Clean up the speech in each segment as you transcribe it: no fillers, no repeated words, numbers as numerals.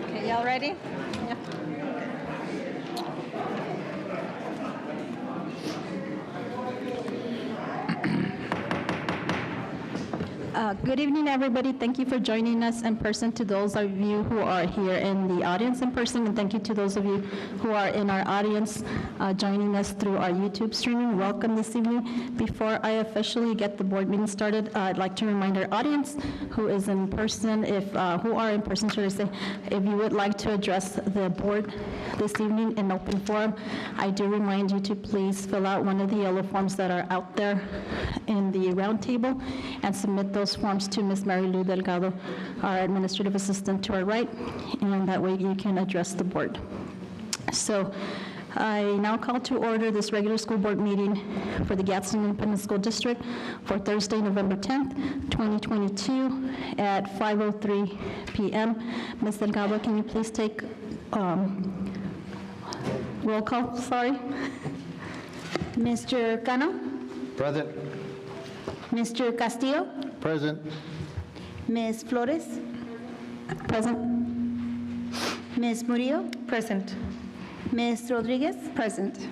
Okay, y'all ready? Yeah. Good evening, everybody. Thank you for joining us in person, to those of you who are here in the audience in person, and thank you to those of you who are in our audience joining us through our YouTube streaming. Welcome this evening. Before I officially get the board meeting started, I'd like to remind our audience who is in person, who are in person, should I say, if you would like to address the board this evening in open forum, I do remind you to please fill out one of the yellow forms that are out there in the round table and submit those forms to Ms. Mary Lou Delgado, our administrative assistant to our right, and that way you can address the board. So I now call to order this regular school board meeting for the Gadsden Independent School District for Thursday, November 10th, 2022 at 5:03 p.m. Ms. Delgado, can you please take roll call? Sorry. Mr. Cano? Present. Mr. Castillo? Present. Ms. Flores? Present. Ms. Murillo? Present. Ms. Rodriguez? Present.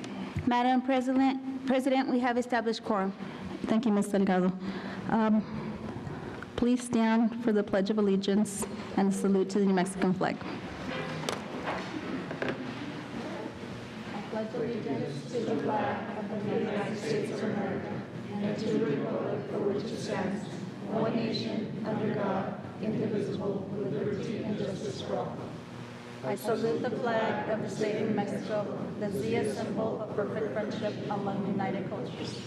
Madam President, we have established quorum. Thank you, Ms. Delgado. Please stand for the Pledge of Allegiance and salute to the New Mexican flag. I pledge allegiance to the flag of the United States of America and to the republic for which it stands, one nation, under God, indivisible, with liberty and justice for all. I salute the flag of the state of New Mexico, the Zia symbol of perfect friendship among united cultures.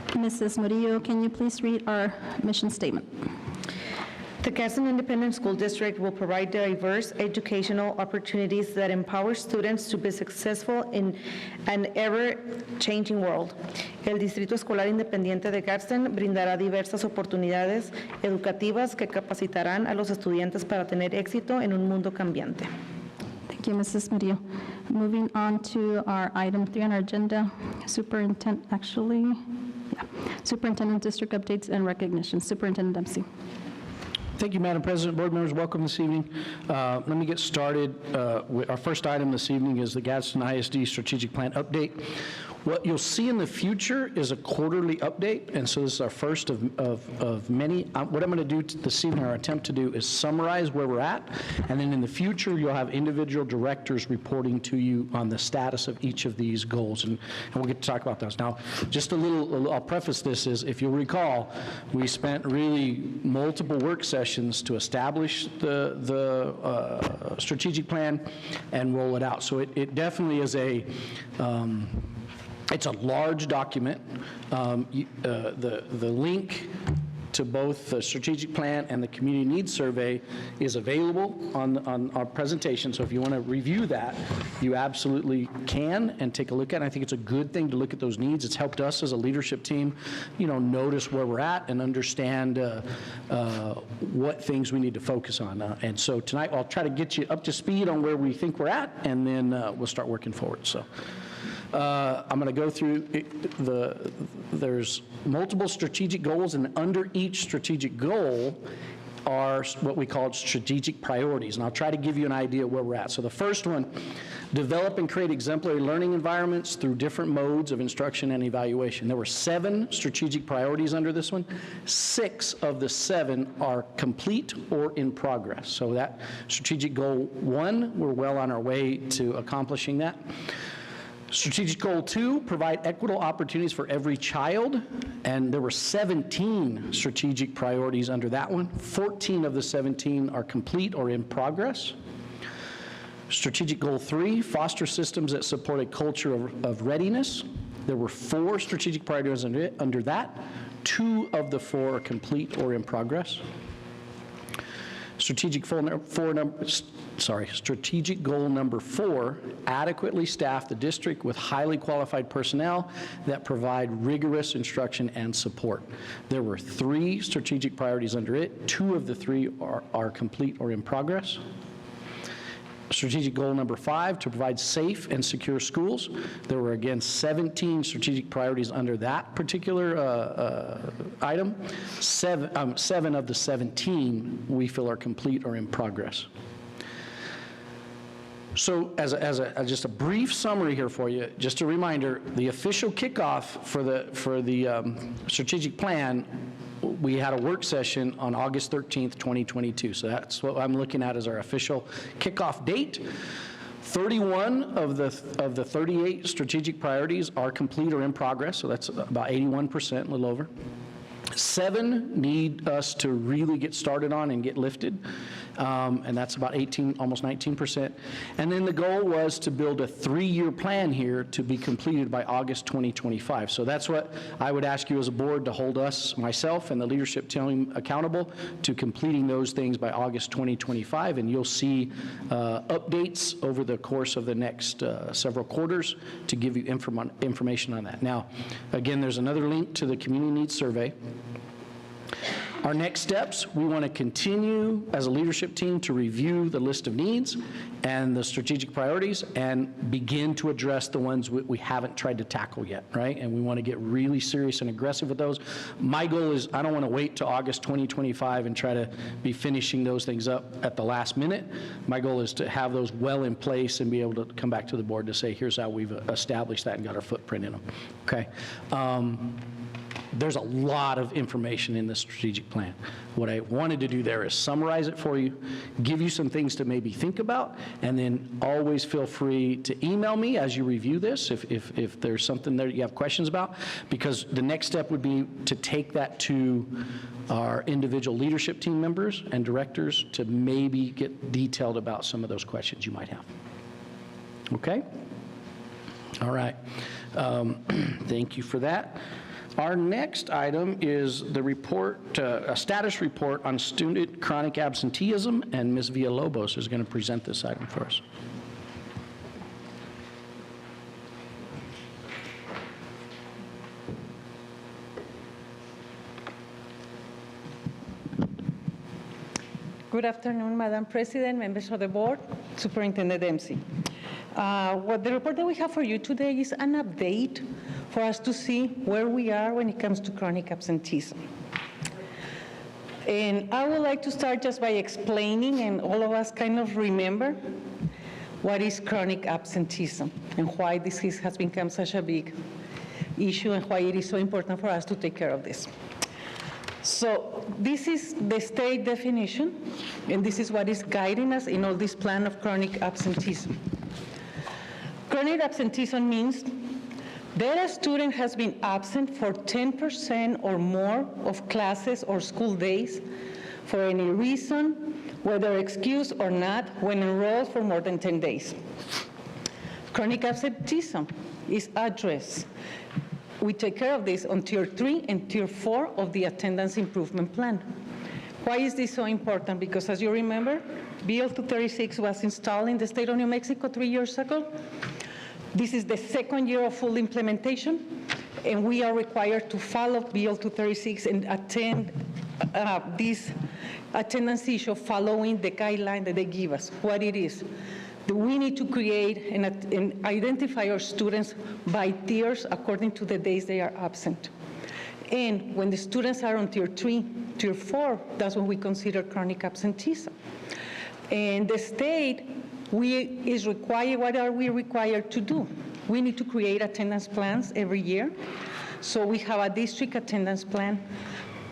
Mrs. Murillo, can you please read our mission statement? The Gadsden Independent School District will provide diverse educational opportunities that empower students to be successful in an ever-changing world. El Distrito Escolar Independiente de Gadsden brindará diversas oportunidades educativas que capacitarán a los estudiantes para tener éxito en un mundo cambiante. Thank you, Mrs. Murillo. Moving on to our item 3 on our agenda, Superintendent District Updates and Recognition. Superintendent Dempsey. Thank you, Madam President. Board members, welcome this evening. Let me get started. Our first item this evening is the Gadsden ISD Strategic Plan Update. What you'll see in the future is a quarterly update, and so this is our first of many. What I'm going to do this evening, or attempt to do, is summarize where we're at, and then in the future, you'll have individual directors reporting to you on the status of each of these goals, and we'll get to talk about those. Now, just a little, I'll preface this is, if you'll recall, we spent really multiple work sessions to establish the strategic plan and roll it out. So it definitely is a, it's a large document. The link to both the strategic plan and the community needs survey is available on our presentation. So if you want to review that, you absolutely can and take a look at it. I think it's a good thing to look at those needs. It's helped us as a leadership team, notice where we're at and understand what things we need to focus on. And so tonight I'll try to get you up to speed on where we think we're at, and then we'll start working forward. So. I'm going to go through there's multiple strategic goals, and under each strategic goal are what we call strategic priorities, and I'll try to give you an idea where we're at. So the first one, develop and create exemplary learning environments through different modes of instruction and evaluation. There were 7 strategic priorities under this one. 6 of the 7 are complete or in progress. So that strategic goal 1, we're well on our way to accomplishing that. Strategic goal 2, provide equitable opportunities for every child, and there were 17 strategic priorities under that one. 14 of the 17 are complete or in progress. Strategic goal 3, foster systems that support a culture of readiness. There were 4 strategic priorities under that. 2 of the 4 are complete or in progress. Strategic goal number 4, adequately staff the district with highly qualified personnel that provide rigorous instruction and support. There were 3 strategic priorities under it. 2 of the 3 are complete or in progress. Strategic goal number 5, to provide safe and secure schools. There were, again, 17 strategic priorities under that particular item. 7 of the 17 we feel are complete or in progress. So as just a brief summary here for you, just a reminder, the official kickoff for the strategic plan, we had a work session on August 13th, 2022. So that's what I'm looking at as our official kickoff date. 31 of the 38 strategic priorities are complete or in progress, so that's about 81%, a little over. 7 need us to really get started on and get lifted, and that's about 18, almost 19%. And then the goal was to build a 3-year plan here to be completed by August 2025. So that's what I would ask you as a board to hold us, myself, and the leadership team accountable to completing those things by August 2025, and you'll see updates over the course of the next several quarters to give you information on that. Now, again, there's another link to the community needs survey. Our next steps, we want to continue as a leadership team to review the list of needs and the strategic priorities and begin to address the ones we haven't tried to tackle yet, right? And we want to get really serious and aggressive with those. My goal is I don't want to wait till August 2025 and try to be finishing those things up at the last minute. My goal is to have those well in place and be able to come back to the board to say, here's how we've established that and got our footprint in them, okay? There's a lot of information in the strategic plan. What I wanted to do there is summarize it for you, give you some things to maybe think about, and then always feel free to email me as you review this if there's something there you have questions about, because the next step would be to take that to our individual leadership team members and directors to maybe get detailed about some of those questions you might have. Okay? All right. Thank you for that. Our next item is the report, a status report on student chronic absenteeism, and Ms. Villalobos is going to present this item for us. Good afternoon, Madam President, members of the board, Superintendent Dempsey. The report that we have for you today is an update for us to see where we are when it comes to chronic absenteeism. And I would like to start just by explaining, and all of us kind of remember, what is chronic absenteeism and why this has become such a big issue and why it is so important for us to take care of this. So this is the state definition, and this is what is guiding us in all this plan of chronic absenteeism. Chronic absenteeism means that a student has been absent for 10% or more of classes or school days for any reason, whether excused or not, when enrolled for more than 10 days. Chronic absenteeism is addressed. We take care of this on Tier 3 and Tier 4 of the attendance improvement plan. Why is this so important? Because as you remember, Bill 236 was installed in the state of New Mexico 3 years ago. This is the second year of full implementation, and we are required to follow Bill 236 and attend this attendance issue following the guideline that they give us, what it is. We need to create and identify our students by tiers according to the days they are absent. And when the students are on Tier 3, Tier 4, that's when we consider chronic absenteeism. And the state is required, what are we required to do? We need to create attendance plans every year. So we have a district attendance plan.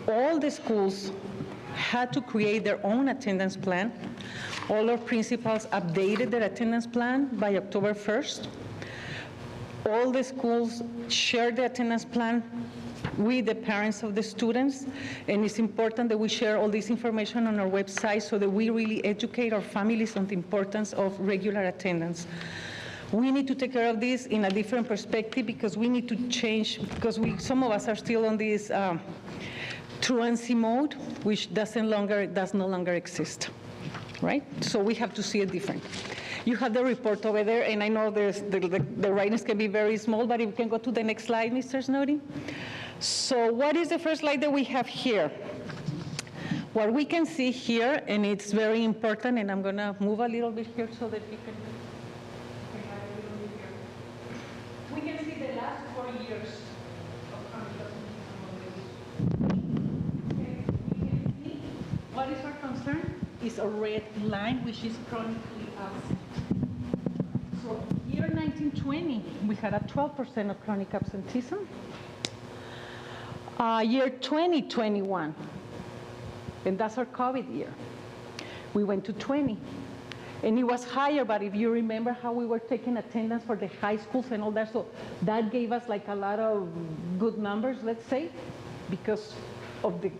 All the schools had to create their own attendance plan. All our principals updated their attendance plan by October 1st. All the schools shared the attendance plan with the parents of the students, and it's important that we share all this information on our website so that we really educate our families on the importance of regular attendance. We need to take care of this in a different perspective because we need to change, because some of us are still on this truancy mode, which does no longer exist, right? So we have to see it different. You have the report over there, and I know the writings can be very small, but if you can go to the next slide, Mr. Snowden. So what is the first slide that we have here? What we can see here, and it's very important, and I'm going to move a little bit here so that we can we can see the last 4 years of chronic absenteeism. Okay, we can see what is our concern is a red line, which is chronically absent. So year 1920, we had a 12% of chronic absenteeism. Year 2021, and that's our COVID year, we went to 20. And it was higher, but if you remember how we were taking attendance for the high schools and all that, so that gave us like a lot of good numbers, let's say, because of the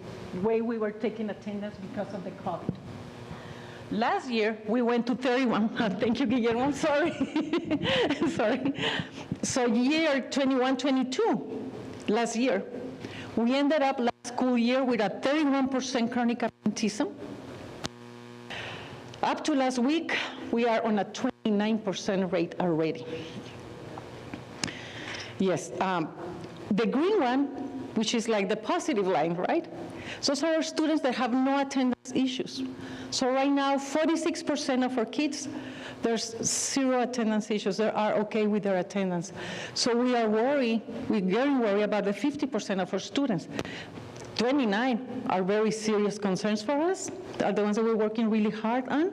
way we were taking attendance because of the COVID. Last year, we went to 31. Thank you, Guillermo, sorry. Sorry. So year 21-22, last year, we ended up last school year with a 31% chronic absenteeism. Up to last week, we are on a 29% rate already. Yes, the green one, which is like the positive line, right? So those are our students that have no attendance issues. So right now, 46% of our kids, there's 0 attendance issues. They are okay with their attendance. So we are worried, we're getting worried about the 50% of our students. 29 are very serious concerns for us, are the ones that we're working really hard on.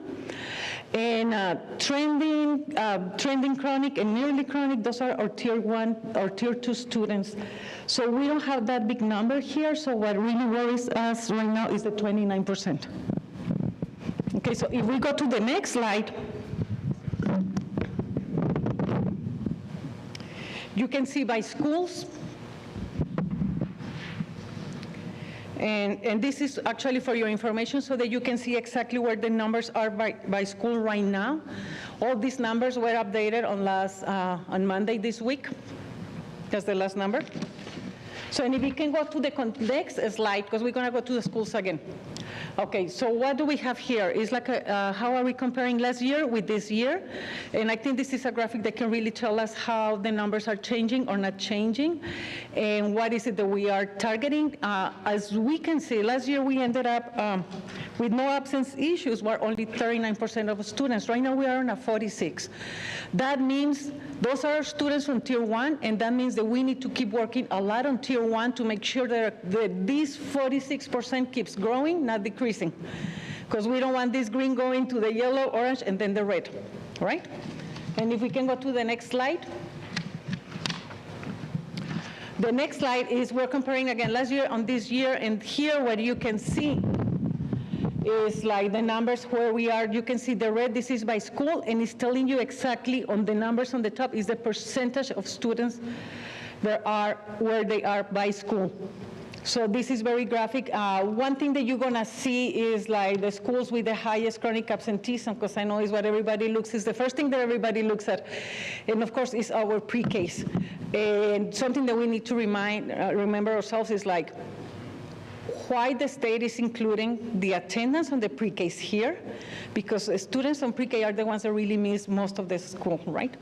And trending chronic and nearly chronic, those are our Tier 1 or Tier 2 students. So we don't have that big number here, so what really worries us right now is the 29%. Okay, so if we go to the next slide, you can see by schools. And this is actually for your information so that you can see exactly where the numbers are by school right now. All these numbers were updated on Monday this week. That's the last number. So and if we can go to the next slide, because we're going to go to the schools again. Okay, so what do we have here? It's like how are we comparing last year with this year? And I think this is a graphic that can really tell us how the numbers are changing or not changing, and what is it that we are targeting. As we can see, last year we ended up with no absence issues, were only 39% of students. Right now we are on a 46. That means those are students from Tier 1, and that means that we need to keep working a lot on Tier 1 to make sure that this 46% keeps growing, not decreasing. Because we don't want this green going to the yellow, orange, and then the red, right? And if we can go to the next slide. The next slide is we're comparing again last year on this year, and here what you can see is like the numbers where we are. You can see the red, this is by school, and it's telling you exactly on the numbers on the top is the percentage of students that are where they are by school. So this is very graphic. One thing that you're gonna see is like the schools with the highest chronic absenteeism, because I know is what everybody looks, is the first thing that everybody looks at. And of course, is our pre-Ks. And something that we need to remember ourselves is like, why the state is including the attendance on the pre-Ks here, because students on pre-K are the ones that really miss most of the school, right?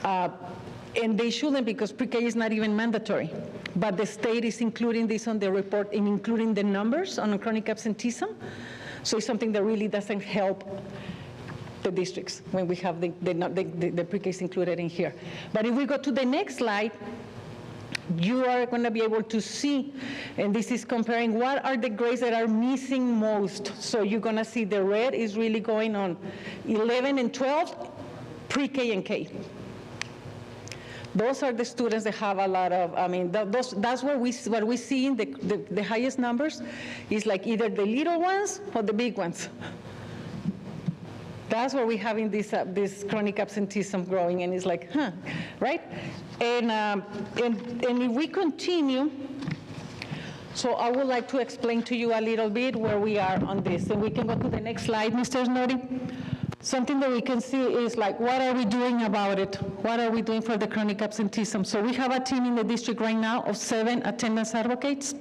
And they shouldn't, because pre-K is not even mandatory. But the state is including this on the report and including the numbers on chronic absenteeism. So it's something that really doesn't help the districts when we have the pre-Ks included in here. But if we go to the next slide, you are going to be able to see, and this is comparing what are the grades that are missing most. So you're going to see the red is really going on 11 and 12, pre-K and K. Those are the students that have a lot of, I mean, that's what we see in the highest numbers is like either the little ones or the big ones. That's where we have in this chronic absenteeism growing, and it's like, huh, right? And if we continue, so I would like to explain to you a little bit where we are on this. And we can go to the next slide, Mr. Snowden. Something that we can see is like, what are we doing about it? What are we doing for the chronic absenteeism? So we have a team in the district right now of 7 attendance advocates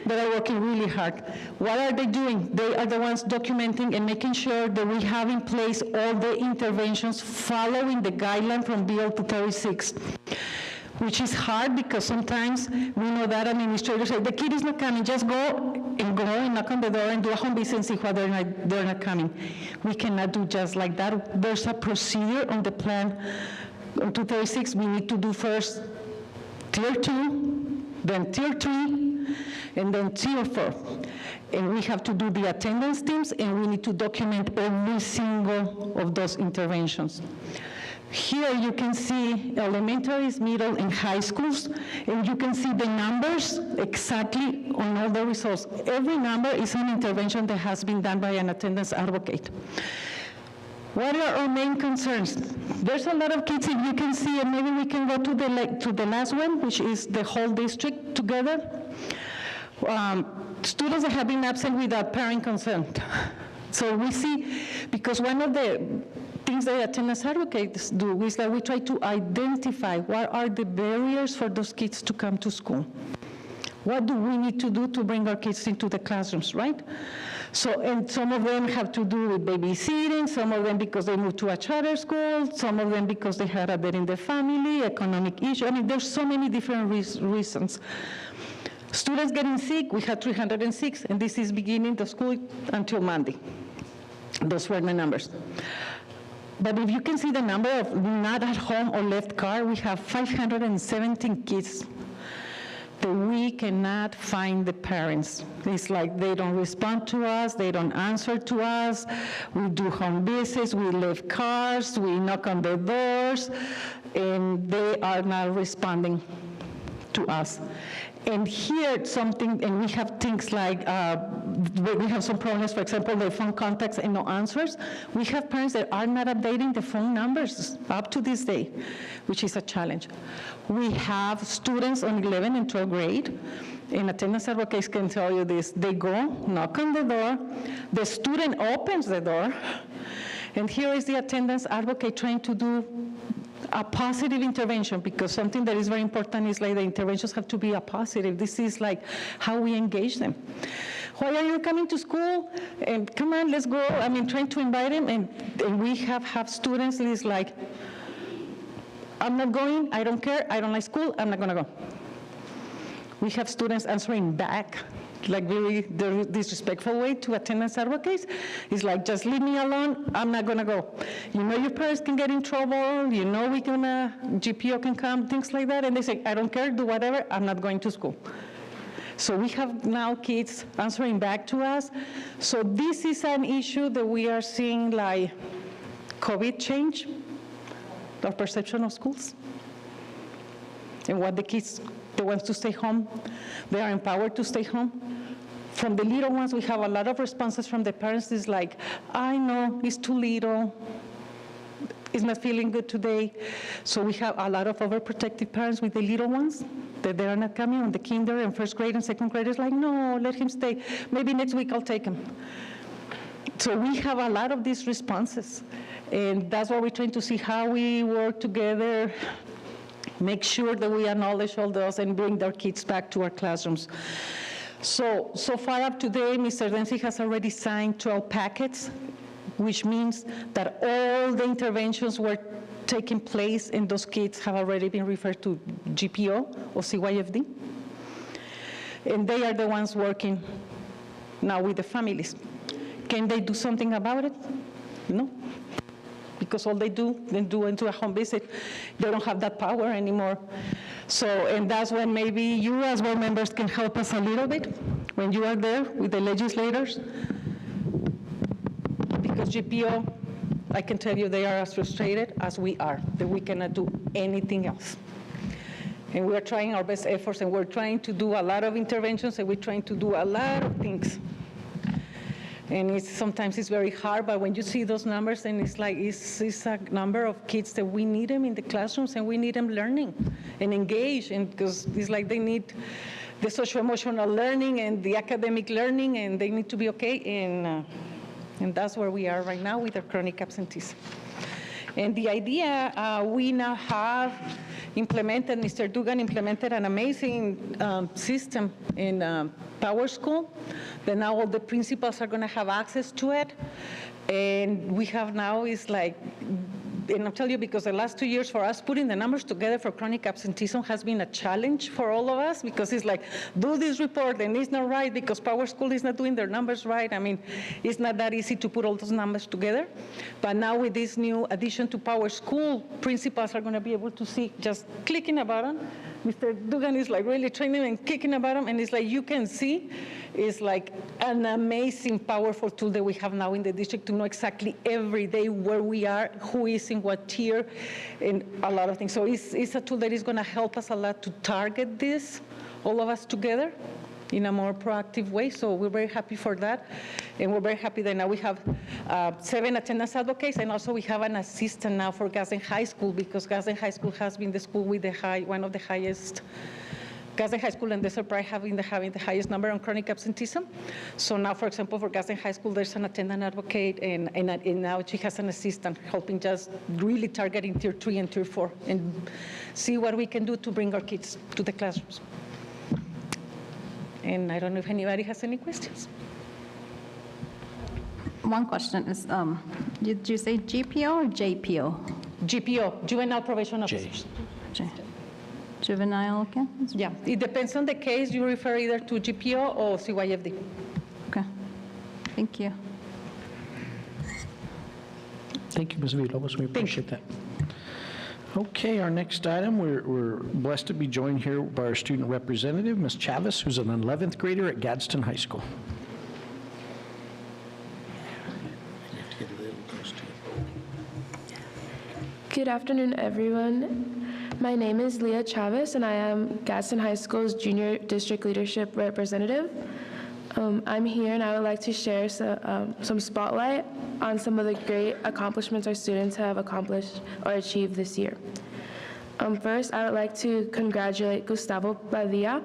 that are working really hard. What are they doing? They are the ones documenting and making sure that we have in place all the interventions following the guideline from Bill 36. Which is hard because sometimes we know that administrators say, the kid is not coming, just go and knock on the door and do a home visit and see why they're not coming. We cannot do just like that. There's a procedure on the plan on 236. We need to do first Tier 2, then Tier 3, and then Tier 4. And we have to do the attendance teams, and we need to document every single of those interventions. Here you can see elementaries, middle, and high schools, and you can see the numbers exactly on all the results. Every number is an intervention that has been done by an attendance advocate. What are our main concerns? There's a lot of kids, if you can see, and maybe we can go to the last one, which is the whole district together. Students that have been absent without parent consent. So we see, because one of the things that attendance advocates do is that we try to identify what are the barriers for those kids to come to school. What do we need to do to bring our kids into the classrooms, right? So, and some of them have to do with babysitting, some of them because they moved to a charter school, some of them because they had a death in the family, economic issue. I mean, there's so many different reasons. Students getting sick, we had 306, and this is beginning the school until Monday. Those were the numbers. But if you can see the number of not at home or left car, we have 517 kids that we cannot find the parents. It's like they don't respond to us, they don't answer to us, we do home visits, we leave cars, we knock on the doors, and they are not responding to us. And here something, and we have things like, we have some problems, for example, the phone contacts and no answers. We have parents that are not updating the phone numbers up to this day, which is a challenge. We have students on 11 and 12th grade, and attendance advocates can tell you this. They go, knock on the door, the student opens the door, and here is the attendance advocate trying to do a positive intervention, because something that is very important is like the interventions have to be a positive. This is like how we engage them. Why are you coming to school? And come on, let's go. I mean, trying to invite them, and we have students that is like, I'm not going, I don't care, I don't like school, I'm not gonna go. We have students answering back, like very disrespectful way to attendance advocates. It's like, just leave me alone, I'm not gonna go. You know your parents can get in trouble, you know GPO can come, things like that, and they say, I don't care, do whatever, I'm not going to school. So we have now kids answering back to us. So this is an issue that we are seeing like COVID change our perception of schools. And what the kids, they want to stay home, they are empowered to stay home. From the little ones, we have a lot of responses from the parents. It's like, I know, it's too little, it's not feeling good today. So we have a lot of overprotective parents with the little ones, that they are not coming on the kinder and first grade and second grade. It's like, no, let him stay. Maybe next week I'll take him. So we have a lot of these responses. And that's why we're trying to see how we work together, make sure that we acknowledge all those and bring their kids back to our classrooms. So far up to date, Mr. Dempsey has already signed 12 packets, which means that all the interventions were taking place and those kids have already been referred to GPO or CYFD. And they are the ones working now with the families. Can they do something about it? No. Because all they do, then do into a home visit. They don't have that power anymore. So, and that's when maybe you as board members can help us a little bit when you are there with the legislators. Because GPO, I can tell you they are as frustrated as we are, that we cannot do anything else. And we are trying our best efforts, and we're trying to do a lot of interventions, and we're trying to do a lot of things. And sometimes it's very hard, but when you see those numbers, and it's like, it's a number of kids that we need them in the classrooms, and we need them learning and engage, and because it's like they need the social-emotional learning and the academic learning, and they need to be okay, and that's where we are right now with our chronic absenteeism. And the idea, we now have implemented, Mr. Dugan implemented an amazing system in Power School, that now all the principals are gonna have access to it. And we have now is like, and I'll tell you, because the last 2 years for us, putting the numbers together for chronic absenteeism has been a challenge for all of us, because it's like, do this report, and it's not right because Power School is not doing their numbers right. I mean, it's not that easy to put all those numbers together. But now with this new addition to Power School, principals are gonna be able to see, just clicking a button. Mr. Dugan is like really training and kicking a button, and it's like, you can see, it's like an amazing, powerful tool that we have now in the district to know exactly every day where we are, who is in what tier, and a lot of things. So it's a tool that is gonna help us a lot to target this, all of us together, in a more proactive way. So we're very happy for that. And we're very happy that now we have 7 attendance advocates, and also we have an assistant now for Gadsden High School, because Gadsden High School has been the school with one of the highest, Gadsden High School and Desert Pride having the highest number on chronic absenteeism. So now, for example, for Gadsden High School, there's an attendant advocate, and now she has an assistant helping just really targeting tier 3 and tier 4 and see what we can do to bring our kids to the classrooms. And I don't know if anybody has any questions. One question is, did you say GPO or JPO? GPO, Juvenile Probation Officers. Juvenile, okay? Yeah, it depends on the case. You refer either to GPO or CYFD. Okay, thank you. Thank you, Ms. Villalobos, we appreciate that. Okay, our next item, we're blessed to be joined here by our student representative, Ms. Chavez, who's an 11th grader at Gadsden High School. Good afternoon, everyone. My name is Leah Chavez, and I am Gadsden High School's Junior District Leadership Representative. I'm here, and I would like to share some spotlight on some of the great accomplishments our students have accomplished or achieved this year. First, I would like to congratulate Gustavo Badia.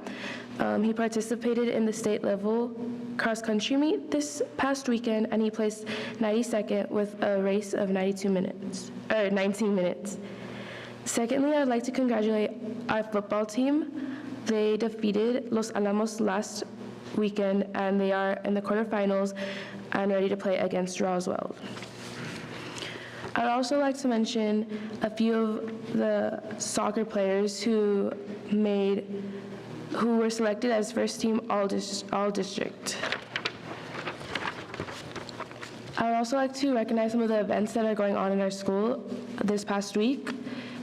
He participated in the state level cross-country meet this past weekend, and he placed 92nd with a race of 19 minutes. Secondly, I'd like to congratulate our football team. They defeated Los Alamos last weekend, and they are in the quarterfinals and ready to play against Roswell. I'd also like to mention a few of the soccer players who were selected as first team all district. I would also like to recognize some of the events that are going on in our school this past week.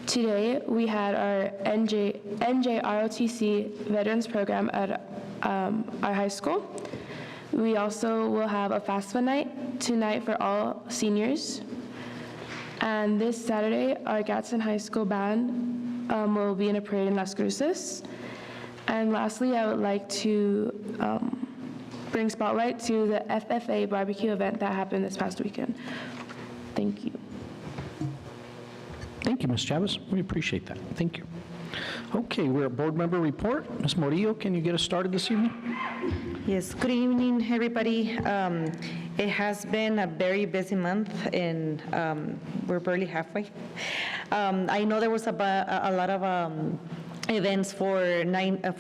Today, we had our NJROTC Veterans Program at our high school. We also will have a FAFSA night tonight for all seniors. And this Saturday, our Gadsden High School band will be in a parade in Las Cruces. And lastly, I would like to bring spotlight to the FFA barbecue event that happened this past weekend. Thank you. Thank you, Ms. Chavez. We appreciate that. Thank you. Okay, we're at board member report. Ms. Morillo, can you get us started this evening? Yes, good evening, everybody. It has been a very busy month, and we're barely halfway. I know there was a lot of events for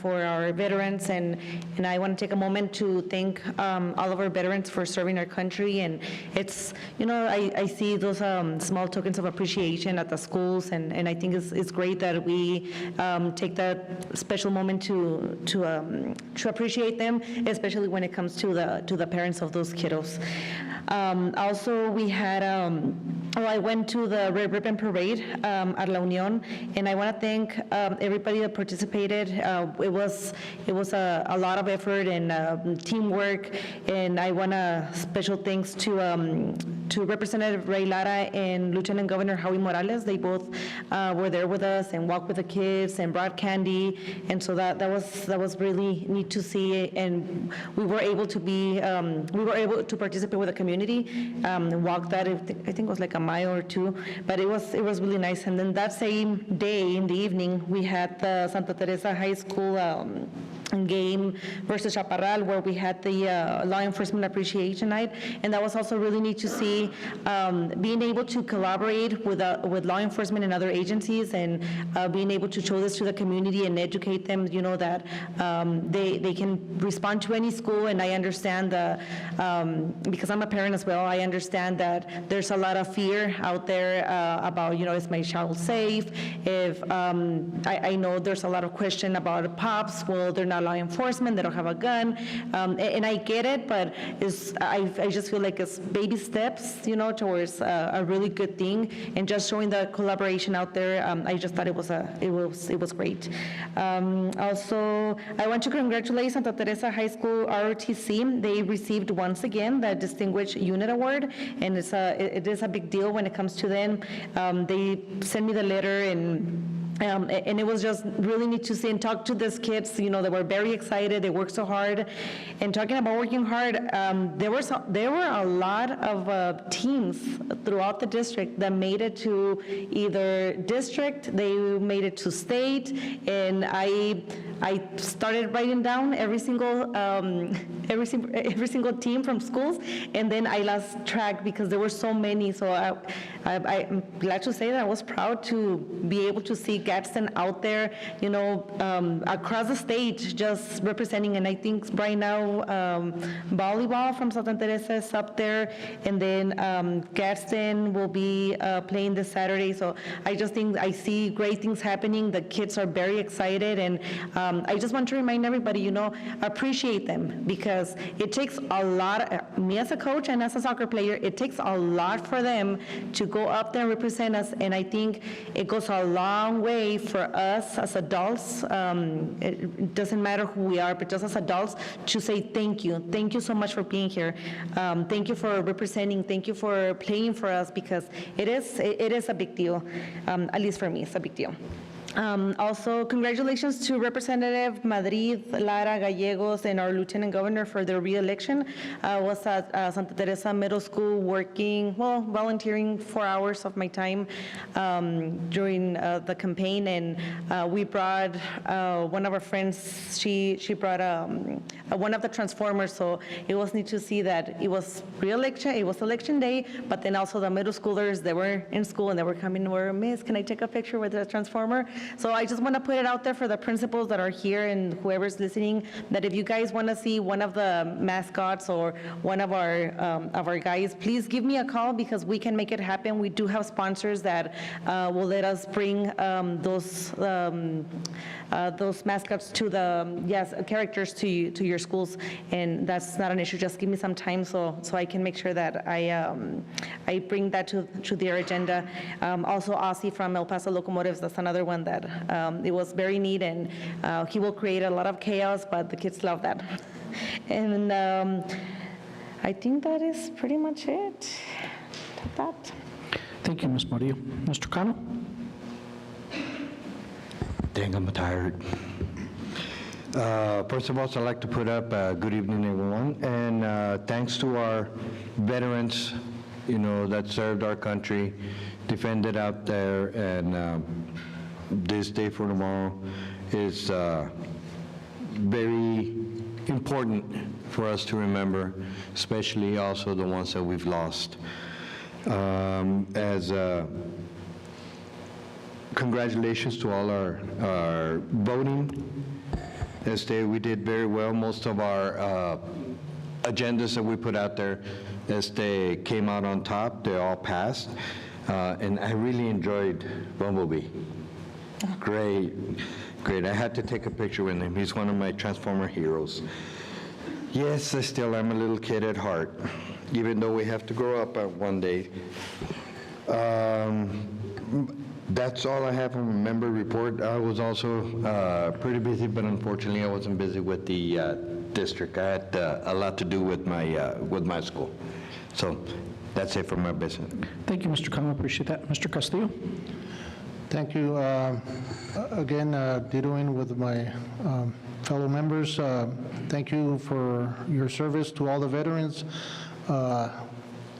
our veterans, and I want to take a moment to thank all of our veterans for serving our country. And it's, I see those small tokens of appreciation at the schools, and I think it's great that we take that special moment to appreciate them, especially when it comes to the parents of those kiddos. Also, we had I went to the Red Ribbon Parade at La Unión, and I want to thank everybody that participated. It was a lot of effort and teamwork, and I want special thanks to Representative Ray Lara and Lieutenant Governor Howie Morales. They both were there with us and walked with the kids and brought candy, and so that was really neat to see. And we were able to participate with the community, walk that I think it was like a mile or two, but it was really nice. And then that same day in the evening, we had the Santa Teresa High School game versus Chaparral, where we had the Law Enforcement Appreciation Night, and that was also really neat to see, being able to collaborate with law enforcement and other agencies, and being able to show this to the community and educate them, that they can respond to any school. And I understand because I'm a parent as well, I understand that there's a lot of fear out there about, is my child safe? If I know there's a lot of question about POPs. Well, they're not law enforcement, they don't have a gun, and I get it, but I just feel like it's baby steps, towards a really good thing, and just showing the collaboration out there. I just thought it was great. Also, I want to congratulate Santa Teresa High School ROTC. They received once again the Distinguished Unit Award, and it is a big deal when it comes to them. They sent me the letter, and it was just really neat to see and talk to these kids. They were very excited. They worked so hard. And talking about working hard, there were a lot of teams throughout the district that made it to either district, they made it to state, and I started writing down every single team from schools, and then I lost track because there were so many. So I'm glad to say that I was proud to be able to see Gadsden out there, across the stage, just representing. And I think right now, volleyball from Santa Teresa is up there, and then Gadsden will be playing this Saturday. So I just think I see great things happening. The kids are very excited, and I just want to remind everybody, appreciate them, because it takes a lot, me as a coach and as a soccer player, it takes a lot for them to go up there and represent us, and I think it goes a long way for us as adults. It doesn't matter who we are, but just as adults, to say thank you. Thank you so much for being here. Thank you for representing. Thank you for playing for us, because it is a big deal. At least for me, it's a big deal. Also, congratulations to Representative Madrid, Lara, Gallegos, and our Lieutenant Governor for their re-election. I was at Santa Teresa Middle School volunteering 4 hours of my time during the campaign, and we brought one of our friends, she brought one of the transformers, so it was neat to see that it was election day, but then also the middle schoolers, they were in school and they were coming over, Miss, can I take a picture with the transformer? So I just want to put it out there for the principals that are here and whoever's listening, that if you guys want to see one of the mascots or one of our guys, please give me a call because we can make it happen. We do have sponsors that will let us bring those mascots to characters to your schools, and that's not an issue. Just give me some time so I can make sure that I bring that to their agenda. Also, Ozzy from El Paso Locomotives, that's another one that it was very neat, and he will create a lot of chaos, but the kids love that. And I think that is pretty much it. That. Thank you, Ms. Murillo. Mr. Cano? Dang, I'm tired. First of all, I'd like to put up good evening, everyone, and thanks to our veterans, that served our country, defended out there, and this day for tomorrow is very important for us to remember, especially also the ones that we've lost. Congratulations to all our voting. Este, we did very well. Most of our agendas that we put out there came out on top. They all passed. And I really enjoyed Bumblebee. Great. I had to take a picture with him. He's one of my Transformer heroes. Yes, I still am a little kid at heart, even though we have to grow up one day. That's all I have on my member report. I was also pretty busy, but unfortunately I wasn't busy with the district. I had a lot to do with my school. So that's it for my business. Thank you, Mr. Cano. Appreciate that. Mr. Castillo? Thank you. Again, dittoing with my fellow members. Thank you for your service to all the veterans.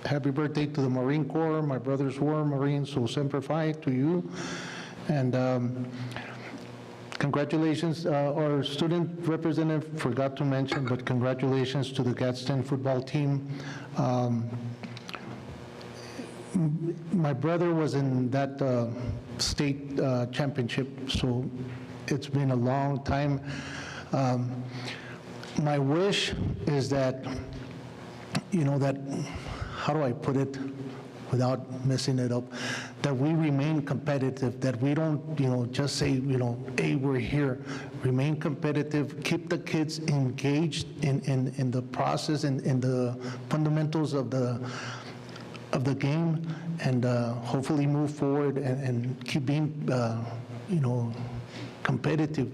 Happy birthday to the Marine Corps. My brothers were Marines, so semper fi to you. And congratulations, our student representative forgot to mention, but congratulations to the Gadsden football team. My brother was in that state championship, so it's been a long time. My wish is that, how do I put it without messing it up, that we remain competitive, that we don't, just say, hey, we're here. Remain competitive, keep the kids engaged in the process and in the fundamentals of the game, and hopefully move forward and keep being, competitive.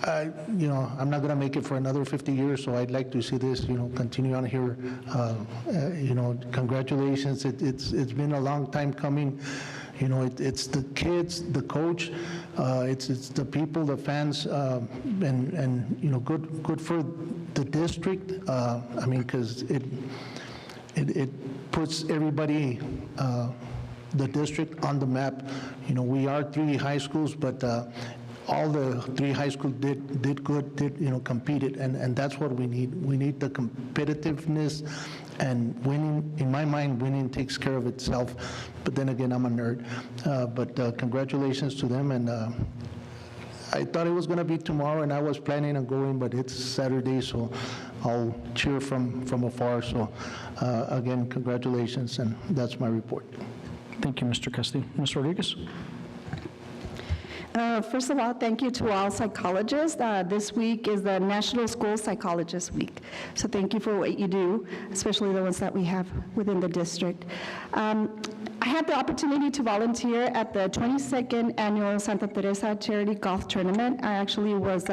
I'm not going to make it for another 50 years, so I'd like to see this, continue on here. Congratulations. It's been a long time coming. It's the kids, the coach, it's the people, the fans, and good for the district. Because it puts everybody, the district on the map. We are 3 high schools, but all the 3 high schools did good, competed, and that's what we need. We need the competitiveness, and winning, in my mind, winning takes care of itself. But then again, I'm a nerd. But congratulations to them, and I thought it was going to be tomorrow, and I was planning on going, but it's Saturday, so I'll cheer from afar. So again, congratulations, and that's my report. Thank you, Mr. Castillo. Ms. Rodriguez? First of all, thank you to all psychologists. This week is the National School Psychologist Week. So thank you for what you do, especially the ones that we have within the district. I had the opportunity to volunteer at the 22nd Annual Santa Teresa Charity Golf Tournament. I actually was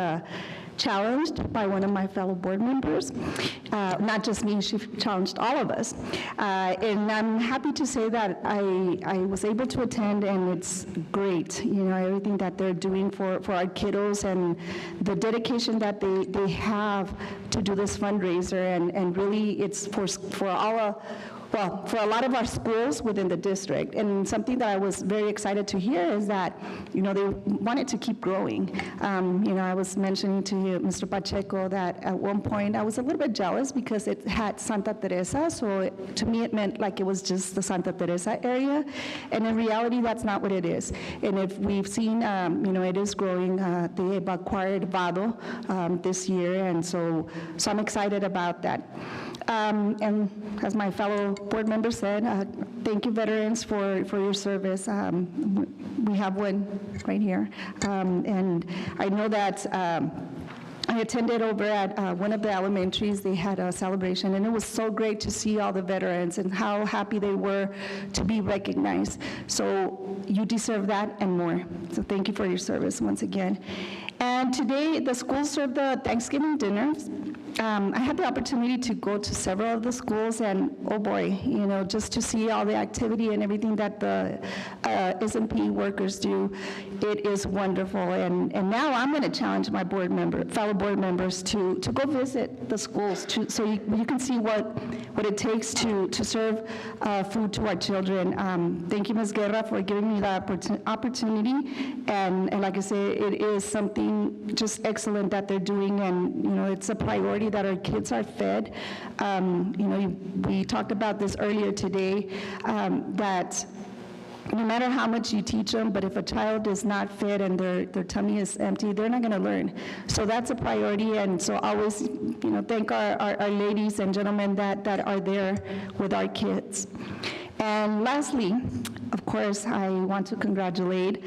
challenged by one of my fellow board members. Not just me, she challenged all of us. And I'm happy to say that I was able to attend, and it's great, everything that they're doing for our kiddos and the dedication that they have to do this fundraiser, and really it's for all for a lot of our schools within the district. And something that I was very excited to hear is that, they want it to keep growing. I was mentioning to you, Mr. Pacheco, that at one point I was a little bit jealous because it had Santa Teresa, so to me it meant like it was just the Santa Teresa area. And in reality, that's not what it is. And if we've seen, it is growing. They acquired Vado this year, and so I'm excited about that. And as my fellow board member said, thank you, veterans, for your service. We have one right here. And I know that I attended over at one of the elementaries. They had a celebration, and it was so great to see all the veterans and how happy they were to be recognized. So you deserve that and more. So thank you for your service once again. And today, the schools served the Thanksgiving dinners. I had the opportunity to go to several of the schools, and oh boy, just to see all the activity and everything that the S&P workers do, it is wonderful. And now I'm going to challenge my fellow board members to go visit the schools, so you can see what it takes to serve food to our children. Thank you, Ms. Guerra, for giving me the opportunity. And like I say, it is something just excellent that they're doing, and it's a priority that our kids are fed. We talked about this earlier today, that no matter how much you teach them, but if a child is not fed and their tummy is empty, they're not going to learn. So that's a priority, and so always, thank our ladies and gentlemen that are there with our kids. And lastly, of course, I want to congratulate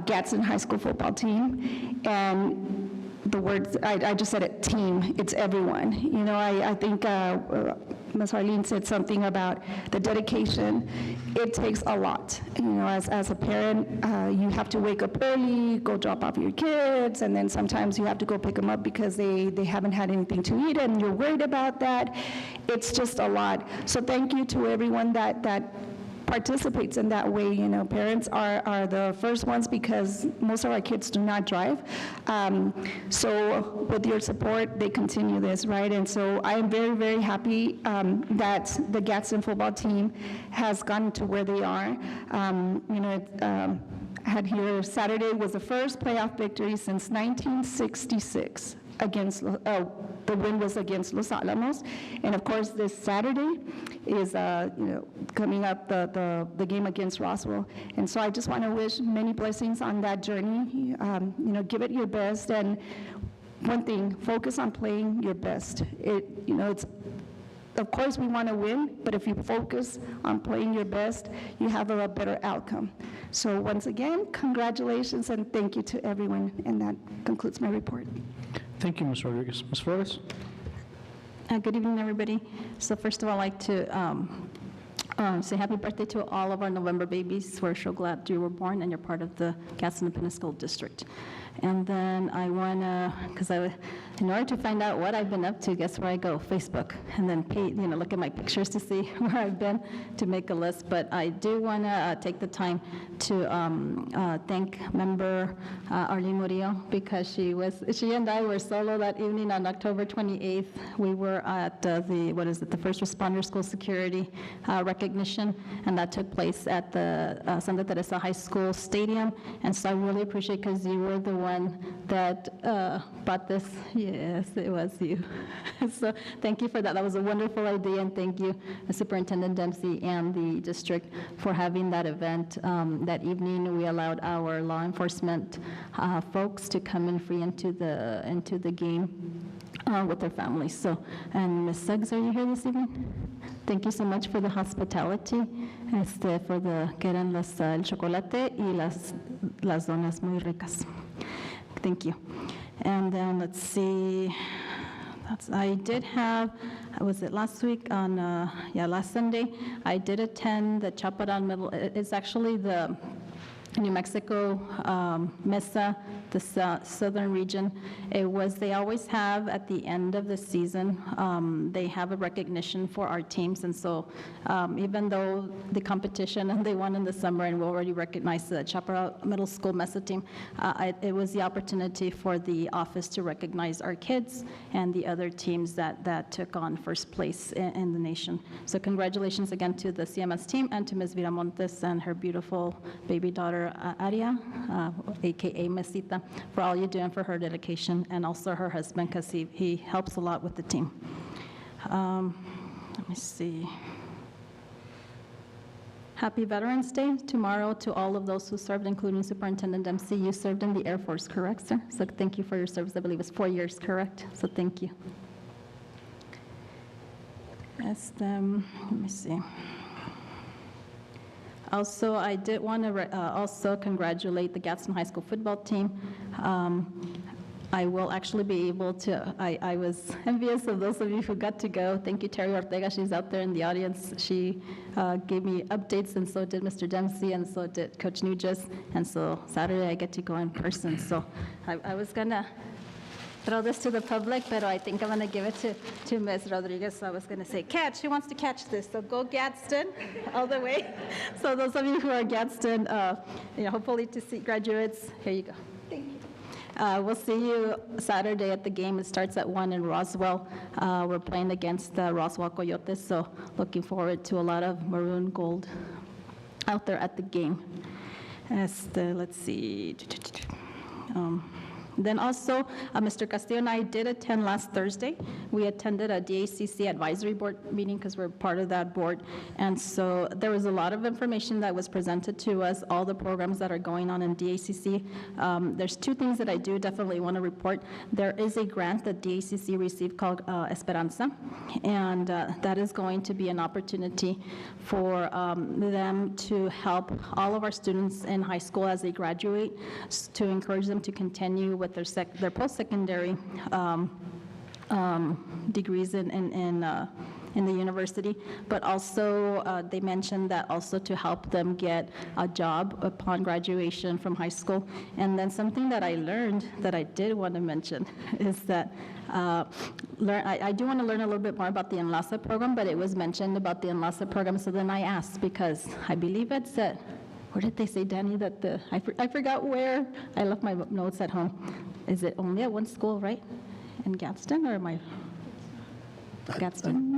Gadsden High School football team. And the words, I just said it, team, it's everyone. I think Ms. Arlene said something about the dedication. It takes a lot. As a parent, you have to wake up early, go drop off your kids, and then sometimes you have to go pick them up because they haven't had anything to eat, and you're worried about that. It's just a lot. So thank you to everyone that participates in that way. Parents are the first ones because most of our kids do not drive. So with your support, they continue this, right? And so I am very, very happy that the Gadsden football team has gotten to where they are. Had here Saturday was the first playoff victory since 1966. Against, the win was against Los Alamos, and of course this Saturday is coming up the game against Roswell, and so I just want to wish many blessings on that journey. Give it your best, and one thing, focus on playing your best. It's of course we want to win, but if you focus on playing your best, you have a better outcome. So once again, congratulations and thank you to everyone, and that concludes my report. Thank you, Ms. Rodriguez. Ms. Flores? Good evening, everybody. So first of all, I'd like to say happy birthday to all of our November babies. We're so glad you were born and you're part of the Gadsden Independent School District. And then I want to, because in order to find out what I've been up to, guess where I go? Facebook. And then look at my pictures to see where I've been to make a list. But I do want to take the time to thank member Arlene Murillo, because she and I were solo that evening on October 28th. We were at the First Responder School Security recognition, and that took place at the Santa Teresa High School Stadium. And so I really appreciate, because you were the one that brought this. Yes, it was you. So thank you for that. That was a wonderful idea, and thank you, Superintendent Dempsey and the district, for having that event. That evening, we allowed our law enforcement folks to come in free into the game with their families. So, and Ms. Suggs, are you here this evening? Thank you so much for the hospitality, for que eran el chocolate y las donas muy ricas. Thank you. And then let's see. I did have, was it last week on, last Sunday, I did attend the Chaparral Middle. It's actually the New Mexico Mesa the southern region. They always have, at the end of the season, they have a recognition for our teams, and so even though the competition, and they won in the summer, and we already recognized the Chaparral Middle School Mesa team, it was the opportunity for the office to recognize our kids and the other teams that took on first place in the nation. So congratulations again to the CMS team and to Ms. Viramontes and her beautiful baby daughter, Aria, AKA Mesita, for all you do and for her dedication, and also her husband, because he helps a lot with the team. Let me see. Happy Veterans Day tomorrow to all of those who served, including Superintendent Dempsey. You served in the Air Force, correct, sir? So thank you for your service. I believe it's 4 years, correct? So thank you. Let me see. Also, I did want to also congratulate the Gadsden High School football team. I will actually be able to, I was envious of those of you who got to go. Thank you, Terry Ortega. She's out there in the audience. She gave me updates, and so did Mr. Dempsey, and so did Coach Nugent. And so Saturday I get to go in person. So I was going to throw this to the public, but I think I'm going to give it to Ms. Rodriguez. So I was going to say, catch, who wants to catch this? So go Gadsden all the way. So those of you who are Gadsden, hopefully to see graduates, here you go. Thank you. We'll see you Saturday at the game. It starts at 1 in Roswell. We're playing against the Roswell Coyotes, so looking forward to a lot of maroon gold out there at the game. Let's see. Then also, Mr. Castillo and I did attend last Thursday. We attended a DACC advisory board meeting because we're part of that board. And so there was a lot of information that was presented to us, all the programs that are going on in DACC. There's two things that I do definitely want to report. There is a grant that DACC received called Esperanza, and that is going to be an opportunity for them to help all of our students in high school as they graduate, to encourage them to continue with their post-secondary degrees in the university, but also they mentioned that also to help them get a job upon graduation from high school. And then something that I learned that I did want to mention is that I do want to learn a little bit more about the Enlace program, but it was mentioned about the Enlace program, so then I asked, because I believe it said, where did they say, Danny, that I forgot where. I left my notes at home. Is it only at one school, right? In Gadsden, or am I? Gadsden?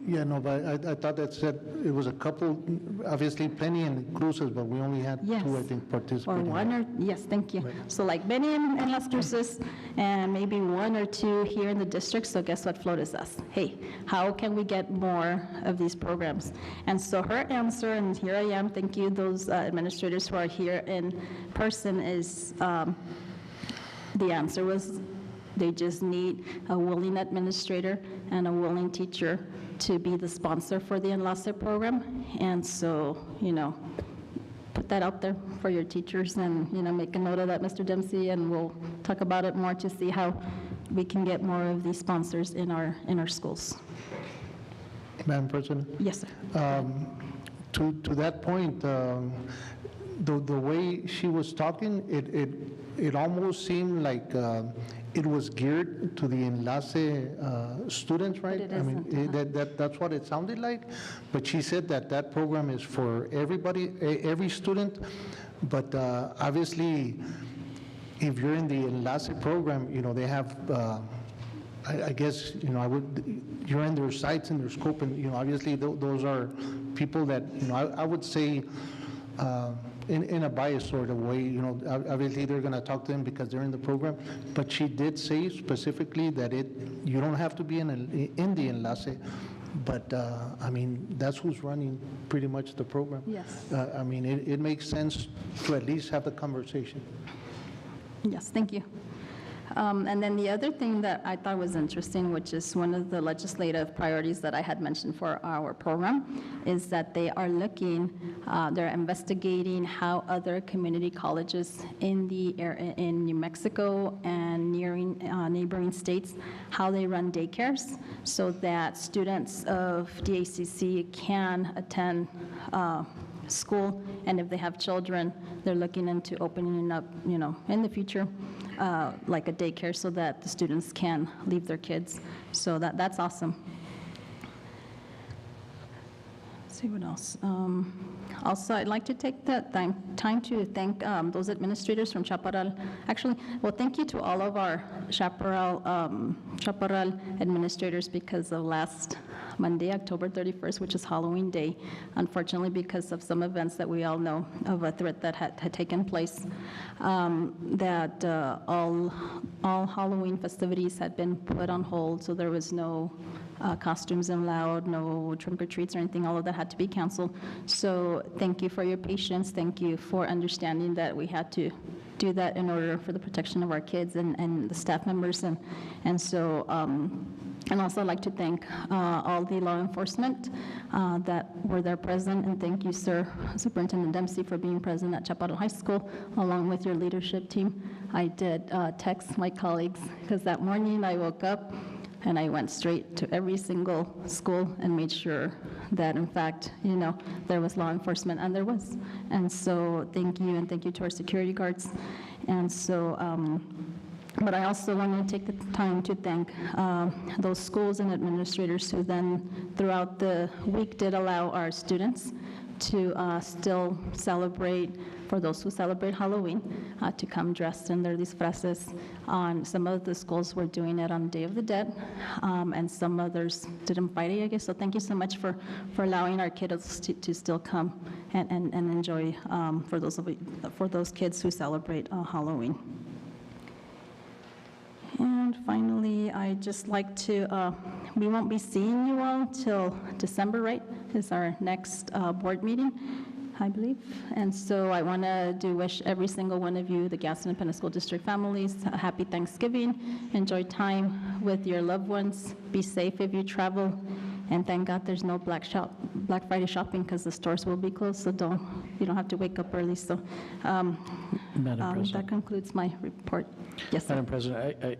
Yeah, no, but I thought that said it was a couple, obviously plenty in Cruces, but we only had Yes. two, I think, Or participating. one, or, yes, thank you. Right. So like many in Las Cruces, and maybe one or two here in the district, so guess what floated us? Hey, how can we get more of these programs? And so her answer, and here I am, thank you, those administrators who are here in person, is the answer was they just need a willing administrator and a willing teacher to be the sponsor for the Enlace program. And so, put that out there for your teachers, and, make a note of that, Mr. Dempsey, and we'll talk about it more to see how we can get more of these sponsors in our schools. Madam President? Yes, sir. To that point, the way she was talking, it almost seemed like it was geared to the Enlace students, right? it I mean, isn't, that's what it sounded like, but she said that program is for everybody, every student, but obviously, if you're in the Enlace program, they have, I guess, you're in their sites and their scope, and, obviously, those are people that, I would say, in a biased sort of way, obviously they're going to talk to them because they're in the program, but she did say specifically that you don't have to be in the Enlace, but I mean, that's who's running pretty much the program. Yes. I mean, it makes sense to at least have the conversation. Yes, thank you. And then the other thing that I thought was interesting, which is one of the legislative priorities that I had mentioned for our program, is that they are they're investigating how other community colleges in New Mexico and neighboring states, how they run daycares, so that students of DACC can attend school, and if they have children, they're looking into opening up, in the future, like a daycare so that the students can leave their kids. So that's awesome. Let's see what else. Also, I'd like to take that time to thank those administrators from Chaparral. Actually, well, thank you to all of our Chaparral administrators, because of last Monday, October 31st, which is Halloween Day, unfortunately, because of some events that we all know of a threat that had taken place, that all Halloween festivities had been put on hold, so there was no costumes allowed, no trunk or treats or anything. All of that had to be canceled. So thank you for your patience. Thank you for understanding that we had to do that in order for the protection of our kids and the staff members. And so, and also I'd like to thank all the law enforcement that were there present. And thank you, sir, Superintendent Dempsey, for being present at Chaparral High School, along with your leadership team. I did text my colleagues, because that morning I woke up and I went straight to every single school and made sure that, in fact, there was law enforcement, and there was. And so thank you, and thank you to our security guards. And so, but I also want to take the time to thank those schools and administrators who then, throughout the week, did allow our students to still celebrate, for those who celebrate Halloween, to come dressed in their disfraces. Some of the schools were doing it on Day of the Dead, and some others did on Friday, I guess. So thank you so much for allowing our kiddos to still come and enjoy, for those kids who celebrate Halloween. And finally, I'd just like to, we won't be seeing you all till December, right? Is our next board meeting, I believe. And so I want to wish every single one of you, the Gadsden Independent School District families, a happy Thanksgiving. Enjoy time with your loved ones. Be safe if you travel. And thank God there's no Black Friday shopping, because the stores will be closed, so you don't have to wake up early. So Madam President. That concludes my report. Yes, sir. Madam President,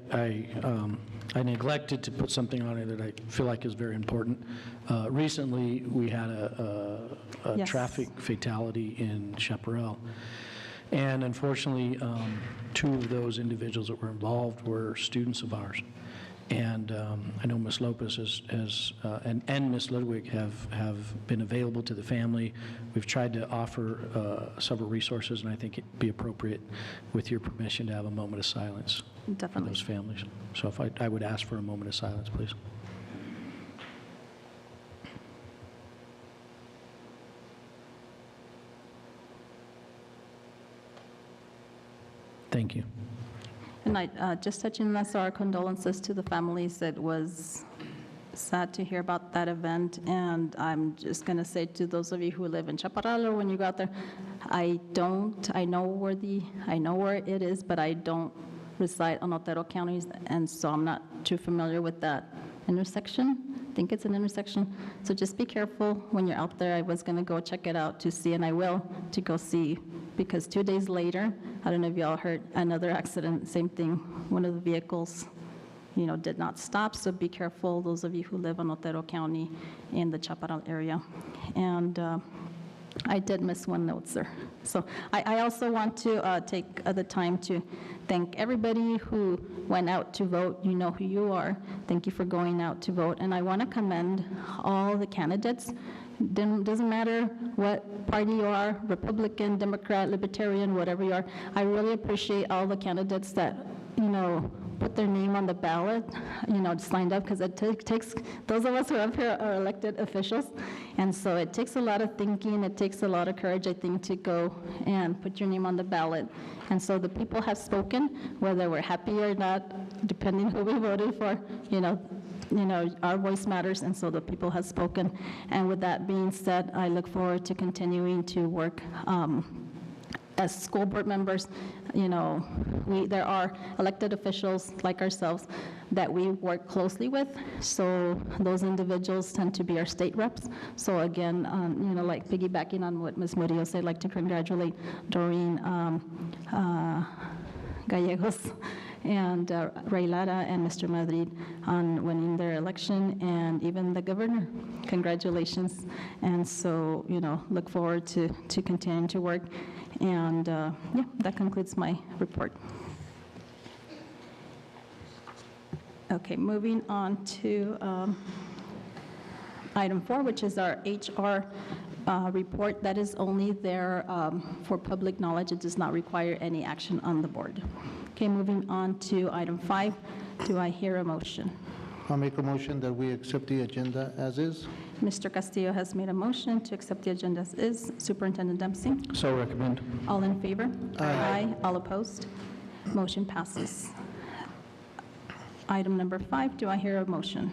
I neglected to put something on it that I feel like is very important. Recently, we had a Yes. traffic fatality in Chaparral, and unfortunately, two of those individuals that were involved were students of ours. And I know Ms. Lopez and Ms. Ludwig have been available to the family. We've tried to offer several resources, and I think it'd be appropriate, with your permission, to have a moment of silence Definitely. for those families. So if I would ask for a moment of silence, please. Thank you. And just touching on that, so our condolences to the families. It was sad to hear about that event, and I'm just going to say to those of you who live in Chaparral, or when you go out there, I know where it is, but I don't reside on Otero County, and so I'm not too familiar with that intersection. I think it's an intersection. So just be careful when you're out there. I was going to go check it out to see, and I will, to go see, because 2 days later, I don't know if y'all heard, another accident, same thing. One of the vehicles, did not stop, so be careful, those of you who live in Otero County in the Chaparral area. And I did miss one note, sir. So I also want to take the time to thank everybody who went out to vote. You know who you are. Thank you for going out to vote. And I want to commend all the candidates. Doesn't matter what party you are, Republican, Democrat, Libertarian, whatever you are. I really appreciate all the candidates that, put their name on the ballot, signed up, because it takes, those of us who are up here are elected officials, and so it takes a lot of thinking, it takes a lot of courage, I think, to go and put your name on the ballot. And so the people have spoken, whether we're happy or not, depending who we voted for, our voice matters, and so the people have spoken. And with that being said, I look forward to continuing to work as school board members. There are elected officials like ourselves that we work closely with, so those individuals tend to be our state reps. So again, like piggybacking on what Ms. Murillo said, I'd like to congratulate Doreen Gallegos and Ray Lara and Mr. Madrid on winning their election, and even the governor. Congratulations. And so, look forward to continuing to work. And yeah, that concludes my report. Okay, moving on to item 4, which is our HR report. That is only there for public knowledge. It does not require any action on the board. Okay, moving on to item 5. Do I hear a motion? I'll make a motion that we accept the agenda as is. Mr. Castillo has made a motion to accept the agenda as is. Superintendent Dempsey? So recommend. All in favor? Aye. All opposed? Motion passes. Item number 5, do I hear a motion?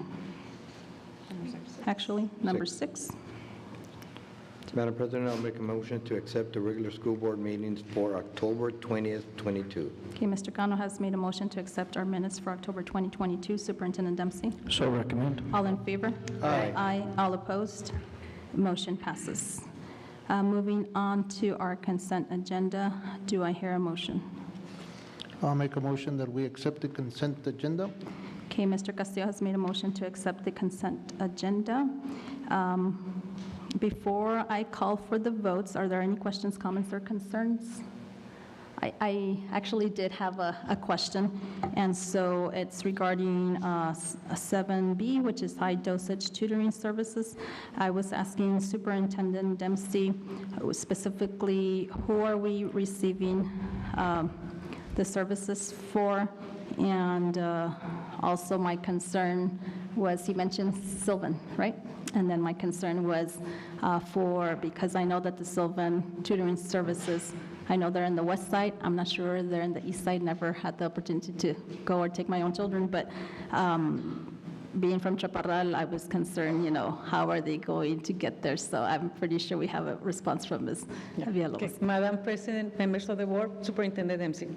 Actually, number 6. Madam President, I'll make a motion to accept the regular school board meetings for October 20th, 22. Okay, Mr. Cano has made a motion to accept our minutes for October 2022. Superintendent Dempsey? So recommend. All in favor? Aye. Aye. All opposed? Motion passes. Moving on to our consent agenda, do I hear a motion? I'll make a motion that we accept the consent agenda. Okay, Mr. Castillo has made a motion to accept the consent agenda. Before I call for the votes, are there any questions, comments, or concerns? I actually did have a question, and so it's regarding 7B, which is high-dosage tutoring services. I was asking Superintendent Dempsey, specifically, who are we receiving the services for? And also my concern was, he mentioned Sylvan, right? And then my concern was because I know that the Sylvan tutoring services, I know they're in the west side. I'm not sure they're in the east side. Never had the opportunity to go or take my own children, but being from Chaparral, I was concerned, how are they going to get there? So I'm pretty sure we have a response from Ms. Villalobos. Okay. Madam President, members of the board, Superintendent Dempsey.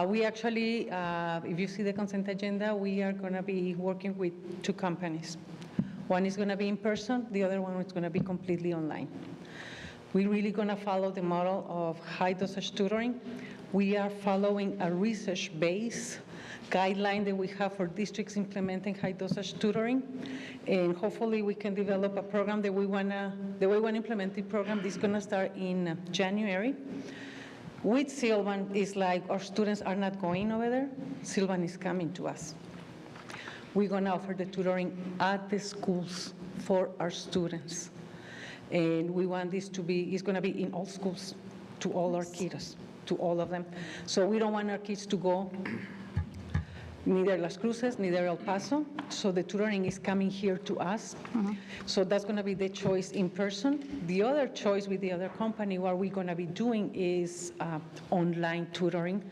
We actually, if you see the consent agenda, we are going to be working with 2 companies. One is going to be in person, the other one is going to be completely online. We're really going to follow the model of high-dosage tutoring. We are following a research-based guideline that we have for districts implementing high-dosage tutoring, and hopefully we can develop a program that we want to implement. The program is going to start in January. With Sylvan, it's like our students are not going over there. Sylvan is coming to us. We're going to offer the tutoring at the schools for our students. And we want this to be, it's going to be in all schools, to all our kiddos, to all of them. So we don't want our kids to go neither Las Cruces, neither El Paso. So the tutoring is coming here to us. So that's going to be the choice in person. The other choice with the other company, what we're going to be doing is online tutoring.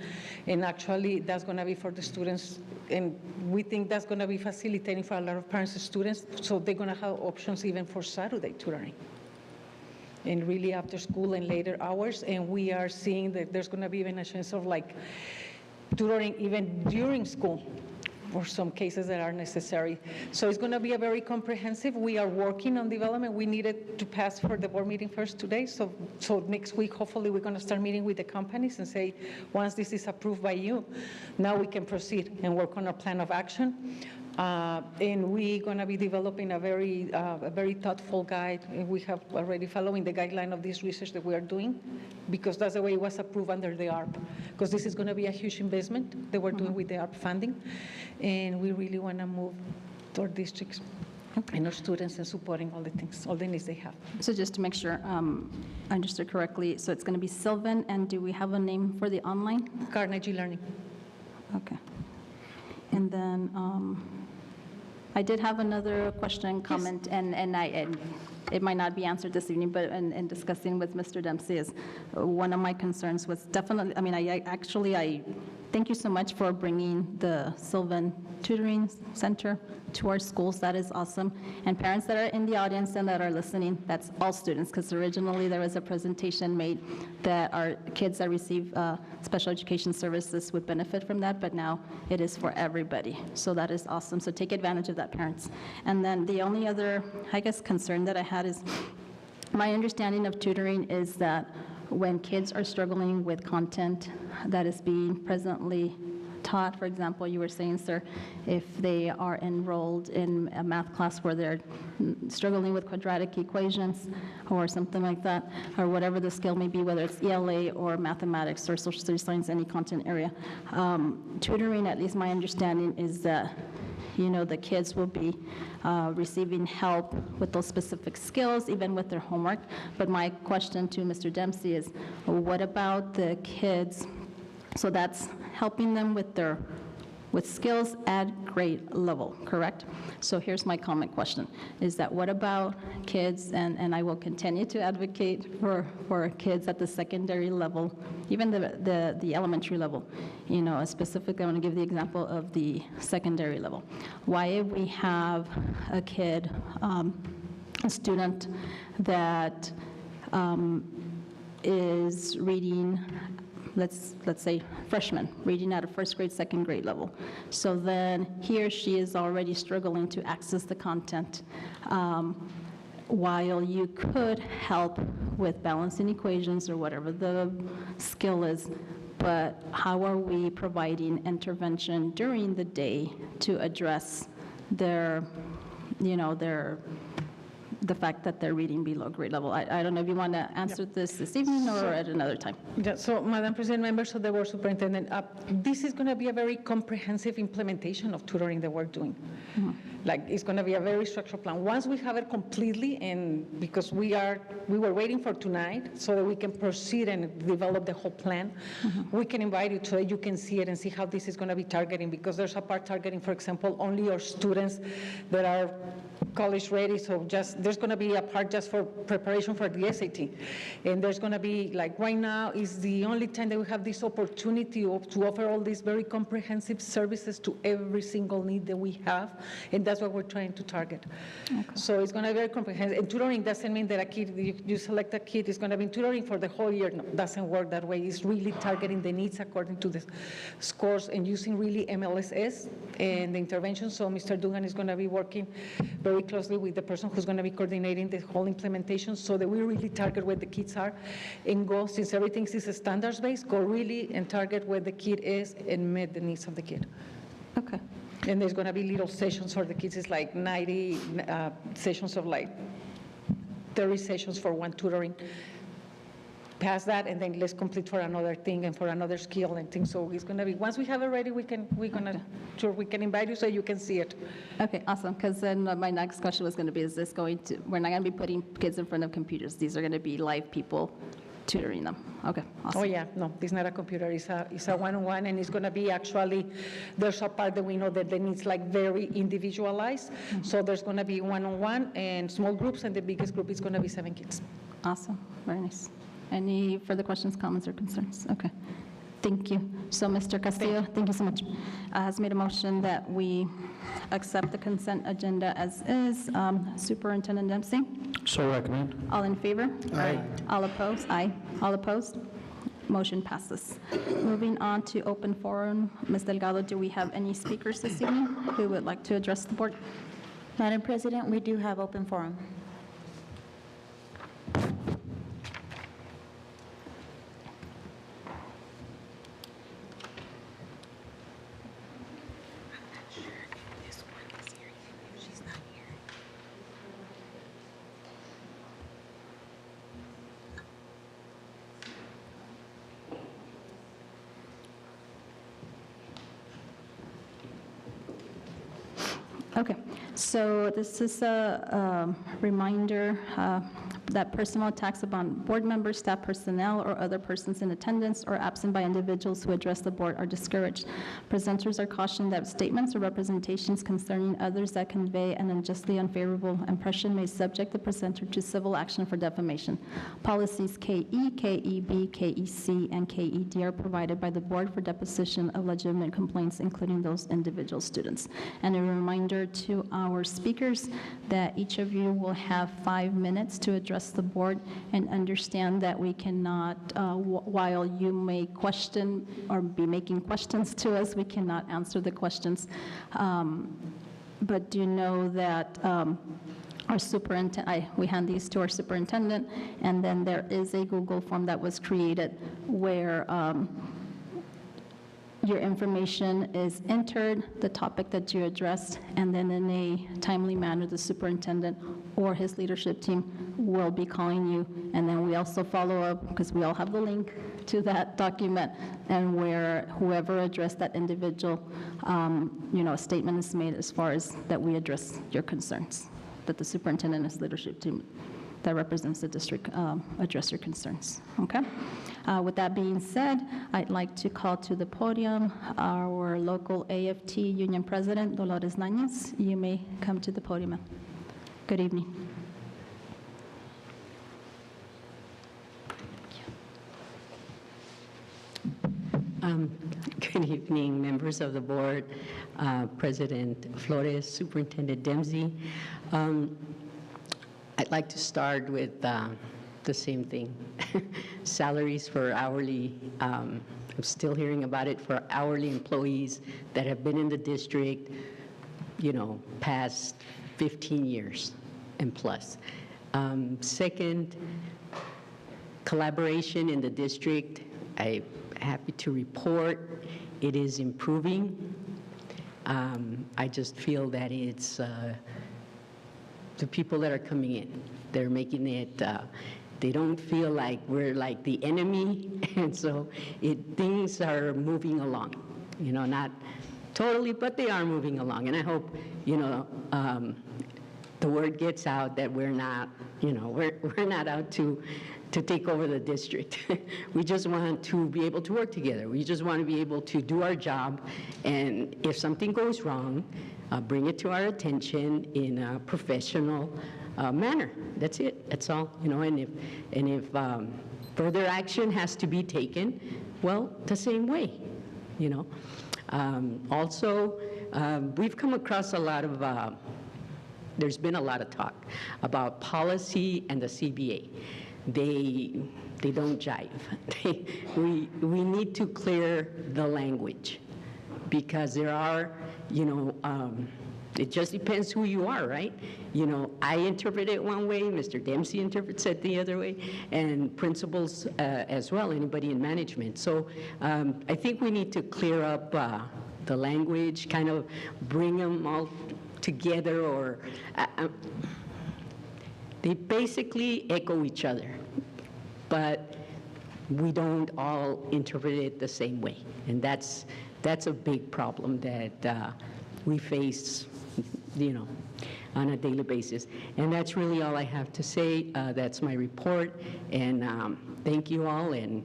And actually, that's going to be for the students. And we think that's going to be facilitating for a lot of parents and students. So they're going to have options even for Saturday tutoring, and really after school and later hours. And we are seeing that there's going to be even a chance of tutoring even during school for some cases that are necessary. So it's going to be a very comprehensive. We are working on development. We needed to pass for the board meeting first today. So next week, hopefully, we're going to start meeting with the companies and say, once this is approved by you, now we can proceed and work on our plan of action. And we're going to be developing a very thoughtful guide. And we have already following the guideline of this research that we are doing, because that's the way it was approved under the ARP. Because this is going to be a huge investment that we're doing with the ARP funding. And we really want to move toward districts and our students and supporting all the things, all the needs they have. So just to make sure I understood correctly, so it's going to be Sylvan, and do we have a name for the online? Carnegie Learning. Okay. And then I did have another question, comment, and it might not be answered this evening, but in discussing with Mr. Dempsey, is one of my concerns was definitely, I thank you so much for bringing the Sylvan Tutoring Center to our schools. That is awesome. And parents that are in the audience and that are listening, that's all students, because originally there was a presentation made that our kids that receive special education services would benefit from that, but now it is for everybody. So that is awesome. So take advantage of that, parents. And then the only other, concern that I had is, my understanding of tutoring is that when kids are struggling with content that is being presently taught. For example, you were saying, sir, if they are enrolled in a math class where they're struggling with quadratic equations or something like that, or whatever the skill may be, whether it's ELA or mathematics or social studies, science, any content area. Tutoring, at least my understanding, is that the kids will be receiving help with those specific skills, even with their homework. But my question to Mr. Dempsey is, what about the kids? So that's helping them with skills at grade level, correct? So here's my comment question, is that what about kids, and I will continue to advocate for kids at the secondary level, even the elementary level. Specifically, I want to give the example of the secondary level. Why if we have a kid, a student that is reading, let's say freshman, reading at a first grade, second grade level. So then he or she is already struggling to access the content, while you could help with balancing equations or whatever the skill is. But how are we providing intervention during the day to address the fact that they're reading below grade level? I don't know if you want to answer this evening or at another time. Yeah, so, Madam President, members of the Board Superintendent, this is going to be a very comprehensive implementation of tutoring that we're doing. Like, it's going to be a very structured plan. Once we have it completely, and because we were waiting for tonight so that we can proceed and develop the whole plan, we can invite you so that you can see it and see how this is going to be targeting, because there's a part targeting, for example, only our students that are college ready, so there's going to be a part just for preparation for the SAT. And there's going to be, like right now is the only time that we have this opportunity to offer all these very comprehensive services to every single need that we have, and that's what we're trying to target. Okay. So it's going to be very comprehensive. And tutoring doesn't mean that a kid, you select a kid, is going to be tutoring for the whole year. No, it doesn't work that way. It's really targeting the needs according to the scores and using really MLSS and the intervention. So Mr. Dugan is going to be working very closely with the person who's going to be coordinating the whole implementation so that we really target where the kids are and go, since everything is standards-based, go really and target where the kid is and meet the needs of the kid. Okay. And there's going to be little sessions for the kids. It's like 90 sessions of like 30 sessions for one tutoring. Past that, and then let's complete for another thing and for another skill and things. So it's going to be, once we have it ready, we can invite you so you can see it. Okay, awesome. Because then my next question was going to be, is this going to, we're not going to be putting kids in front of computers. These are going to be live people tutoring them. Okay, awesome. Oh yeah, no, it's not a computer. It's a one-on-one, and it's going to be actually, there's a part that we know that the needs like very individualized. So there's going to be one-on-one and small groups, and the biggest group is going to be 7 kids. Awesome, very nice. Any further questions, comments, or concerns? Okay, thank you. So, Mr. Castillo, thank you so much, has made a motion that we accept the consent agenda as is. Superintendent Dempsey? So recommend. All in favor? Aye. All opposed? Aye. All opposed? Motion passes. Moving on to open forum. Ms. Delgado, do we have any speakers this evening who would like to address the board? Madam President, we do have open forum. Okay, so this is a reminder that personal attacks upon board members, staff personnel, or other persons in attendance or absent by individuals who address the board are discouraged. Presenters are cautioned that statements or representations concerning others that convey an unjustly unfavorable impression may subject the presenter to civil action for defamation. Policies KE, KEB, KEC, and KED are provided by the board for deposition of legitimate complaints, including those individual students. And a reminder to our speakers that each of you will have 5 minutes to address the board, and understand that we cannot, while you may question or be making questions to us, we cannot answer the questions. But do know that our superintendent, we hand these to our superintendent, and then there is a Google form that was created where your information is entered, the topic that you addressed, and then in a timely manner, the superintendent or his leadership team will be calling you. And then we also follow up, because we all have the link to that document, and where whoever addressed that individual, a statement is made as far as that we address your concerns, that the superintendent and his leadership team that represents the district address your concerns, okay? With that being said, I'd like to call to the podium our local AFT union president, Dolores Nañez. You may come to the podium, ma'am. Good evening. Good evening, members of the board, President Flores, Superintendent Dempsey. I'd like to start with the same thing. Salaries for hourly, I'm still hearing about it, for hourly employees that have been in the district, past 15 years and plus. Second, collaboration in the district. I'm happy to report it is improving. I just feel that it's the people that are coming in, they're making it, they don't feel like we're like the enemy, and so things are moving along, not totally, but they are moving along. And I hope, the word gets out that we're not, we're not out to take over the district. We just want to be able to work together. We just want to be able to do our job, and if something goes wrong, bring it to our attention in a professional manner. That's it. That's all. And if further action has to be taken, well, the same way. Also, we've come across a lot of. There's been a lot of talk about policy and the CBA. They don't jive. We need to clear the language, because there are, it just depends who you are, right? I interpret it one way, Mr. Dempsey interprets it the other way, and principals as well, anybody in management. So I think we need to clear up the language, kind of bring them all together, or they basically echo each other, but we don't all interpret it the same way. And that's a big problem that we face, on a daily basis. And that's really all I have to say. That's my report, and thank you all, and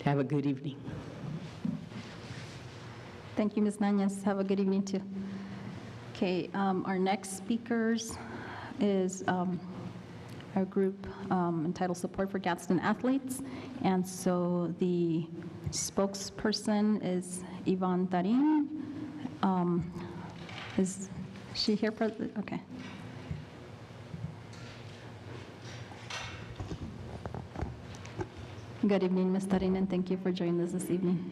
have a good evening. Thank you, Ms. Nañez. Have a good evening, too. Okay, our next speakers is our group entitled Support for Gadsden Athletes. And so the spokesperson is Yvonne Tarin. Is she here? Okay. Good evening, Ms. Tarin, and thank you for joining us this evening.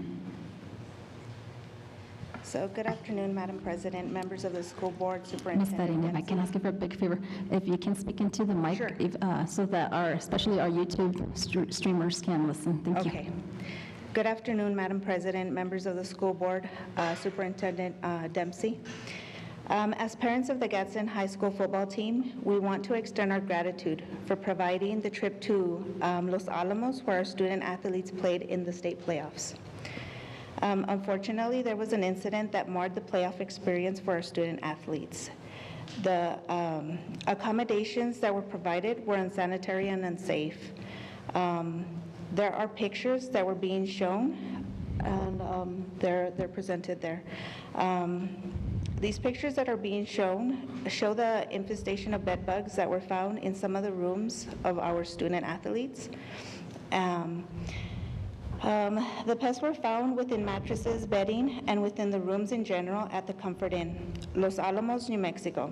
So good afternoon, Madam President, members of the school board, Ms. superintendent. Tarin, if I can ask you for a big favor, if you can speak into the mic, Sure. So that especially our YouTube streamers can listen. Thank you. Okay. Good afternoon, Madam President, members of the school board, Superintendent Dempsey. As parents of the Gadsden High School football team, we want to extend our gratitude for providing the trip to Los Alamos, where our student athletes played in the state playoffs. Unfortunately, there was an incident that marred the playoff experience for our student athletes. The accommodations that were provided were unsanitary and unsafe. There are pictures that were being shown, and they're presented there. These pictures that are being shown show the infestation of bed bugs that were found in some of the rooms of our student athletes. The pests were found within mattresses, bedding, and within the rooms in general at the Comfort Inn, Los Alamos, New Mexico.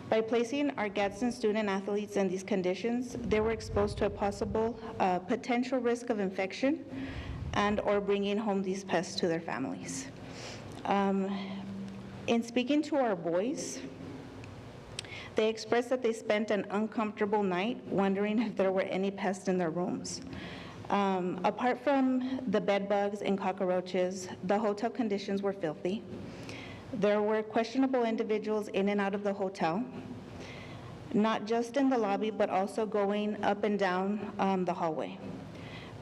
By placing our Gadsden student athletes in these conditions, they were exposed to a possible potential risk of infection and or bringing home these pests to their families. In speaking to our boys, they expressed that they spent an uncomfortable night wondering if there were any pests in their rooms. Apart from the bed bugs and cockroaches, the hotel conditions were filthy. There were questionable individuals in and out of the hotel, not just in the lobby, but also going up and down the hallway.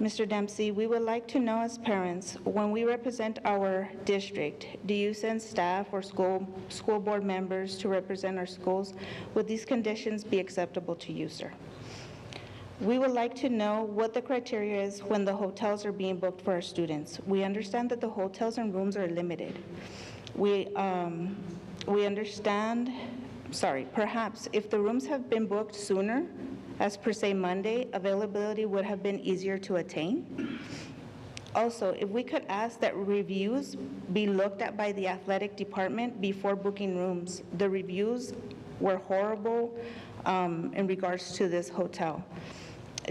Mr. Dempsey, we would like to know as parents, when we represent our district, do you send staff or school board members to represent our schools? Would these conditions be acceptable to you, sir? We would like to know what the criteria is when the hotels are being booked for our students. We understand that the hotels and rooms are limited. We understand, perhaps if the rooms have been booked sooner, as per se Monday, availability would have been easier to attain. Also, if we could ask that reviews be looked at by the athletic department before booking rooms. The reviews were horrible in regards to this hotel.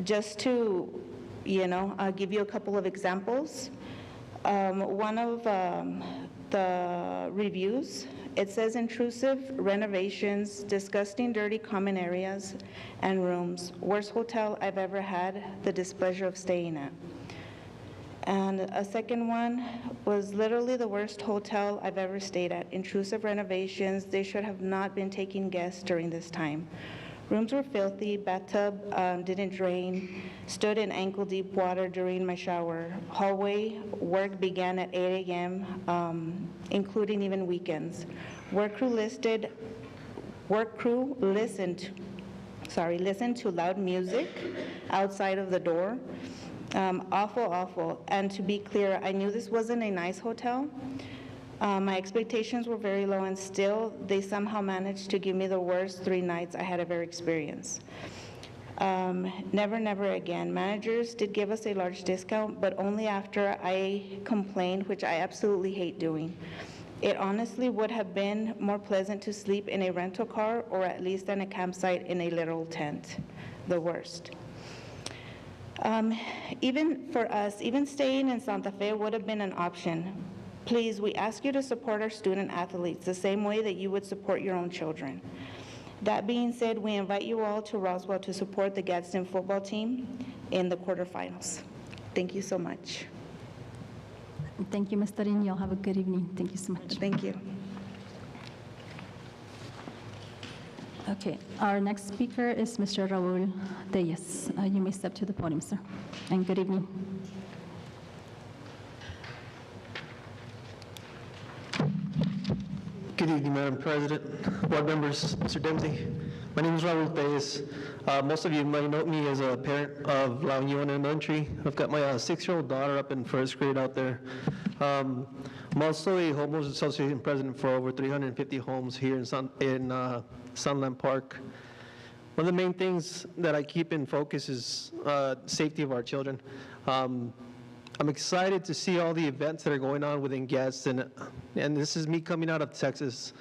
Just to, give you a couple of examples. One of the reviews, it says intrusive renovations, disgusting, dirty common areas and rooms. Worst hotel I've ever had the displeasure of staying at. And a second one was literally the worst hotel I've ever stayed at. Intrusive renovations, they should have not been taking guests during this time. Rooms were filthy, bathtub didn't drain, stood in ankle-deep water during my shower. Hallway work began at 8 a.m., including even weekends. Work crew listened to loud music outside of the door. Awful. And to be clear, I knew this wasn't a nice hotel. My expectations were very low, and still, they somehow managed to give me the worst 3 nights I had ever experienced. Never again. Managers did give us a large discount, but only after I complained, which I absolutely hate doing. It honestly would have been more pleasant to sleep in a rental car or at least in a campsite in a literal tent. The worst. Even for us, even staying in Santa Fe would have been an option. Please, we ask you to support our student athletes the same way that you would support your own children. That being said, we invite you all to Roswell to support the Gadsden football team in the quarterfinals. Thank you so much. Thank you, Ms. Tarin. You'll have a good evening. Thank you so much. Thank you. Okay, our next speaker is Mr. Raul Deyes. You may step to the podium, sir. And good evening. Good evening, Madam President, board members, Mr. Dempsey. My name is Raul Deyes. Most of you might know me as a parent of La Unión Elementary. I've got my 6-year-old daughter up in 1st grade out there. I'm also a homeowners association president for over 350 homes here in Sunland Park. One of the main things that I keep in focus is safety of our children. I'm excited to see all the events that are going on within Gadsden, and this is me coming out of Texas.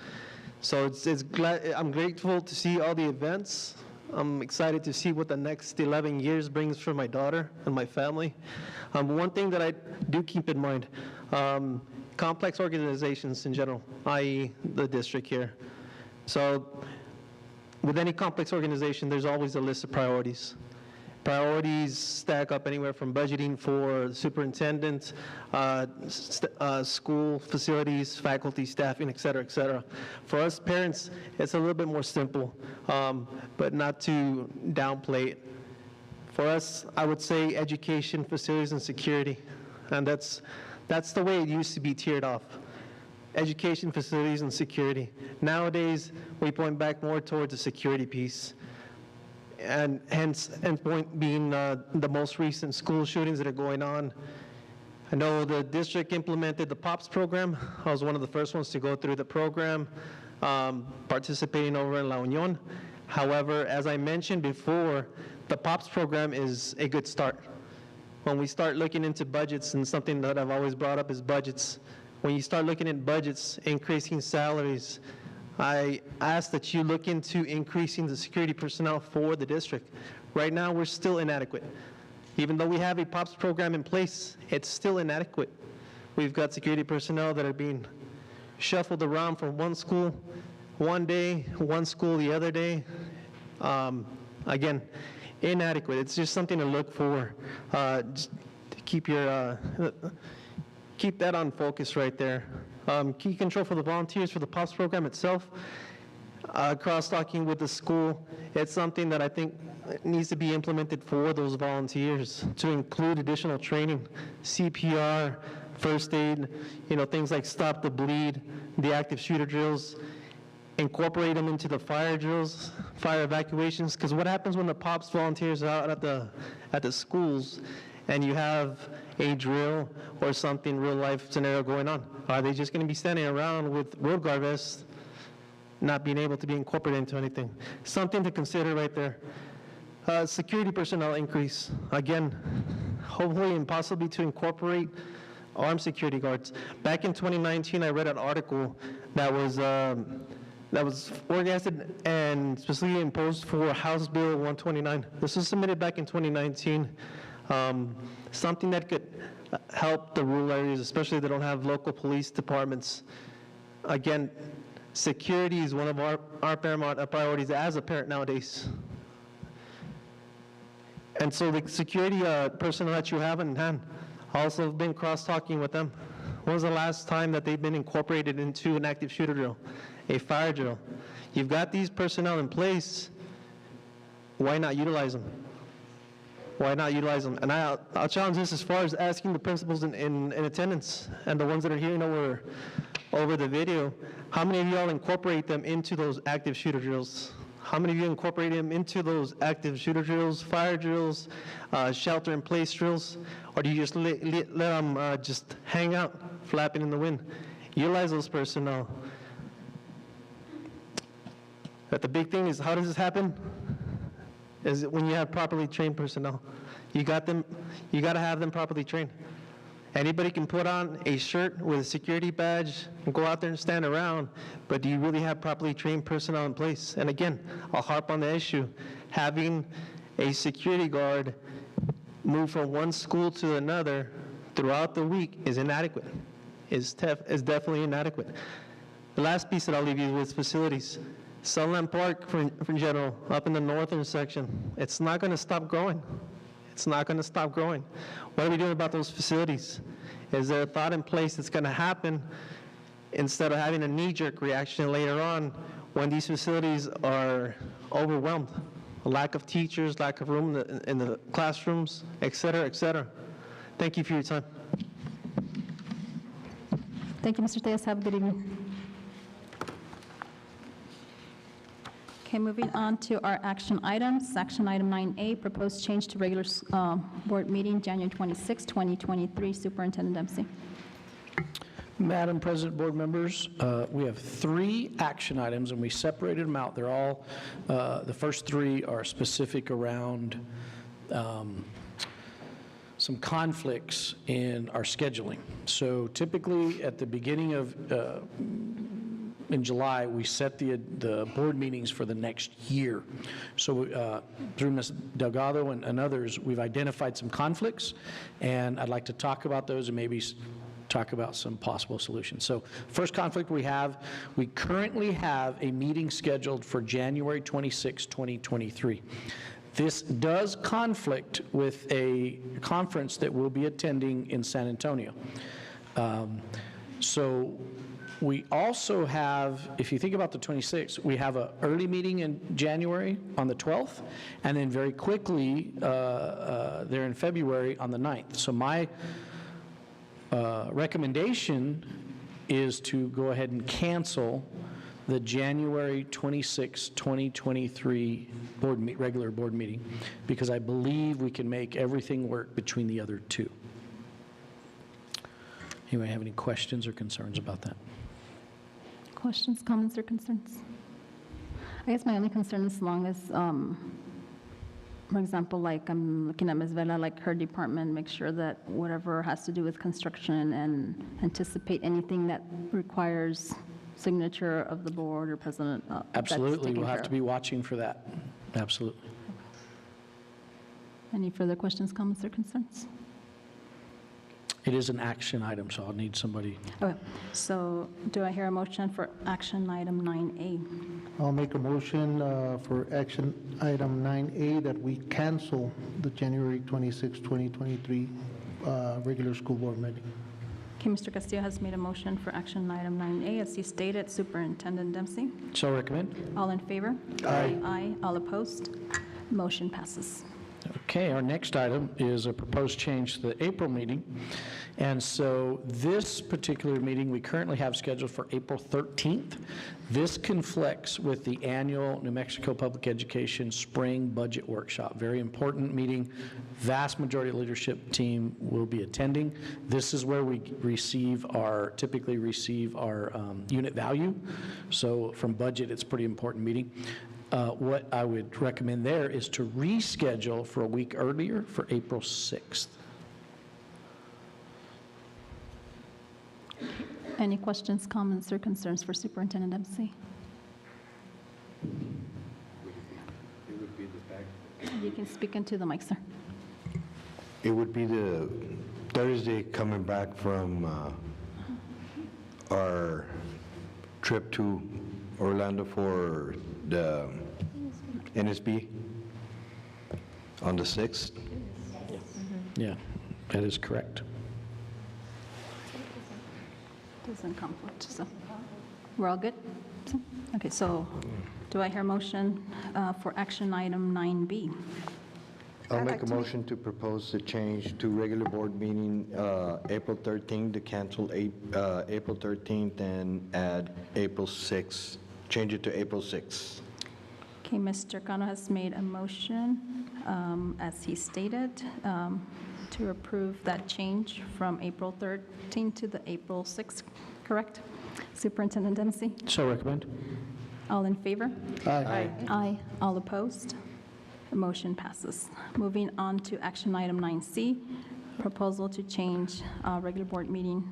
So I'm grateful to see all the events. I'm excited to see what the next 11 years brings for my daughter and my family. One thing that I do keep in mind, complex organizations in general, i.e. the district here. So with any complex organization, there's always a list of priorities. Priorities stack up anywhere from budgeting for superintendent, school facilities, faculty, staffing, et cetera, et cetera. For us parents, it's a little bit more simple, but not to downplay it. For us, I would say education, facilities, and security. And that's the way it used to be tiered off. Education, facilities, and security. Nowadays, we point back more towards the security piece. And hence, endpoint being the most recent school shootings that are going on. I know the district implemented the POPS program. I was one of the first ones to go through the program, participating over in La Unión. However, as I mentioned before, the POPS program is a good start. When we start looking into budgets, and something that I've always brought up is budgets, when you start looking at budgets, increasing salaries, I ask that you look into increasing the security personnel for the district. Right now, we're still inadequate. Even though we have a POPS program in place, it's still inadequate. We've got security personnel that are being shuffled around from one school one day, one school the other day. Again, inadequate. It's just something to look for. Just to keep your, keep that on focus right there. Key control for the volunteers for the POPs program itself. Cross-talking with the school, it's something that I think needs to be implemented for those volunteers to include additional training, CPR, first aid, things like stop the bleed, the active shooter drills, incorporate them into the fire drills, fire evacuations, because what happens when the POPs volunteers are out at the schools and you have a drill or something real life scenario going on? Are they just going to be standing around with road guard vests, not being able to be incorporated into anything? Something to consider right there. Security personnel increase, again, hopefully and possibly to incorporate armed security guards. Back in 2019, I read an article that was organized and specifically imposed for House Bill 129. This was submitted back in 2019. Something that could help the rural areas, especially that don't have local police departments. Again, security is one of our paramount priorities as a parent nowadays. And so the security personnel that you have in hand, also been cross-talking with them. When was the last time that they've been incorporated into an active shooter drill, a fire drill? You've got these personnel in place, why not utilize them? Why not utilize them? And I'll challenge this as far as asking the principals in attendance and the ones that are hearing over the video, how many of y'all incorporate them into those active shooter drills? How many of you incorporate them into those active shooter drills, fire drills, shelter-in-place drills? Or do you just let them just hang out, flapping in the wind? Utilize those personnel. But the big thing is, how does this happen? Is when you have properly trained personnel. You got to have them properly trained. Anybody can put on a shirt with a security badge and go out there and stand around, but do you really have properly trained personnel in place? And again, I'll harp on the issue. Having a security guard move from one school to another throughout the week is inadequate, is definitely inadequate. The last piece that I'll leave you with is facilities. Sunland Park, for general, up in the northern section, it's not going to stop growing. It's not going to stop growing. What are we doing about those facilities? Is there a thought in place that's going to happen instead of having a knee-jerk reaction later on when these facilities are overwhelmed? A lack of teachers, lack of room in the classrooms, et cetera, et cetera. Thank you for your time. Thank you, Mr. Tejas. Have a good evening. Okay, moving on to our action items. Action item 9A, proposed change to regular board meeting, January 26, 2023. Superintendent Dempsey. Madam President, board members, we have 3 action items, and we separated them out. They're all, the first 3 are specific around some conflicts in our scheduling. So typically, at the beginning of in July, we set the board meetings for the next year. So through Ms. Delgado and others, we've identified some conflicts, and I'd like to talk about those and maybe talk about some possible solutions. So first conflict we currently have a meeting scheduled for January 26, 2023. This does conflict with a conference that we'll be attending in San Antonio. So we also have, if you think about the 26th, we have an early meeting in January on the 12th, and then very quickly there in February on the 9th. So my recommendation is to go ahead and cancel the January 26, 2023 regular board meeting, because I believe we can make everything work between the other 2. Anybody have any questions or concerns about that? Questions, comments, or concerns? I guess my only concern is as long as, for example, like I'm looking at Ms. Vela, like her department, make sure that whatever has to do with construction and anticipate anything that requires signature of the board or president. Absolutely, we'll have to be watching for that. Absolutely. Any further questions, comments, or concerns? It is an action item, so I'll need somebody. Okay, so do I hear a motion for action item 9A? I'll make a motion for action item 9A that we cancel the January 26, 2023 regular school board meeting. Okay, Mr. Castillo has made a motion for action item 9A. As he stated, Superintendent Dempsey. So recommend. All in favor? Aye. Aye. All opposed? Motion passes. Okay, our next item is a proposed change to the April meeting. And so this particular meeting, we currently have scheduled for April 13th. This conflicts with the annual New Mexico Public Education Spring Budget Workshop. Very important meeting. Vast majority of the leadership team will be attending. This is where we typically receive our unit value. So from budget, it's a pretty important meeting. What I would recommend there is to reschedule for a week earlier for April 6th. Any questions, comments, or concerns for Superintendent Dempsey? You can speak into the mic, sir. It would be the Thursday coming back from our trip to Orlando for the NSB on the 6th. Yeah, that is correct. Doesn't conflict, so we're all good? Okay, so do I hear a motion for action item 9B? I'll make a motion to propose the change to regular board meeting April 13th, to cancel April 13th and add April 6th, change it to April 6th. Okay, Mr. Cano has made a motion, as he stated, to approve that change from April 13th to the April 6th, correct? Superintendent Dempsey? So recommend. All in favor? Aye. Aye. All opposed? The motion passes. Moving on to action item 9C, proposal to change regular board meeting,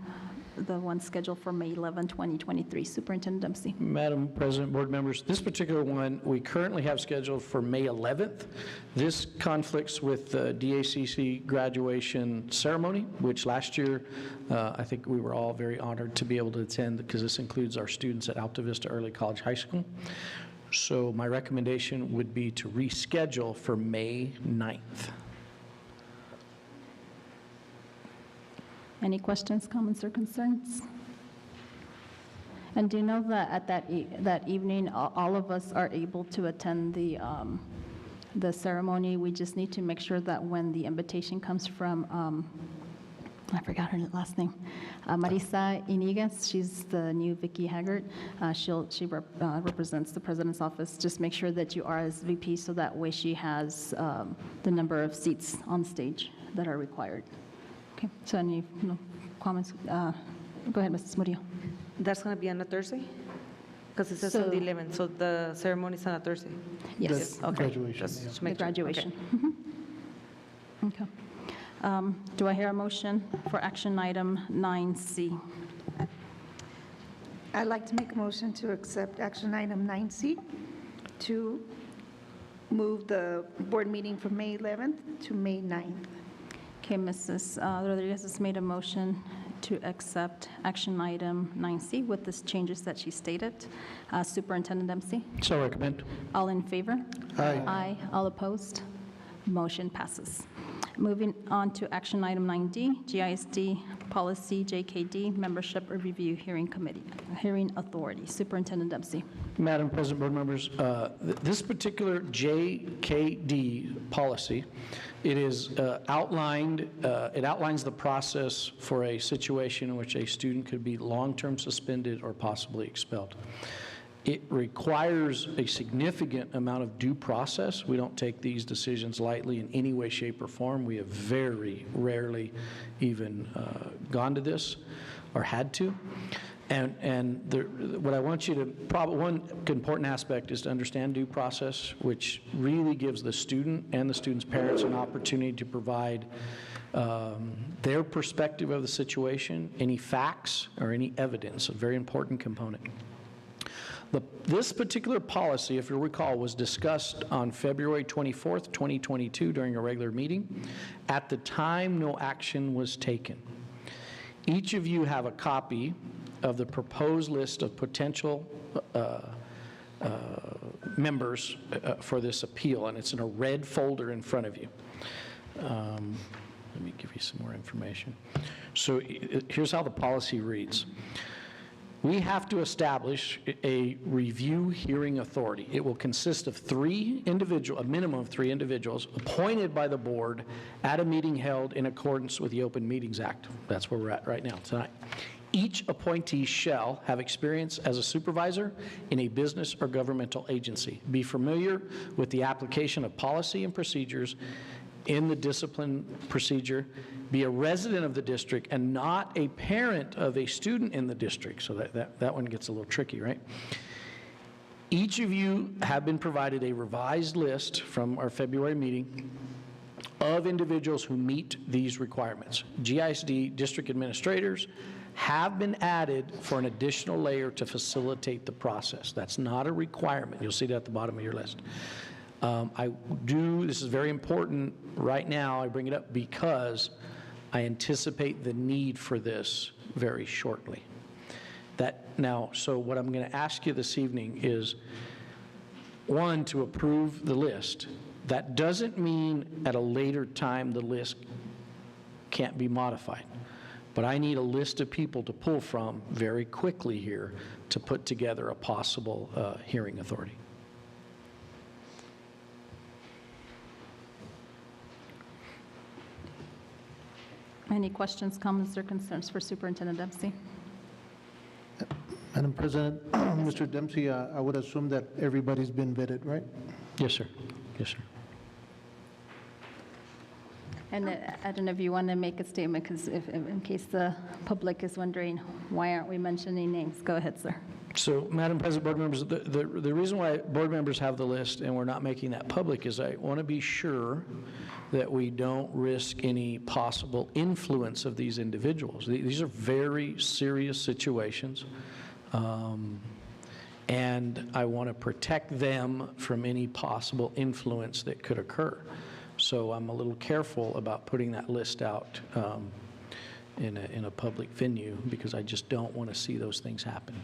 the one scheduled for May 11, 2023. Superintendent Dempsey. Madam President, board members, this particular one we currently have scheduled for May 11th. This conflicts with the DACC graduation ceremony, which last year I think we were all very honored to be able to attend, because this includes our students at Alta Vista Early College High School. So my recommendation would be to reschedule for May 9th. Any questions, comments, or concerns? And do you know that at that evening, all of us are able to attend the ceremony? We just need to make sure that when the invitation comes from, I forgot her last name, Marisa Iniguez, she's the new Vicky Haggard. She represents the president's office. Just make sure that you RSVP so that way she has the number of seats on stage that are required. Okay, so any comments? Go ahead, Mrs. Murillo. That's going to be on a Thursday? Because it says on the 11th, so the ceremony is on a Thursday? Yes. The Okay. graduation, Just yeah. to The make sure. Okay. graduation. Mhm. Okay. Do I hear a motion for action item 9C? I'd like to make a motion to accept action item 9C, to move the board meeting from May 11th to May 9th. Okay, Mrs. Rodriguez has made a motion to accept action item 9C with the changes that she stated. Superintendent Dempsey? So recommend. All in favor? Aye. Aye. All opposed? Motion passes. Moving on to action item 9D, GISD Policy JKD Membership Review Hearing Committee, Hearing Authority. Superintendent Dempsey. Madam President, board members, this particular JKD policy, it is outlined, it outlines the process for a situation in which a student could be long-term suspended or possibly expelled. It requires a significant amount of due process. We don't take these decisions lightly in any way, shape, or form. We have very rarely even gone to this or had to. And what I want you to, one important aspect is to understand due process, which really gives the student and the student's parents an opportunity to provide their perspective of the situation, any facts or any evidence, a very important component. This particular policy, if you'll recall, was discussed on February 24th, 2022 during a regular meeting. At the time, no action was taken. Each of you have a copy of the proposed list of potential members for this appeal, and it's in a red folder in front of you. Let me give you some more information. So here's how the policy reads. We have to establish a review hearing authority. It will consist of a minimum of 3 individuals appointed by the board at a meeting held in accordance with the Open Meetings Act. That's where we're at right now tonight. Each appointee shall have experience as a supervisor in a business or governmental agency, be familiar with the application of policy and procedures in the discipline procedure, be a resident of the district and not a parent of a student in the district. So that one gets a little tricky, right? Each of you have been provided a revised list from our February meeting of individuals who meet these requirements. GISD district administrators have been added for an additional layer to facilitate the process. That's not a requirement. You'll see that at the bottom of your list. This is very important right now, I bring it up because I anticipate the need for this very shortly. So what I'm going to ask you this evening is, one, to approve the list. That doesn't mean at a later time the list can't be modified. But I need a list of people to pull from very quickly here to put together a possible hearing authority. Any questions, comments, or concerns for Superintendent Dempsey? Madam President, Mr. Dempsey, I would assume that everybody's been vetted, right? Yes, sir. Yes, sir. And I don't know if you want to make a statement, because in case the public is wondering, why aren't we mentioning names? Go ahead, sir. So, Madam President, board members, the reason why board members have the list and we're not making that public is I want to be sure that we don't risk any possible influence of these individuals. These are very serious situations, and I want to protect them from any possible influence that could occur. So I'm a little careful about putting that list out in a public venue because I just don't want to see those things happen.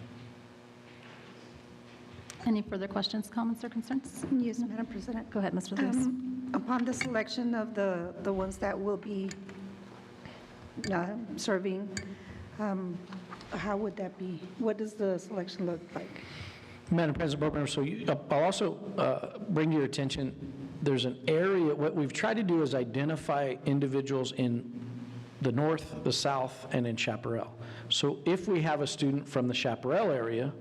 Any further questions, comments, or concerns? Yes, Madam President. Go ahead, Mr. Lewis. Upon the selection of the ones that will be serving, how would that be? What does the selection look like? Madam President, board members, so I'll also bring to your attention, there's an area, what we've tried to do is identify individuals in the north, the south, and in Chaparral. So if we have a student from the Chaparral area,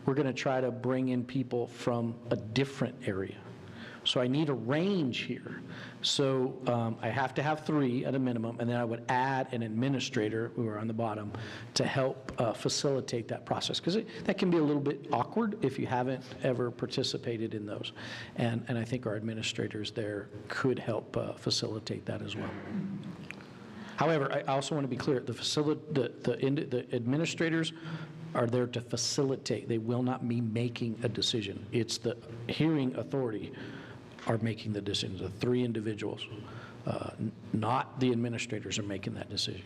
we're going to try to bring in people from a different area. So I need a range here. So I have to have 3 at a minimum, and then I would add an administrator, who are on the bottom, to help facilitate that process. Because that can be a little bit awkward if you haven't ever participated in those. And I think our administrators there could help facilitate that as well. However, I also want to be clear, the administrators are there to facilitate. They will not be making a decision. It's the hearing authority are making the decisions. The 3 individuals, not the administrators, are making that decision.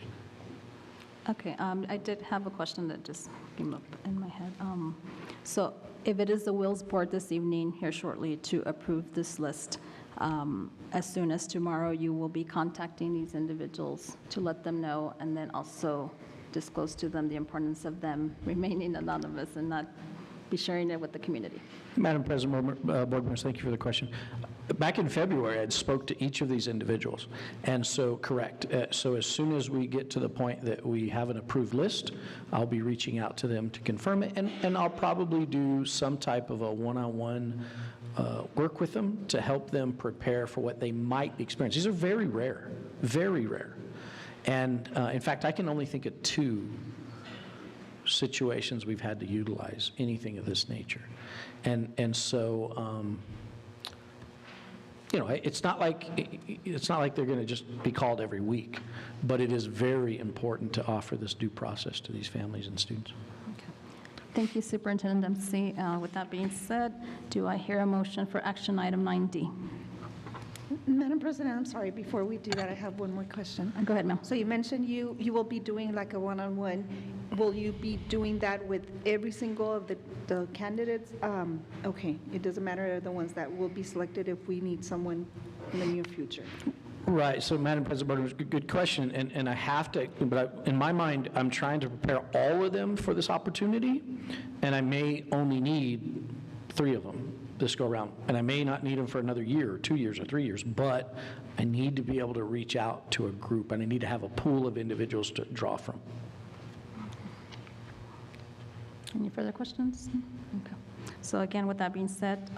Okay, I did have a question that just came up in my head. So if it is the Wills Board this evening, here shortly, to approve this list, as soon as tomorrow, you will be contacting these individuals to let them know, and then also disclose to them the importance of them remaining anonymous and not be sharing it with the community. Madam President, board members, thank you for the question. Back in February, I spoke to each of these individuals, and so, correct. So as soon as we get to the point that we have an approved list, I'll be reaching out to them to confirm it, and I'll probably do some type of a one-on-one work with them to help them prepare for what they might experience. These are very rare, very rare. And in fact, I can only think of 2 situations we've had to utilize anything of this nature. And so, you know, it's not like they're going to just be called every week, but it is very important to offer this due process to these families and students. Okay. Thank you, Superintendent Dempsey. With that being said, do I hear a motion for action item 9D? Madam President, I'm sorry, before we do that, I have one more question. Go ahead, Mel. So you mentioned you will be doing like a one-on-one. Will you be doing that with every single of the candidates? Okay, it doesn't matter the ones that will be selected if we need someone in the near future. Right, so Madam President, good question, and I have to, but in my mind, I'm trying to prepare all of them for this opportunity, and I may only need 3 of them this go around, and I may not need them for another year, or 2 years, or 3 years, but I need to be able to reach out to a group, and I need to have a pool of individuals to draw from. Any further questions? Okay. So again, with that being said,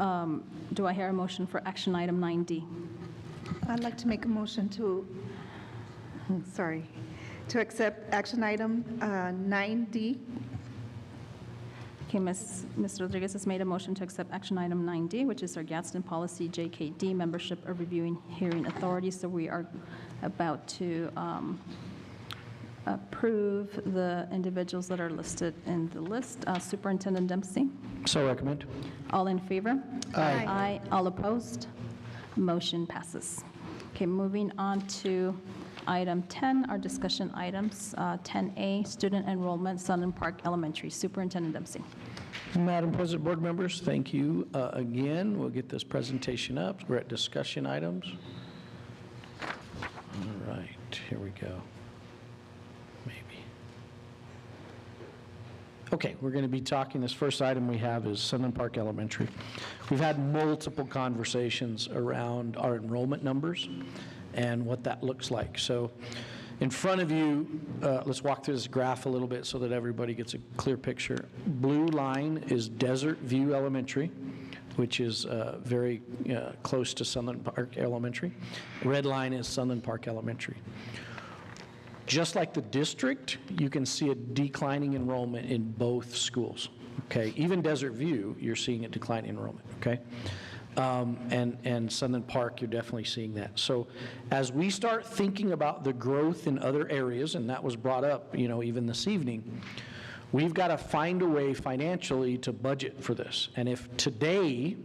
do I hear a motion for action item 9D? I'd like to make a motion to, to accept action item 9D. Okay, Ms. Rodriguez has made a motion to accept action item 9D, which is our Gadsden policy JKD, membership of reviewing hearing authorities. So we are about to approve the individuals that are listed in the list. Superintendent Dempsey, So recommend. all in favor? Aye. Aye. All opposed? Motion passes. Okay, moving on to item 10, our discussion items. 10A, student enrollment, Sunland Park Elementary. Superintendent Dempsey. Madam President, board members, thank you again. We'll get this presentation up. We're at discussion items. All right, here we go. Maybe. Okay, we're going to be talking, this first item we have is Sunland Park Elementary. We've had multiple conversations around our enrollment numbers and what that looks like. So in front of you, let's walk through this graph a little bit so that everybody gets a clear picture. Blue line is Desert View Elementary, which is very close to Sunland Park Elementary. Red line is Sunland Park Elementary. Just like the district, you can see a declining enrollment in both schools, okay? Even Desert View, you're seeing a decline in enrollment, okay? And Sunland Park, you're definitely seeing that. So as we start thinking about the growth in other areas, and that was brought up, you know, even this evening, we've got to find a way financially to budget for this. And if today,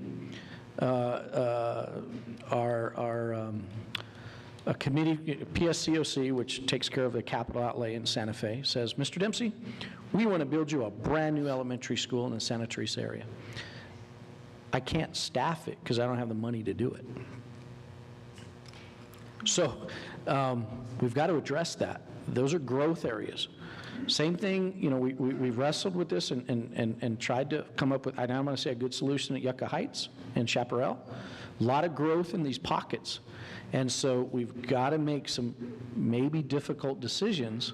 a committee, PSCOC, which takes care of the capital outlay in Santa Fe, says, Mr. Dempsey, we want to build you a brand new elementary school in the Santa Teresa area. I can't staff it because I don't have the money to do it. So we've got to address that. Those are growth areas. Same thing, you know, we've wrestled with this and tried to come up with, I'm going to say a good solution at Yucca Heights and Chaparral. A lot of growth in these pockets. And so we've got to make some maybe difficult decisions.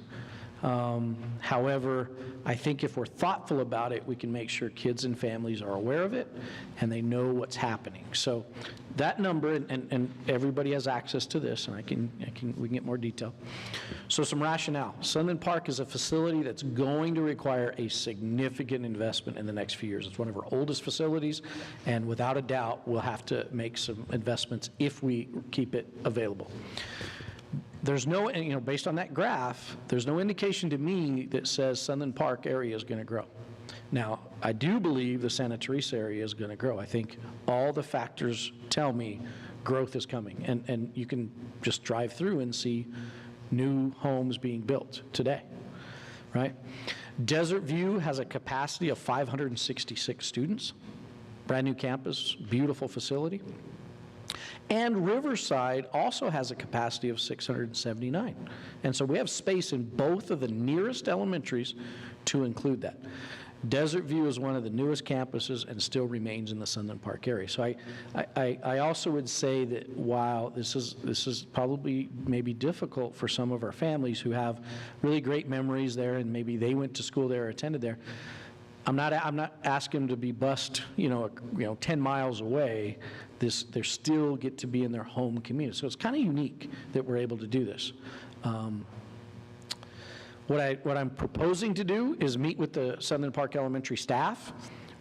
However, I think if we're thoughtful about it, we can make sure kids and families are aware of it and they know what's happening. So that number, and everybody has access to this, and we can get more detail. So some rationale. Sunland Park is a facility that's going to require a significant investment in the next few years. It's one of our oldest facilities, and without a doubt, we'll have to make some investments if we keep it available. There's no, you know, based on that graph, there's no indication to me that says Sunland Park area is going to grow. Now, I do believe the Santa Teresa area is going to grow. I think all the factors tell me growth is coming, and you can just drive through and see new homes being built today, right? Desert View has a capacity of 566 students, brand new campus, beautiful facility. And Riverside also has a capacity of 679. And so we have space in both of the nearest elementaries to include that. Desert View is one of the newest campuses and still remains in the Sunland Park area. So I also would say that while this is probably maybe difficult for some of our families who have really great memories there and maybe they went to school there or attended there, I'm not asking them to be bused, 10 miles away. They still get to be in their home community. So it's kind of unique that we're able to do this. What I'm proposing to do is meet with the Sunland Park Elementary staff,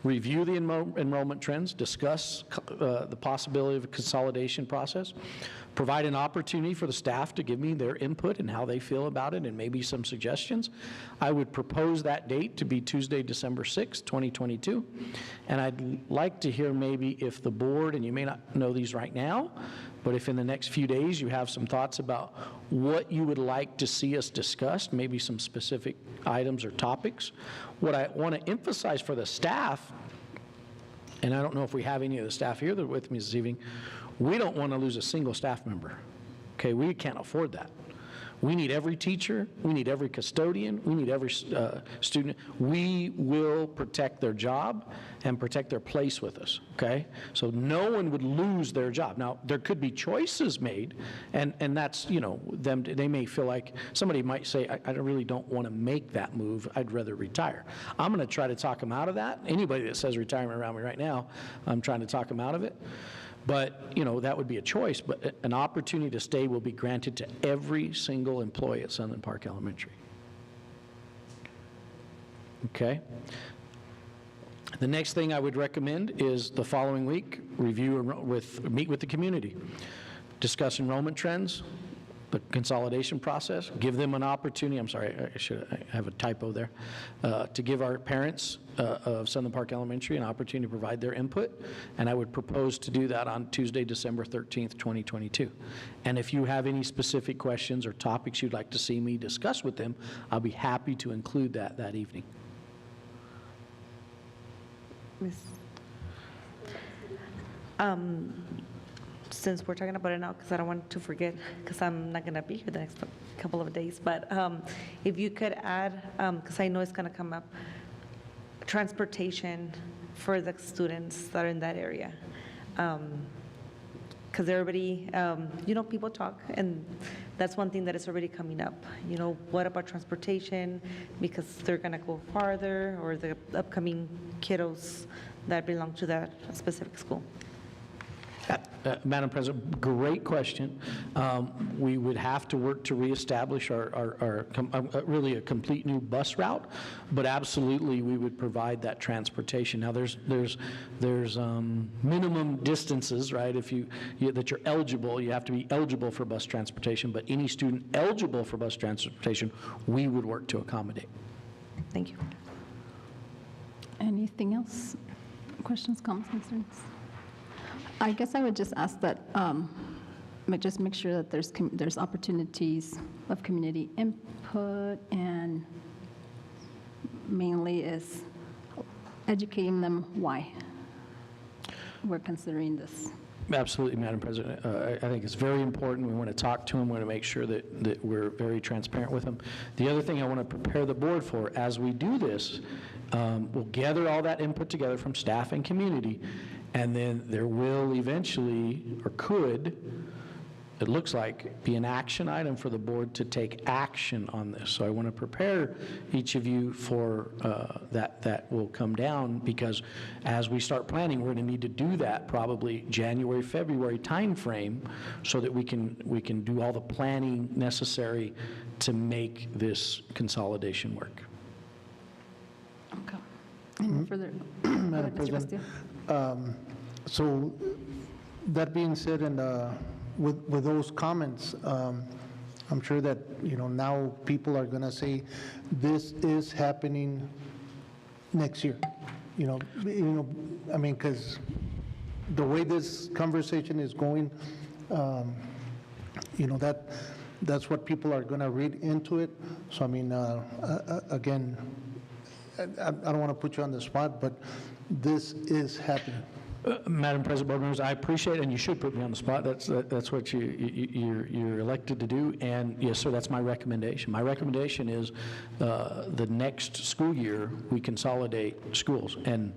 review the enrollment trends, discuss the possibility of a consolidation process, provide an opportunity for the staff to give me their input and how they feel about it and maybe some suggestions. I would propose that date to be Tuesday, December 6th, 2022. And I'd like to hear maybe if the board, and you may not know these right now, but if in the next few days you have some thoughts about what you would like to see us discuss, maybe some specific items or topics. What I want to emphasize for the staff, and I don't know if we have any of the staff here that are with me this evening, we don't want to lose a single staff member. Okay, we can't afford that. We need every teacher, we need every custodian, we need every student. We will protect their job and protect their place with us, okay? So no one would lose their job. Now, there could be choices made, and that's, you know, they may feel like, somebody might say, I really don't want to make that move, I'd rather retire. I'm going to try to talk them out of that. Anybody that says retirement around me right now, I'm trying to talk them out of it. But, you know, that would be a choice, but an opportunity to stay will be granted to every single employee at Sunland Park Elementary. Okay? The next thing I would recommend is the following week, meet with the community, discuss enrollment trends, the consolidation process, give them an opportunity, I'm sorry, I have a typo there, to give our parents of Sunland Park Elementary an opportunity to provide their input, and I would propose to do that on Tuesday, December 13th, 2022. And if you have any specific questions or topics you'd like to see me discuss with them, I'll be happy to include that evening. Since we're talking about it now, because I don't want to forget, because I'm not going to be here the next couple of days, but if you could add, because I know it's going to come up, transportation for the students that are in that area. Because everybody, you know, people talk, and that's one thing that is already coming up. You know, what about transportation? Because they're going to go farther, or the upcoming kiddos that belong to that specific school. Madam President, great question. We would have to work to reestablish really a complete new bus route, but absolutely we would provide that transportation. Now there's minimum distances, right? That you're eligible, you have to be eligible for bus transportation, but any student eligible for bus transportation, we would work to accommodate. Thank you. Anything else? Questions, comments, concerns? I guess I would just ask that, just make sure that there's opportunities of community input, and mainly is educating them why we're considering this. Absolutely, Madam President. I think it's very important. We want to talk to them. We want to make sure that we're very transparent with them. The other thing I want to prepare the board for, as we do this, we'll gather all that input together from staff and community, and then there will eventually, or could, it looks like, be an action item for the board to take action on this. So I want to prepare each of you for that will come down, because as we start planning, we're going to need to do that probably January, February timeframe, so that we can do all the planning necessary to make this consolidation work. Okay. Any further? Madam President, so that being said, and with those comments, I'm sure that, you know, now people are going to say this is happening next year. You know, I mean, because the way this conversation is going, you know, that's what people are going to read into it. So I mean, again, I don't want to put you on the spot, but this is happening. Madam President, board members, I appreciate it, and you should put me on the spot. That's what you're elected to do, and yes, sir, that's my recommendation. My recommendation is the next school year we consolidate schools, and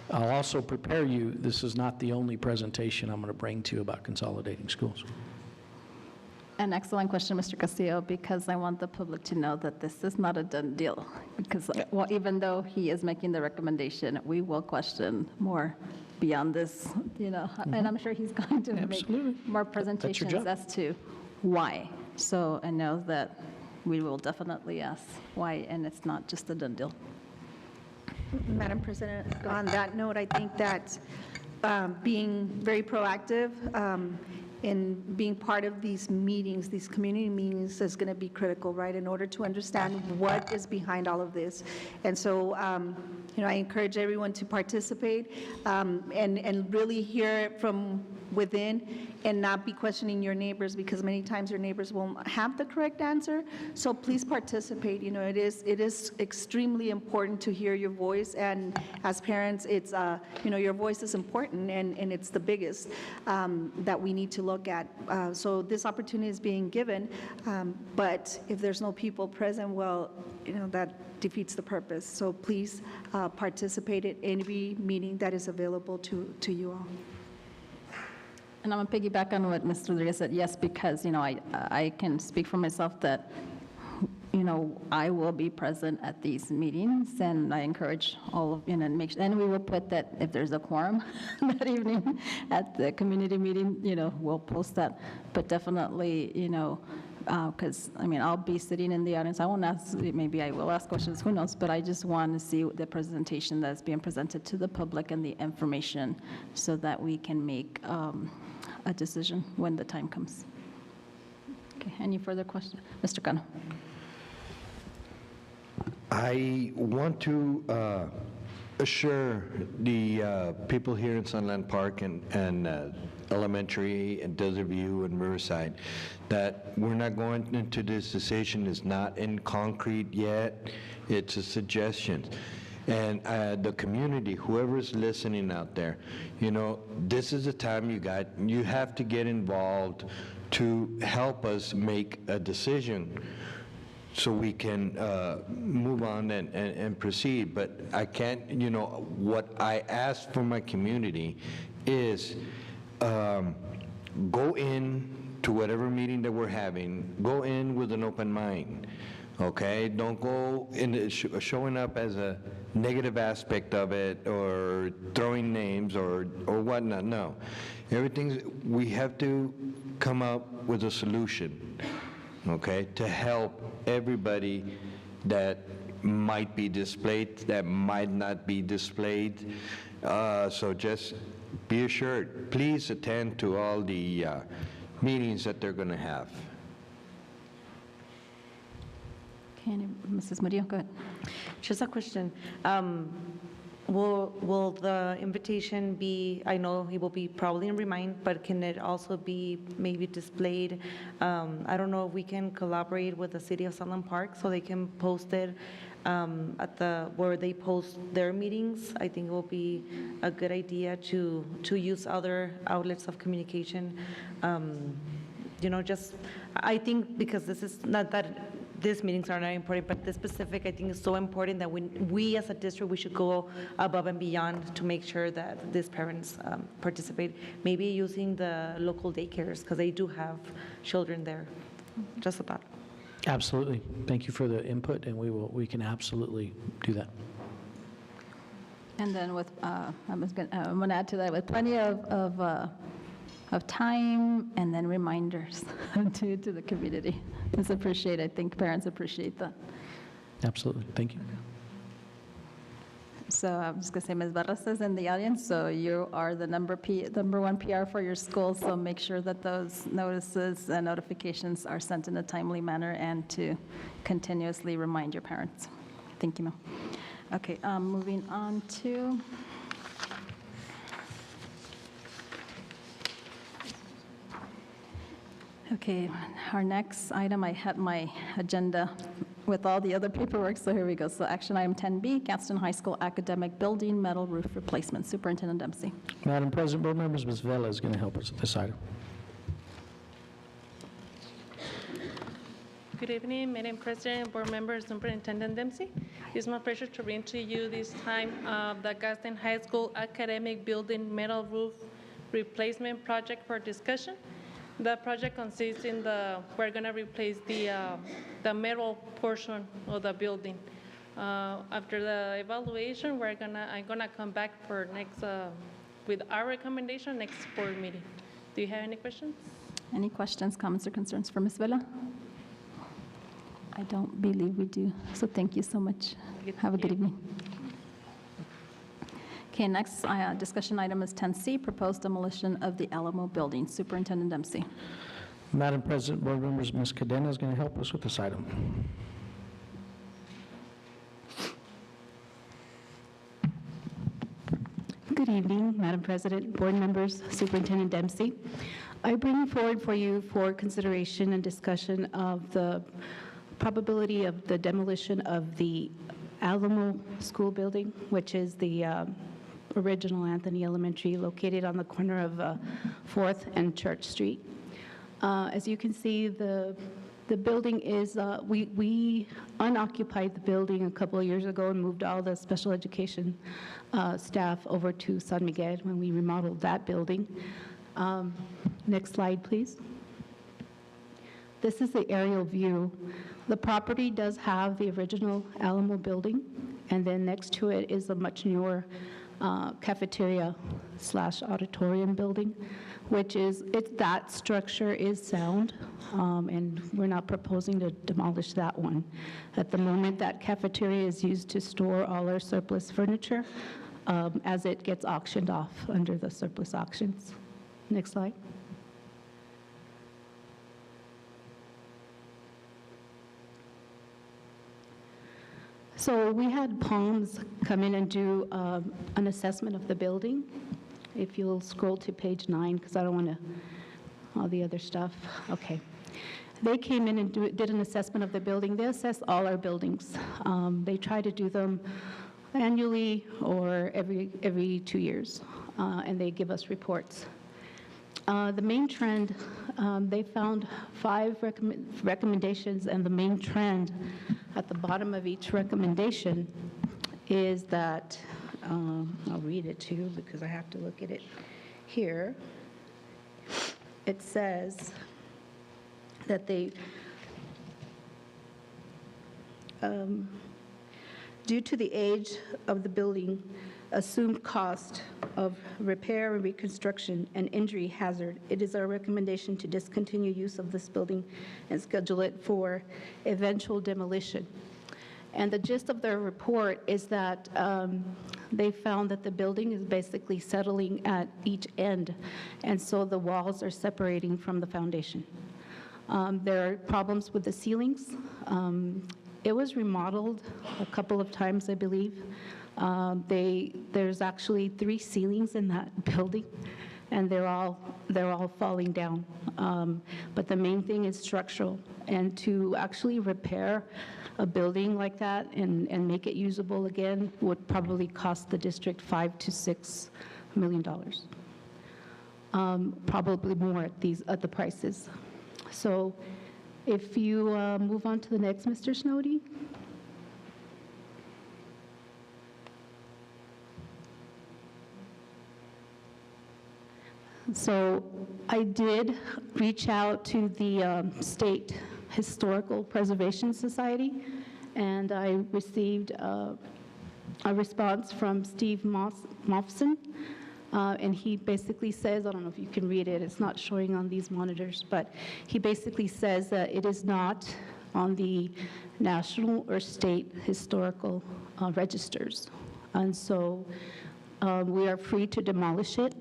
I'll also prepare you. This is not the only presentation I'm going to bring to you about consolidating schools. An excellent question, Mr. Castillo, because I want the public to know that this is not a done deal. Because even though he is making the recommendation, we will question more beyond this, you know, and I'm sure he's going to make more presentations as to why. So I know that we will definitely ask why, and it's not just a done deal. Madam President, on that note, I think that being very proactive and being part of these meetings, these community meetings is going to be critical, right, in order to understand what is behind all of this. And so, I encourage everyone to participate and really hear it from within and not be questioning your neighbors, because many times your neighbors won't have the correct answer. So please participate. It is extremely important to hear your voice, and as parents, it's your voice is important, and it's the biggest that we need to look at. So this opportunity is being given, but if there's no people present, well, that defeats the purpose. So please participate in every meeting that is available to you all. And I'm going to piggyback on what Mr. Rodriguez said, yes, because, I can speak for myself that, I will be present at these meetings, and I encourage all of, and we will put that if there's a quorum that evening at the community meeting, we'll post that, but definitely, because, I'll be sitting in the audience. I won't ask, maybe I will ask questions, who knows, but I just want to see the presentation that's being presented to the public and the information so that we can make a decision when the time comes. Okay, any further questions? Mr. Cano. I want to assure the people here in Sunland Park and Elementary and Desert View and Riverside that we're not going into this decision. It's not in concrete yet. It's a suggestion. And the community, whoever's listening out there, this is the time you have to get involved to help us make a decision so we can move on and proceed. But I can't, what I ask from my community is go in to whatever meeting that we're having, go in with an open mind, okay? Don't go in showing up as a negative aspect of it or throwing names or whatnot. No, we have to come up with a solution, okay, to help everybody that might be displayed, that might not be displayed. So just be assured, please attend to all the meetings that they're going to have. Okay, Mrs. Murillo, go ahead. Just a question. Will the invitation be, I know it will be probably in Remind, but can it also be maybe displayed? I don't know if we can collaborate with the City of Sunland Park so they can post it at where they post their meetings. I think it will be a good idea to use other outlets of communication. I think because this is not that these meetings are not important, but this specific, I think, is so important that we as a district, we should go above and beyond to make sure that these parents participate, maybe using the local daycares, because they do have children there, just about. Absolutely. Thank you for the input, and we can absolutely do that. And then with, I'm going to add to that, with plenty of time and then reminders to the community. It's appreciated. I think parents appreciate that. Absolutely. Thank you. So I'm just going to say Ms. Barras is in the audience, so you are the number one PR for your school, so make sure that those notices and notifications are sent in a timely manner and to continuously remind your parents. Thank you, ma'am. Okay, moving on to okay, our next item, I had my agenda with all the other paperwork, so here we go. So action item 10B, Gadsden High School Academic Building Metal Roof Replacement. Superintendent Dempsey. Madam President, board members, Ms. Vela is going to help us with this item. Good evening, Madam President, board members, Superintendent Dempsey. It's my pleasure to bring to you this time the Gadsden High School Academic Building Metal Roof Replacement Project for discussion. The project consists in we're going to replace the metal portion of the building. After the evaluation, I'm going to come back for next, with our recommendation next board meeting. Do you have any questions? Any questions, comments, or concerns for Ms. Vela? I don't believe we do, so thank you so much. Have a good evening. Okay, next discussion item is 10C, proposed demolition of the Alamo building. Superintendent Dempsey. Madam President, board members, Ms. Cadena is going to help us with this item. Good evening, Madam President, board members, Superintendent Dempsey. I bring forward for you for consideration and discussion of the probability of the demolition of the Alamo School Building, which is the original Anthony Elementary located on the corner of 4th and Church Street. As you can see, the building is, we unoccupied the building a couple of years ago and moved all the special education staff over to San Miguel when we remodeled that building. Next slide, please. This is the aerial view. The property does have the original Alamo building, and then next to it is a much newer cafeteria/auditorium building, which is, that structure is sound, and we're not proposing to demolish that one. At the moment, that cafeteria is used to store all our surplus furniture as it gets auctioned off under the surplus auctions. Next slide. So we had Palms come in and do an assessment of the building. If you'll scroll to page 9, because I don't want to, all the other stuff. Okay. They came in and did an assessment of the building. They assess all our buildings. They try to do them annually or every 2 years, and they give us reports. The main trend, they found 5 recommendations, and the main trend at the bottom of each recommendation is that, I'll read it to you because I have to look at it here. It says that they, due to the age of the building, assumed cost of repair and reconstruction, and injury hazard, it is our recommendation to discontinue use of this building and schedule it for eventual demolition. And the gist of their report is that they found that the building is basically settling at each end, and so the walls are separating from the foundation. There are problems with the ceilings. It was remodeled a couple of times, I believe. There's actually 3 ceilings in that building, and they're all falling down. But the main thing is structural, and to actually repair a building like that and make it usable again would probably cost the district $5 to $6 million. Probably more at the prices. So if you move on to the next, Mr. Snowdy. So I did reach out to the State Historical Preservation Society, and I received a response from Steve Moffson, and he basically says, I don't know if you can read it, it's not showing on these monitors, but he basically says that it is not on the national or state historical registers. And so we are free to demolish it.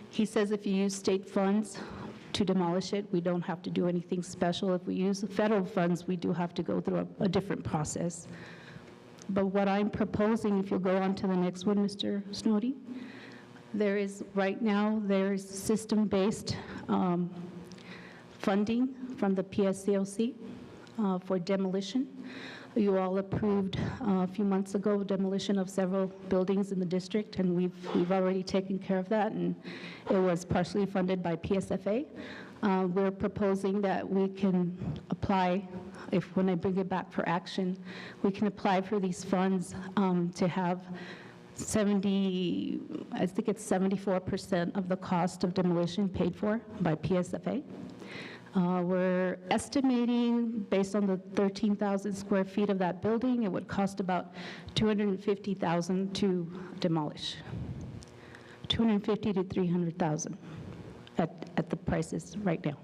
He says if you use state funds to demolish it, we don't have to do anything special. If we use the federal funds, we do have to go through a different process. But what I'm proposing, if you'll go on to the next one, Mr. Snowdy, right now, there is system-based funding from the PSCOC for demolition. You all approved a few months ago demolition of several buildings in the district, and we've already taken care of that, and it was partially funded by PSFA. We're proposing that we can apply, when I bring it back for action, we can apply for these funds to have 74% of the cost of demolition paid for by PSFA. We're estimating, based on the 13,000 square feet of that building, it would cost about $250,000 to demolish. $250,000 to $300,000 at the prices right now.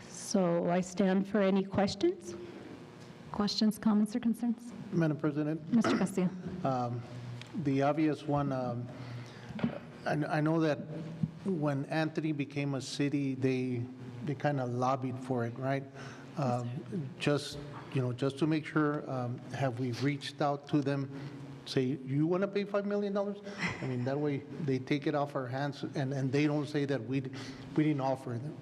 So I stand for any questions. Questions, comments, or concerns? Madam President, Mr. Castillo. the obvious one, I know that when Anthony became a city, they kind of lobbied for it, right? Just to make sure, have we reached out to them, say, you want to pay $5 million? I mean, that way they take it off our hands and they don't say that we didn't offer them.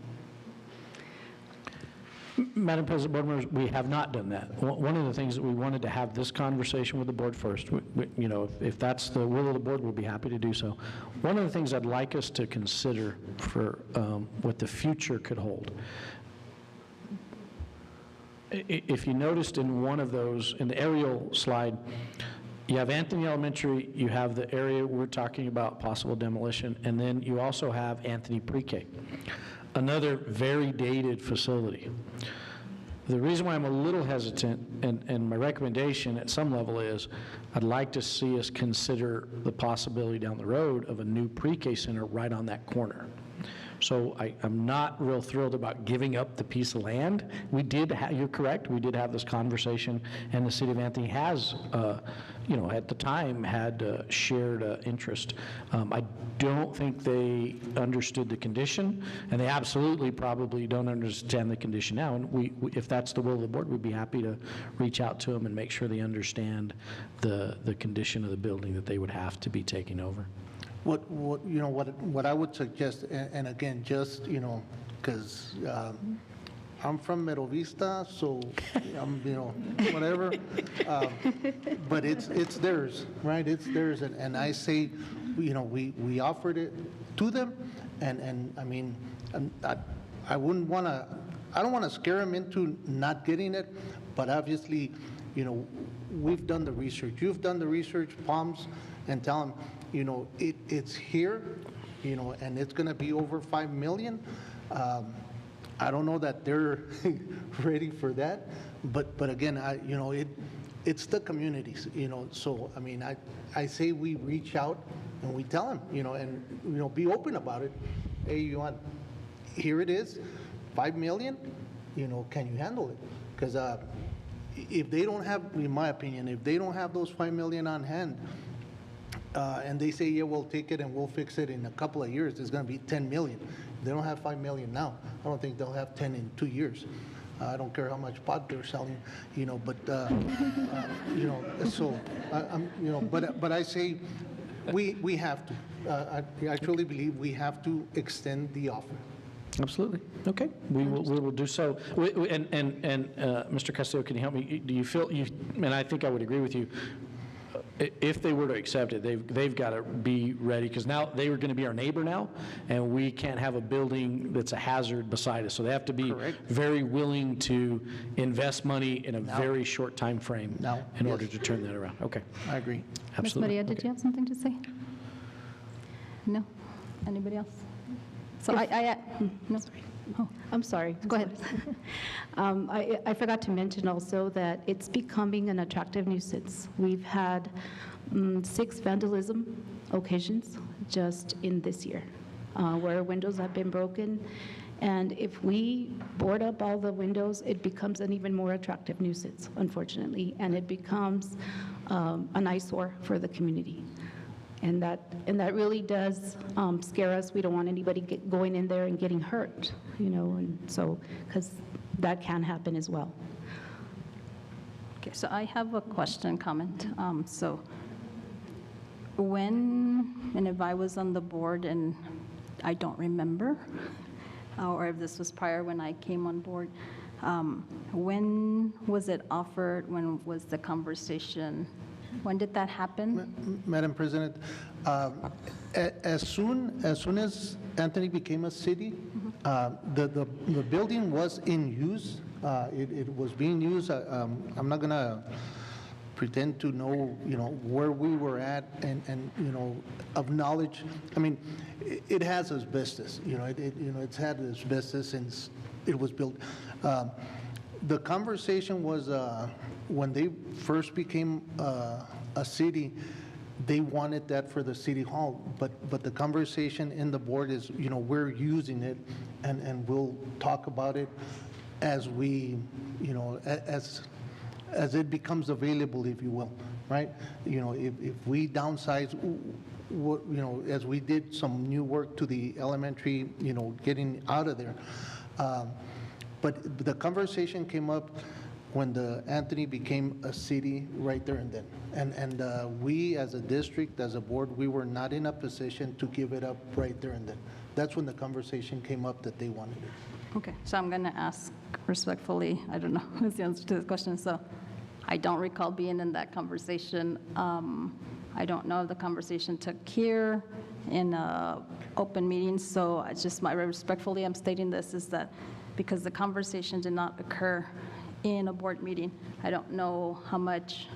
Madam President, board members, we have not done that. One of the things that we wanted to have this conversation with the board first, if that's the will of the board, we'll be happy to do so. One of the things I'd like us to consider for what the future could hold. If you noticed in one of those, in the aerial slide, you have Anthony Elementary, you have the area we're talking about possible demolition, and then you also have Anthony Pre-K, another very dated facility. The reason why I'm a little hesitant, and my recommendation at some level is, I'd like to see us consider the possibility down the road of a new pre-K center right on that corner. So I'm not real thrilled about giving up the piece of land. We did, you're correct, we did have this conversation, and the city of Anthony has, at the time, had shared interest. I don't think they understood the condition, and they absolutely probably don't understand the condition now. And if that's the will of the board, we'd be happy to reach out to them and make sure they understand the condition of the building that they would have to be taking over. What I would suggest, and again, just, because I'm from Mero Vista, so I'm, whatever, but it's theirs, right? It's theirs, and I say, we offered it to them, and I mean, I wouldn't want to, I don't want to scare them into not getting it, but obviously, we've done the research. You've done the research, Palms, and tell them, it's here, and it's going to be over $5 million. I don't know that they're ready for that, but again, it's the communities, so I mean, I say we reach out and we tell them, and be open about it. Hey, here it is, $5 million, can you handle it? Because if they don't have, in my opinion, if they don't have those $5 million on hand, and they say, yeah, we'll take it and we'll fix it in a couple of years, it's going to be $10 million. If they don't have $5 million now, I don't think they'll have 10 in 2 years. I don't care how much pot they're selling, but, so, but I say we have to. I truly believe we have to extend the offer. Absolutely. Okay. We will do so. And Mr. Castillo, can you help me? Do you feel, and I think I would agree with you, if they were to accept it, they've got to be ready, because now they were going to be our neighbor now, and we can't have a building that's a hazard beside us. So they have to be very willing to invest money in a very short time frame in order to turn that around. Okay. I agree. Absolutely. Ms. Maria, did you have something to say? No? Anybody else? So no. Oh, I'm sorry. Go ahead. I forgot to mention also that it's becoming an attractive nuisance. We've had 6 vandalism occasions just in this year, where windows have been broken. And if we board up all the windows, it becomes an even more attractive nuisance, unfortunately, and it becomes an eyesore for the community. And that really does scare us. We don't want anybody going in there and getting hurt, and so, because that can happen as well. Okay, so I have a question, comment. So when, and if I was on the board and I don't remember, or if this was prior when I came on board, when was it offered? When was the conversation? When did that happen? Madam President, as soon as Anthony became a city, the building was in use. It was being used. I'm not going to pretend to know, where we were at and of knowledge. I mean, it has asbestos. It's had asbestos since it was built. The conversation was when they first became a city, they wanted that for the city hall, but the conversation in the board is, we're using it, and we'll talk about it as we, as it becomes available, if you will. right? You know, if we downsize, what, you know, as we did some new work to the elementary, you know, getting out of there. But the conversation came up when the Anthony became a city right there and then. And we, as a district, as a board, we were not in a position to give it up right there and then. That's when the conversation came up that they wanted it. Okay, so I'm going to ask respectfully, I don't know who's the answer to this question, so I don't recall being in that conversation. I don't know if the conversation took here in an open meeting, so I just, respectfully, I'm stating this, is that because the conversation did not occur in a board meeting, I don't know how much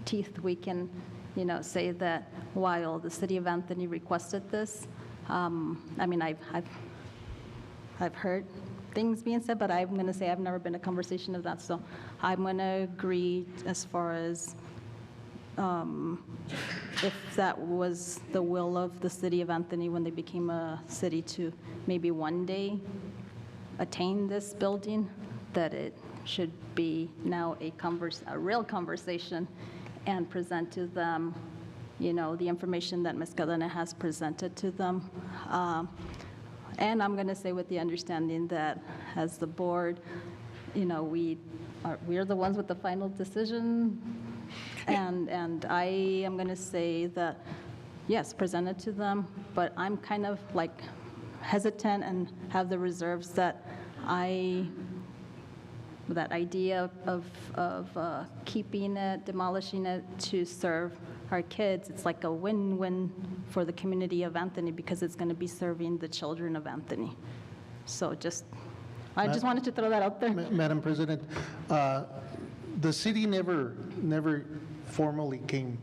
teeth we can, you know, say that while the city of Anthony requested this. I mean, I've heard things being said, but I'm going to say I've never been in a conversation of that, so I'm going to agree as far as if that was the will of the city of Anthony when they became a city to maybe one day attain this building, that it should be now a real conversation and present to them, you know, the information that Ms. Cadena has presented to them. And I'm going to say with the understanding that as the board, you know, we're the ones with the final decision. And I am going to say that, yes, present it to them, but I'm kind of like hesitant and have the reserves that that idea of keeping it, demolishing it to serve our kids, it's like a win-win for the community of Anthony because it's going to be serving the children of Anthony. So I just wanted to throw that out there. Madam President, the city never formally came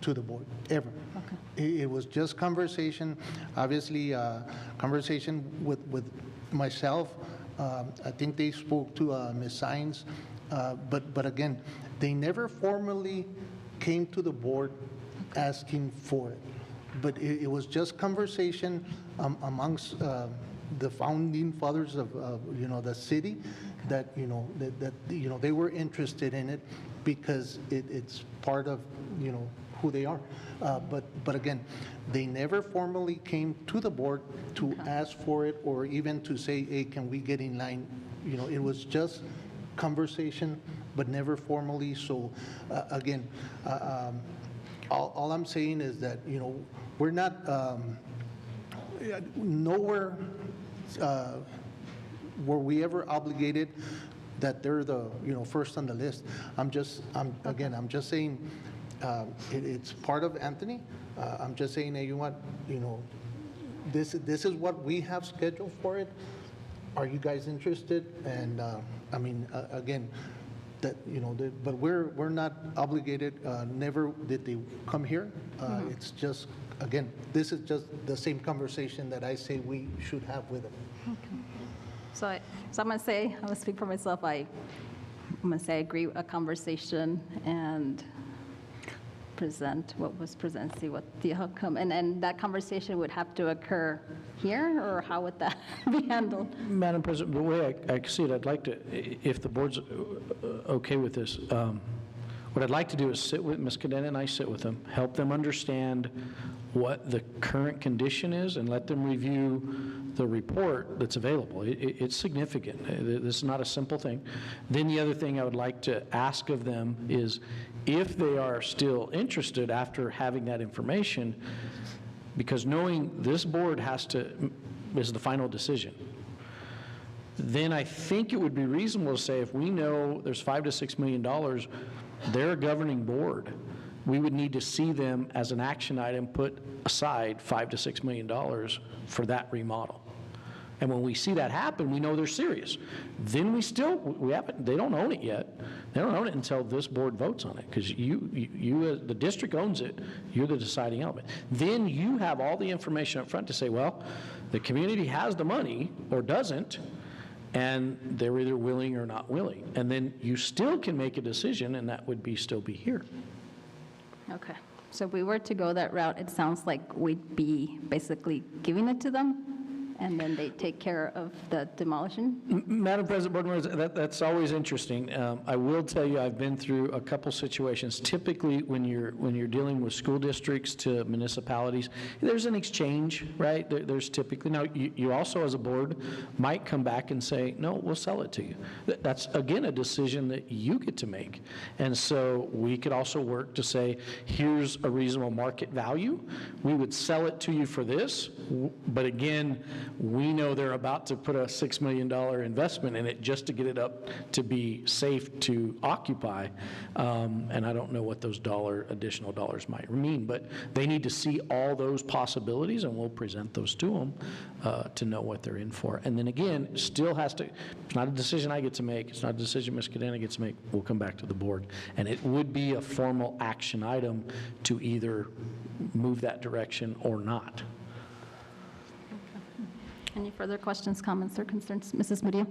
to the board, ever. It was just conversation, obviously conversation with myself. I think they spoke to Ms. Sines, but again, they never formally came to the board asking for it. But it was just conversation amongst the founding fathers of you know, the city, that you know that you know, they were interested in it because it's part of, you know, who they are. But again, they never formally came to the board to ask for it or even to say, hey, can we get in line? You know, it was just conversation, but never formally. So again, all I'm saying is that, you know, we're not nowhere were we ever obligated that they're the, you know, first on the list. I'm just saying it's part of Anthony. I'm just saying, hey, you know, this is what we have scheduled for it. Are you guys interested? And I mean, again, that, you know, but we're not obligated. Never did they come here. It's just, again, this is just the same conversation that I say we should have with them. Okay. So I'm going to say, I'm going to speak for myself. I'm going to say I agree with a conversation and present what was presented, see what the outcome, and that conversation would have to occur here, or how would that be handled? Madam President, the way I see it, I'd like to, if the board's okay with this, what I'd like to do is sit with Ms. Cadena and I sit with them, help them understand what the current condition is, and let them review the report that's available. It's significant. This is not a simple thing. Then the other thing I would like to ask of them is, if they are still interested after having that information, because knowing this board is the final decision, then I think it would be reasonable to say, if we know there's $5 to $6 million, they're a governing board, we would need to see them as an action item put aside $5 to $6 million for that remodel. And when we see that happen, we know they're serious. Then they don't own it yet. They don't own it until this board votes on it, because the district owns it. You're the deciding element. Then you have all the information up front to say, well, the community has the money or doesn't, and they're either willing or not willing. And then you still can make a decision, and that would still be here. Okay. So if we were to go that route, it sounds like we'd be basically giving it to them and then they take care of the demolition? Madam President, board members, that's always interesting. I will tell you, I've been through a couple situations. Typically, when you're dealing with school districts to municipalities, there's an exchange, right? There's typically, now, you also as a board might come back and say, no, we'll sell it to you. That's, again, a decision that you get to make. And so we could also work to say, here's a reasonable market value. We would sell it to you for this, but again, we know they're about to put a $6 million investment in it just to get it up to be safe to occupy. And I don't know what those additional dollars might mean, but they need to see all those possibilities, and we'll present those to them to know what they're in for. And then again, still has to, it's not a decision I get to make, it's not a decision Ms. Cadena gets to make, we'll come back to the board. And it would be a formal action item to either move that direction or not. Any further questions, comments, or concerns? Mrs. Murillo?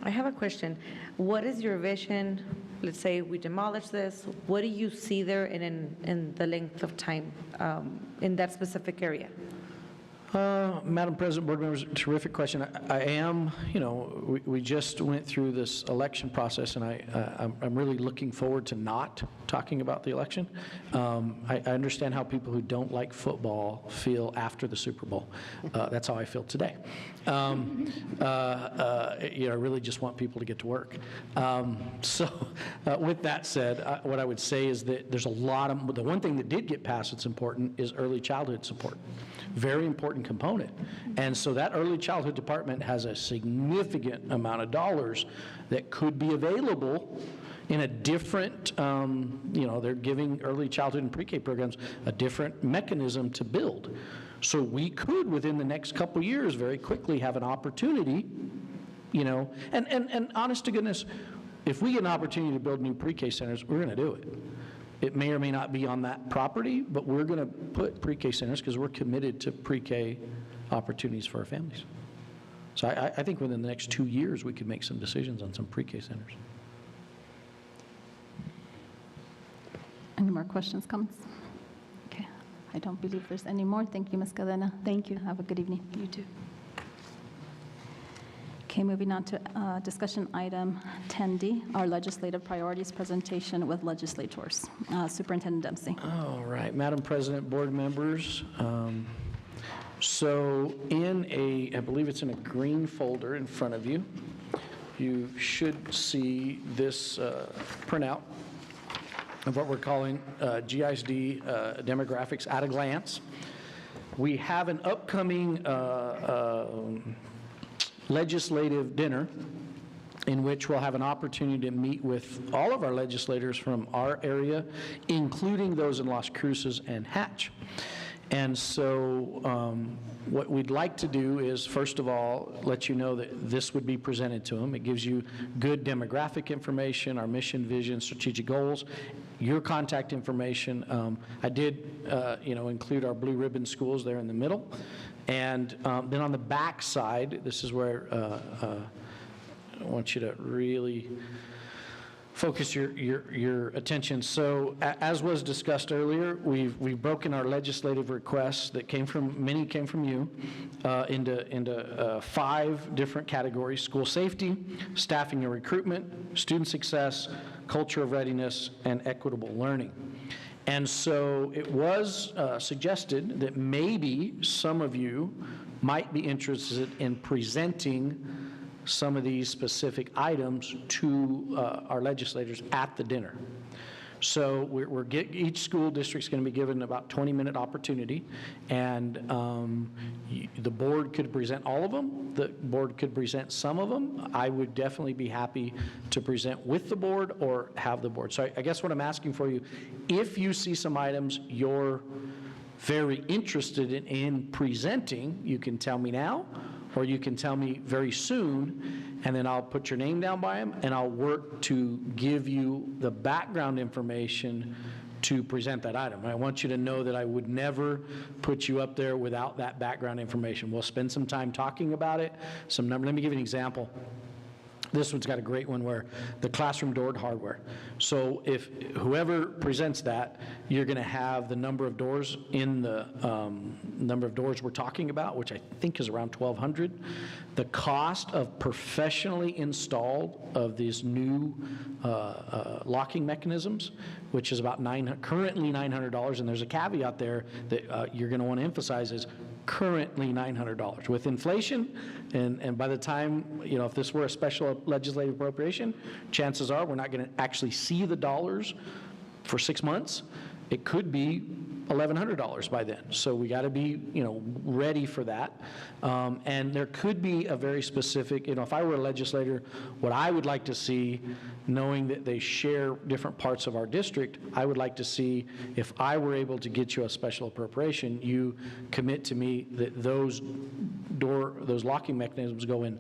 I have a question. What is your vision? Let's say we demolish this. What do you see there in the length of time in that specific area? Madam President, board members, terrific question. I am, we just went through this election process, and I'm really looking forward to not talking about the election. I understand how people who don't like football feel after the Super Bowl. That's how I feel today. I really just want people to get to work. With that said, what I would say is that there's a lot of, the one thing that did get passed that's important is early childhood support. Very important component. And so that early childhood department has a significant amount of dollars that could be available in a different, they're giving early childhood and pre-K programs a different mechanism to build. So we could, within the next couple years, very quickly have an opportunity, and honest to goodness, if we get an opportunity to build new pre-K centers, we're going to do it. It may or may not be on that property, but we're going to put pre-K centers because we're committed to pre-K opportunities for our families. So I think within the next 2 years, we could make some decisions on some pre-K centers. Any more questions, comments? Okay, I don't believe there's any more. Thank you, Ms. Cadena. Thank you. Have a good evening. You too. Okay, moving on to discussion item 10D, our legislative priorities presentation with legislators. Superintendent Dempsey. All right, Madam President, board members. So in I believe it's in a green folder in front of you, you should see this printout of what we're calling GISD demographics at a glance. We have an upcoming legislative dinner in which we'll have an opportunity to meet with all of our legislators from our area, including those in Las Cruces and Hatch. And so what we'd like to do is, first of all, let you know that this would be presented to them. It gives you good demographic information, our mission, vision, strategic goals, your contact information. I did, include our blue ribbon schools there in the middle. And then on the back side, this is where I want you to really focus your attention. So as was discussed earlier, we've broken our legislative requests that many came from you into 5 different categories: school safety, staffing and recruitment, student success, culture of readiness, and equitable learning. And so it was suggested that maybe some of you might be interested in presenting some of these specific items to our legislators at the dinner. So each school district's going to be given about 20-minute opportunity, and the board could present all of them. The board could present some of them. I would definitely be happy to present with the board or have the board. So I guess what I'm asking for you, if you see some items you're very interested in presenting, you can tell me now, or you can tell me very soon, and then I'll put your name down by them, and I'll work to give you the background information to present that item. I want you to know that I would never put you up there without that background information. We'll spend some time talking about it, some number. Let me give you an example. This one's got a great one where the classroom door hardware. So if whoever presents that, you're going to have the number of doors in the number of doors we're talking about, which I think is around 1,200. The cost of professionally installed of these new locking mechanisms, which is about currently $900, and there's a caveat there that you're going to want to emphasize is currently $900. With inflation, and by the time, if this were a special legislative appropriation, chances are we're not going to actually see the dollars for 6 months. It could be $1,100 by then. So we got to be, ready for that. And there could be a very specific, if I were a legislator, what I would like to see, knowing that they share different parts of our district, I would like to see, if I were able to get you a special appropriation, you commit to me that those locking mechanisms go in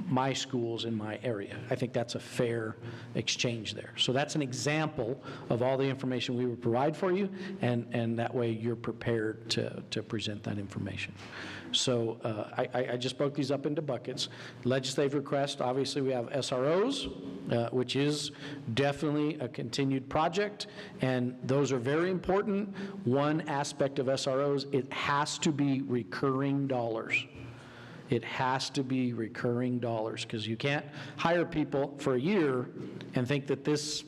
my schools in my area. I think that's a fair exchange there. So that's an example of all the information we would provide for you, and that way you're prepared to present that information. So I just broke these up into buckets. Legislative request, obviously we have SROs, which is definitely a continued project, and those are very important. One aspect of SROs, it has to be recurring dollars. It has to be recurring dollars, because you can't hire people for a year and think that this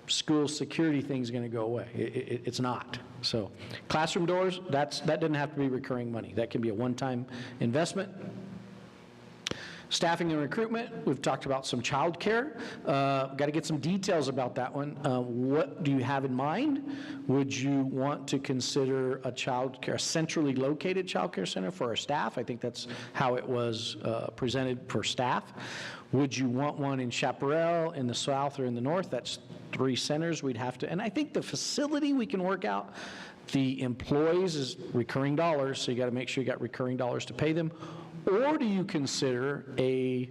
school security thing is going to go away. It's not. So classroom doors, that doesn't have to be recurring money. That can be a one-time investment. Staffing and recruitment, we've talked about some child care. Got to get some details about that one. What do you have in mind? Would you want to consider a centrally located child care center for our staff? I think that's how it was presented for staff. Would you want one in Chaparral, in the south, or in the north? That's 3 centers we'd have to, and I think the facility we can work out. The employees is recurring dollars, so you got to make sure you got recurring dollars to pay them. Or do you consider a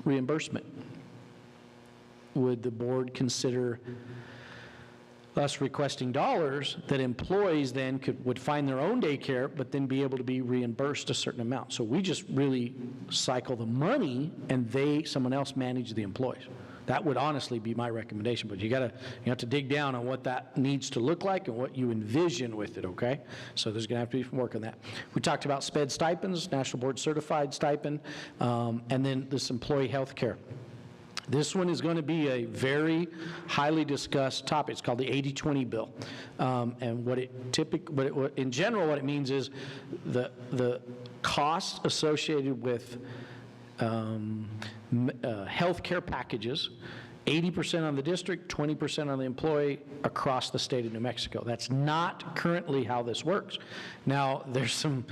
reimbursement? Would the board consider us requesting dollars that employees then would find their own daycare, but then be able to be reimbursed a certain amount? So we just really cycle the money, and someone else manage the employees. That would honestly be my recommendation, but you have to dig down on what that needs to look like and what you envision with it, okay? So there's going to have to be some work on that. We talked about SPED stipends, National Board Certified stipend, and then this employee health care. This one is going to be a very highly discussed topic. It's called the 80-20 bill. And in general, what it means is the costs associated with health care packages, 80% on the district, 20% on the employee across the state of New Mexico. That's not currently how this works. Now, there's some,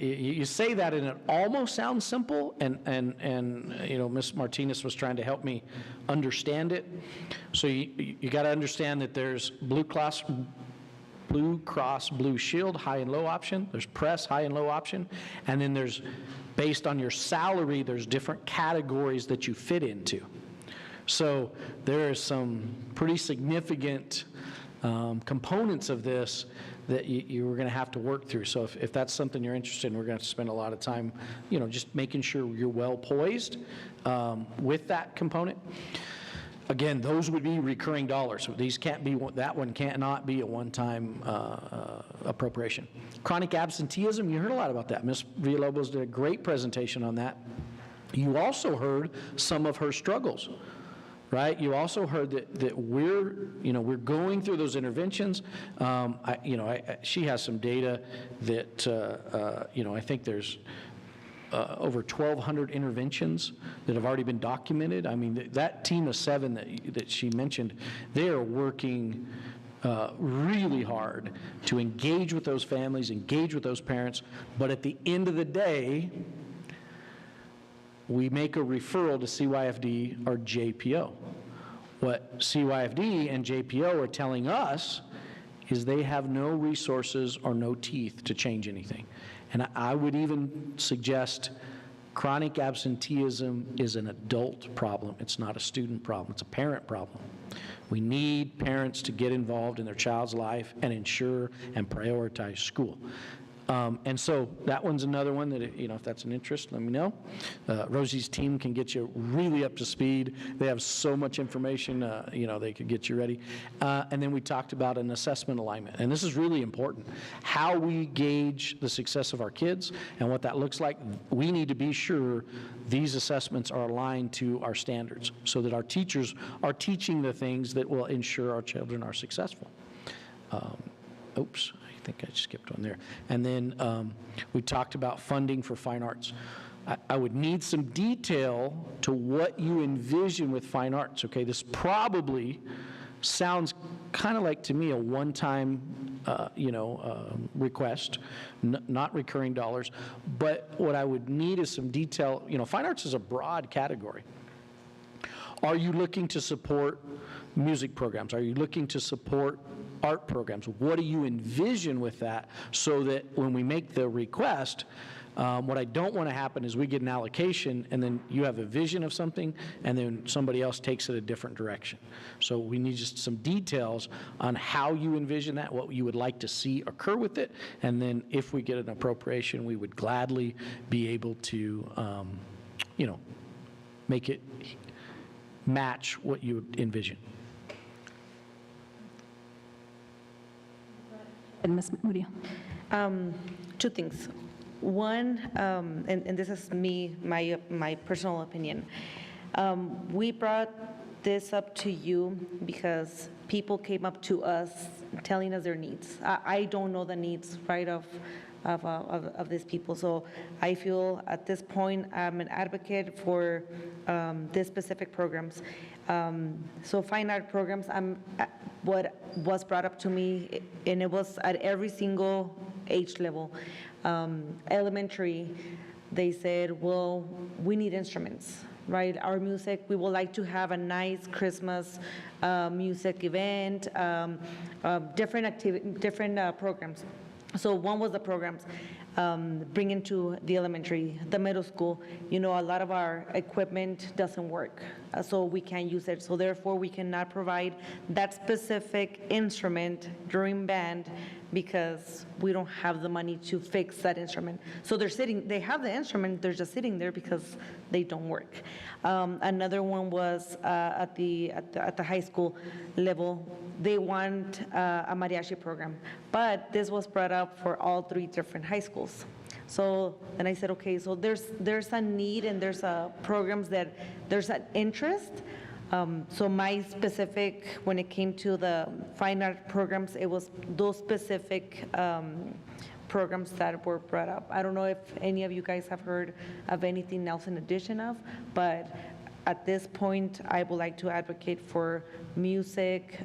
you say that and it almost sounds simple, and Ms. Martinez was trying to help me understand it. So you got to understand that there's Blue Cross Blue Shield, high and low option. There's Press, high and low option. And then there's, based on your salary, there's different categories that you fit into. So there are some pretty significant components of this that you're going to have to work through. So if that's something you're interested in, we're going to have to spend a lot of time, just making sure you're well poised with that component. Again, those would be recurring dollars. So these can't be, that one cannot be a one-time appropriation. Chronic absenteeism, you heard a lot about that. Ms. Villalobos did a great presentation on that. You also heard some of her struggles, right? You also heard that we're going through those interventions. She has some data that, I think there's over 1,200 interventions that have already been documented. I mean, that team of 7 that she mentioned, they are working really hard to engage with those families, engage with those parents, but at the end of the day, we make a referral to CYFD or JPO. What CYFD and JPO are telling us is they have no resources or no teeth to change anything. And I would even suggest chronic absenteeism is an adult problem. It's not a student problem. It's a parent problem. We need parents to get involved in their child's life and ensure and prioritize school. And so that one's another one that, if that's an interest, let me know. Rosie's team can get you really up to speed. They have so much information, they could get you ready. And then we talked about an assessment alignment. And this is really important. How we gauge the success of our kids and what that looks like, we need to be sure these assessments are aligned to our standards so that our teachers are teaching the things that will ensure our children are successful. Oops, I think I skipped one there. And then we talked about funding for fine arts. I would need some detail to what you envision with fine arts, okay? This probably sounds kind of like, to me, a one-time, request, not recurring dollars. But what I would need is some detail. Fine arts is a broad category. Are you looking to support music programs? Are you looking to support art programs? What do you envision with that so that when we make the request, what I don't want to happen is we get an allocation and then you have a vision of something and then somebody else takes it a different direction. So we need just some details on how you envision that, what you would like to see occur with it, and then if we get an appropriation, we would gladly be able to, make it match what you envision. And Ms. Murillo. Two things. One, and this is my personal opinion. We brought this up to you because people came up to us telling us their needs. I don't know the needs, right, of these people. So I feel at this point I'm an advocate for these specific programs. So fine art programs, what was brought up to me, and it was at every single age level. Elementary, they said, well, we need instruments, right? Our music, we would like to have a nice Christmas music event, different programs. So one was the programs, bringing to the elementary, the middle school. A lot of our equipment doesn't work, so we can't use it. So therefore, we cannot provide that specific instrument during band because we don't have the money to fix that instrument. So they have the instrument, they're just sitting there because they don't work. Another one was at the high school level. They want a mariachi program, but this was brought up for all 3 different high schools. So then I said, okay, so there's a need and there's programs that there's an interest. So my specific, when it came to the fine art programs, it was those specific programs that were brought up. I don't know if any of you guys have heard of anything else in addition of, but at this point, I would like to advocate for music,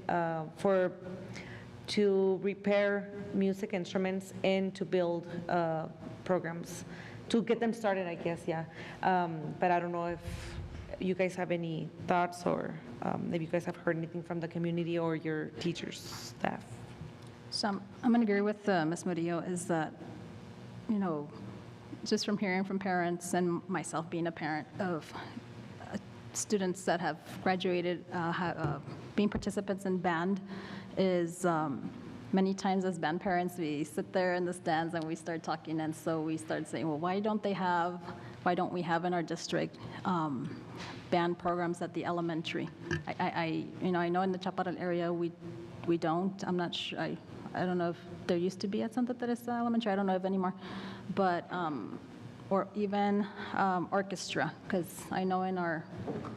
to repair music instruments and to build programs, to get them started, I guess, yeah. But I don't know if you guys have any thoughts or if you guys have heard anything from the community or your teachers, staff. So I'm going to agree with Ms. Murillo is that, just from hearing from parents and myself being a parent of students that have graduated, being participants in band is many times as band parents, we sit there in the stands and we start talking, and so we start saying, well, why don't we have in our district band programs at the elementary? I know in the Chaparral area we don't. I'm not sure. I don't know if there used to be at Santa Teresa Elementary. I don't know if anymore, but or even orchestra, because I know in our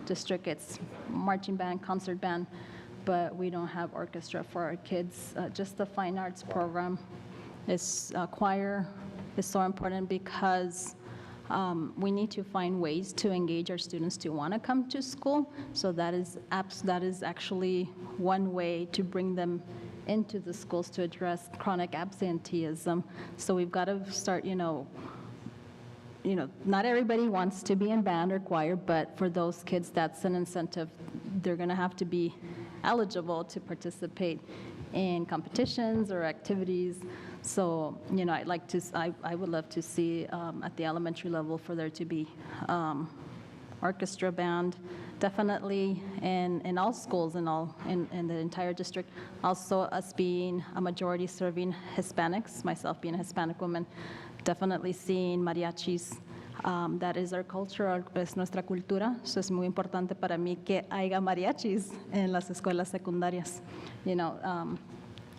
district it's marching band, concert band, but we don't have orchestra for our kids. Just the fine arts program is choir is so important because we need to find ways to engage our students to want to come to school. So that is actually one way to bring them into the schools to address chronic absenteeism. So we've got to start, not everybody wants to be in band or choir, but for those kids, that's an incentive. They're going to have to be eligible to participate in competitions or activities. So, I would love to see at the elementary level for there to be orchestra band, definitely in all schools, in the entire district. Also, us being a majority serving Hispanics, myself being a Hispanic woman, definitely seeing mariachis. That is our culture, es nuestra cultura. So es muy importante para mí que haya mariachis en las escuelas secundarias.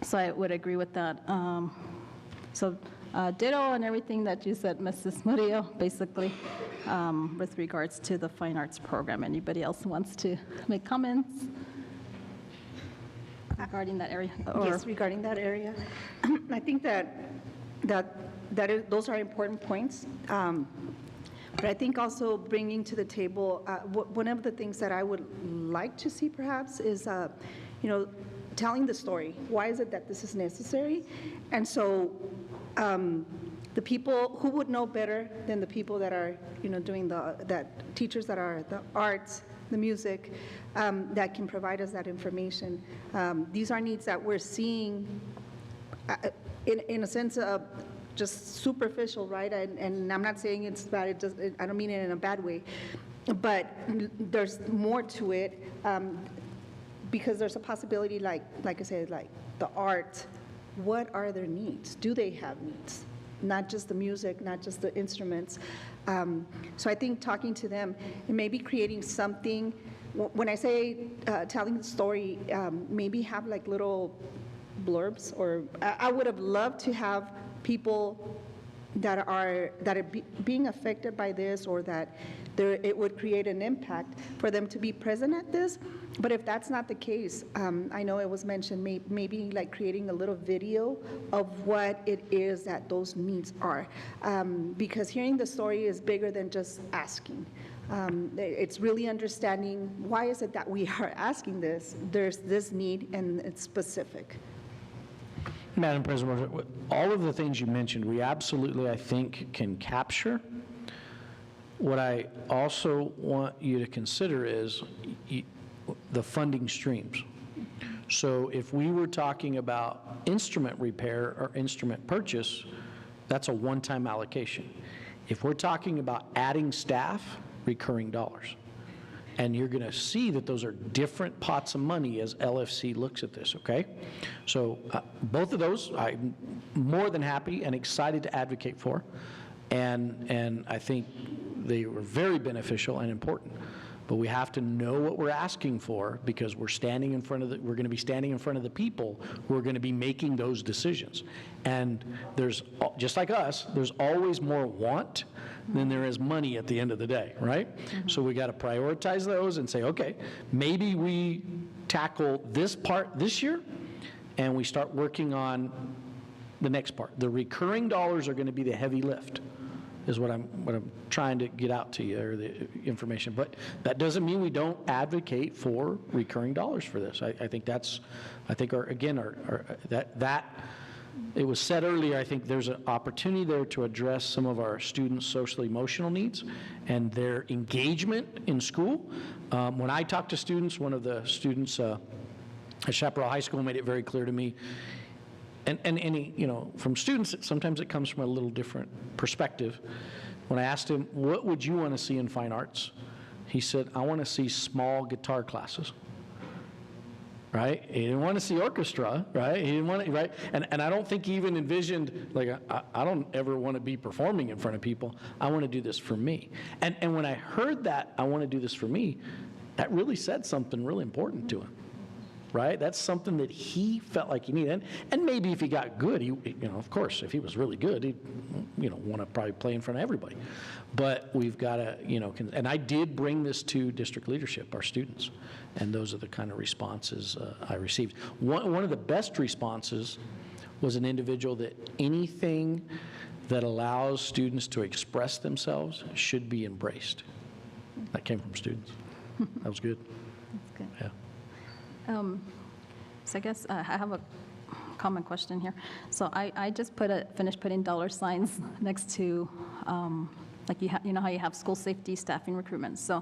So I would agree with that. Ditto on everything that you said, Mrs. Murillo, basically, with regards to the fine arts program. Anybody else wants to make comments regarding that area? Yes, regarding that area. I think those are important points. But I think also bringing to the table, one of the things that I would like to see perhaps is, telling the story. Why is it that this is necessary? And so the people who would know better than the people that are, doing teachers that are the arts, the music, that can provide us that information. These are needs that we're seeing in a sense of just superficial, right? And I'm not saying it's bad, I don't mean it in a bad way, but there's more to it, because there's a possibility, like I said, like the art, what are their needs? Do they have needs? Not just the music, not just the instruments. So I think talking to them and maybe creating something, when I say telling the story, maybe have like little blurbs, or I would have loved to have people that are being affected by this, or that it would create an impact for them to be present at this. But if that's not the case, I know it was mentioned, maybe like creating a little video of what it is that those needs are. Because hearing the story is bigger than just asking. It's really understanding, why is it that we are asking this? There's this need, and it's specific. Madam President, all of the things you mentioned, we absolutely, I think, can capture. What I also want you to consider is the funding streams. So if we were talking about instrument repair or instrument purchase, that's a one-time allocation. If we're talking about adding staff, recurring dollars. And you're going to see that those are different pots of money as LFC looks at this, okay? So both of those, I'm more than happy and excited to advocate for. And I think they were very beneficial and important. But we have to know what we're asking for, because we're standing in front of we're going to be standing in front of the people who are going to be making those decisions. And there's, just like us, there's always more want than there is money at the end of the day, right? Mm-hmm. So we got to prioritize those and say, okay, maybe we tackle this part this year and we start working on the next part. The recurring dollars are going to be the heavy lift, is what I'm trying to get out to you, or the information. But that doesn't mean we don't advocate for recurring dollars for this. I think that's, it was said earlier, I think there's an opportunity there to address some of our students' social emotional needs and their engagement in school. When I talk to students, one of the students at Chaparral High School made it very clear to me, and from students, sometimes it comes from a little different perspective. When I asked him, what would you want to see in fine arts? He said, I want to see small guitar classes. Right? He didn't want to see orchestra, right? He didn't want to, right? And I don't think he even envisioned, like, I don't ever want to be performing in front of people. I want to do this for me. And when I heard that, I want to do this for me, that really said something really important to him. Right? That's something that he felt like he needed. And maybe if he got good, of course, if he was really good, he'd, want to probably play in front of everybody. But we've got to, and I did bring this to district leadership, our students, and those are the kind of responses I received. One of the best responses was an individual that anything that allows students to express themselves should be embraced. That came from students. That was good. That's good. Yeah. So I guess I have a common question here. So I just finished putting dollar signs next to, like you know how you have school safety, staffing, recruitment. So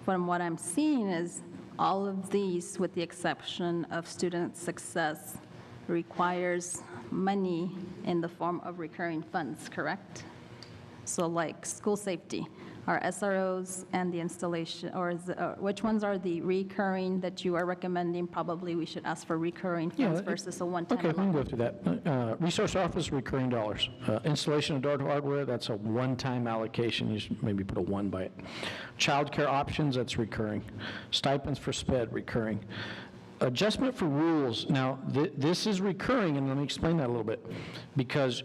from what I'm seeing is all of these, with the exception of student success, requires money in the form of recurring funds, correct? So like school safety, our SROs and the installation, or which ones are the recurring that you are recommending? Probably we should ask for recurring funds versus a one-time Okay, we can amount. go through that. Resource office, recurring dollars. Installation of door hardware, that's a one-time allocation. You should maybe put a 1 by it. Childcare options, that's recurring. Stipends for SPED, recurring. Adjustment for rules, now, this is recurring, and let me explain that a little bit, because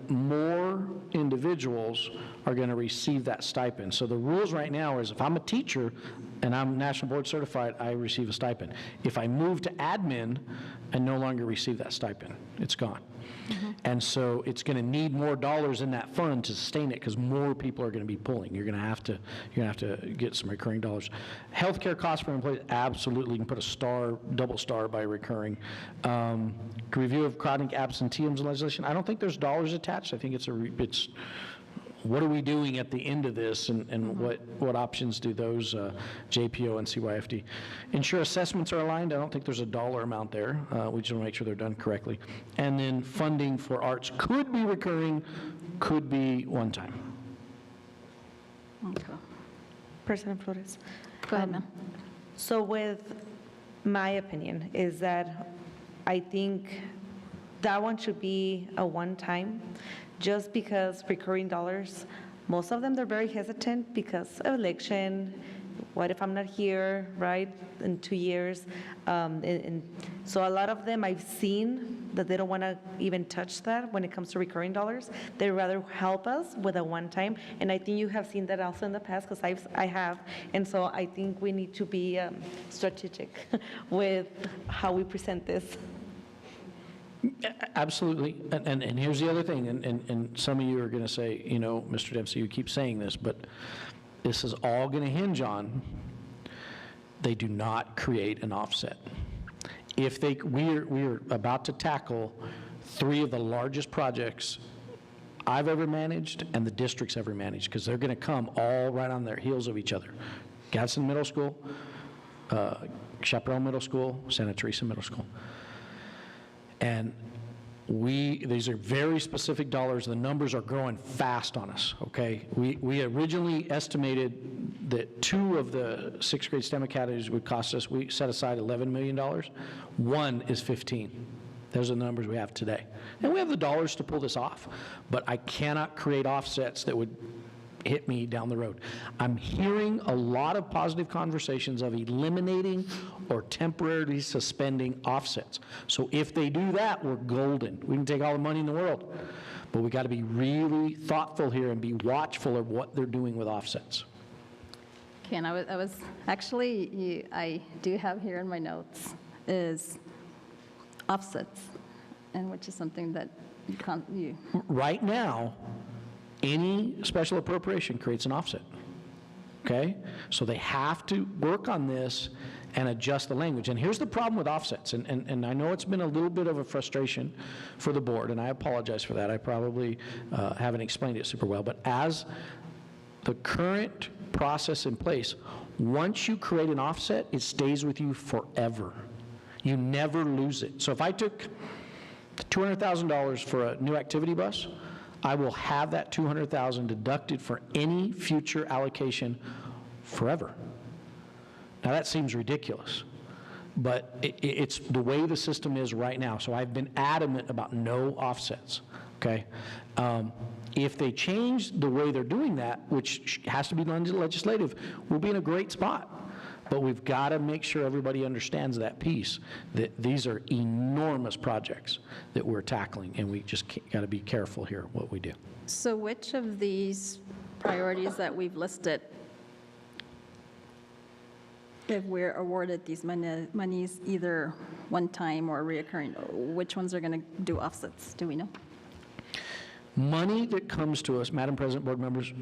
more individuals are going to receive that stipend. So the rules right now is if I'm a teacher and I'm national board certified, I receive a stipend. If I move to admin, I no longer receive that stipend. It's gone. And so it's going to need more dollars in that fund to sustain it because more people are going to be pulling. You're going to have to get some recurring dollars. Healthcare costs for employees, absolutely. You can put a star, double star by recurring. Review of chronic absenteeism legislation. I don't think there's dollars attached. I think it's what are we doing at the end of this, and what options do those JPO and CYFD? Ensure assessments are aligned. I don't think there's a dollar amount there. We just want to make sure they're done correctly. And then funding for arts could be recurring, could be one time. Okay. President Flores. Go ahead, ma'am. So with my opinion is that I think that one should be a one-time, just because recurring dollars, most of them, they're very hesitant because of election. What if I'm not here, right, in 2 years? And so a lot of them I've seen that they don't want to even touch that when it comes to recurring dollars. They'd rather help us with a one-time. And I think you have seen that also in the past, because I have. And so I think we need to be strategic with how we present this. Absolutely, and here's the other thing, and some of you are going to say, Mr. Dempsey, you keep saying this, but this is all going to hinge on they do not create an offset. If we're about to tackle 3 of the largest projects I've ever managed and the district's ever managed, because they're going to come all right on their heels of each other. Gadsden Middle School, Chaparral Middle School, Santa Teresa Middle School. And these are very specific dollars. The numbers are growing fast on us, okay? We originally estimated that 2 of the 6th grade STEM academies would cost us, we set aside $11 million. 1 is 15. Those are the numbers we have today. And we have the dollars to pull this off, but I cannot create offsets that would hit me down the road. I'm hearing a lot of positive conversations of eliminating or temporarily suspending offsets. So if they do that, we're golden. We can take all the money in the world, but we got to be really thoughtful here and be watchful of what they're doing with offsets. Okay, and I was actually, I do have here in my notes is offsets, and which is something that you Right now, any special appropriation creates an offset, okay? So they have to work on this and adjust the language. And here's the problem with offsets, and I know it's been a little bit of a frustration for the board, and I apologize for that. I probably haven't explained it super well, but as the current process in place, once you create an offset, it stays with you forever. You never lose it. So if I took $200,000 for a new activity bus, I will have that $200,000 deducted for any future allocation forever. Now that seems ridiculous, but it's the way the system is right now. So I've been adamant about no offsets, okay? If they change the way they're doing that, which has to be legislative, we'll be in a great spot. But we've got to make sure everybody understands that piece, that these are enormous projects that we're tackling, and we just got to be careful here what we do. So which of these priorities that we've listed, if we're awarded these monies either one time or reoccurring, which ones are going to do offsets? Do we know? Money that comes to us, Madam President, board members,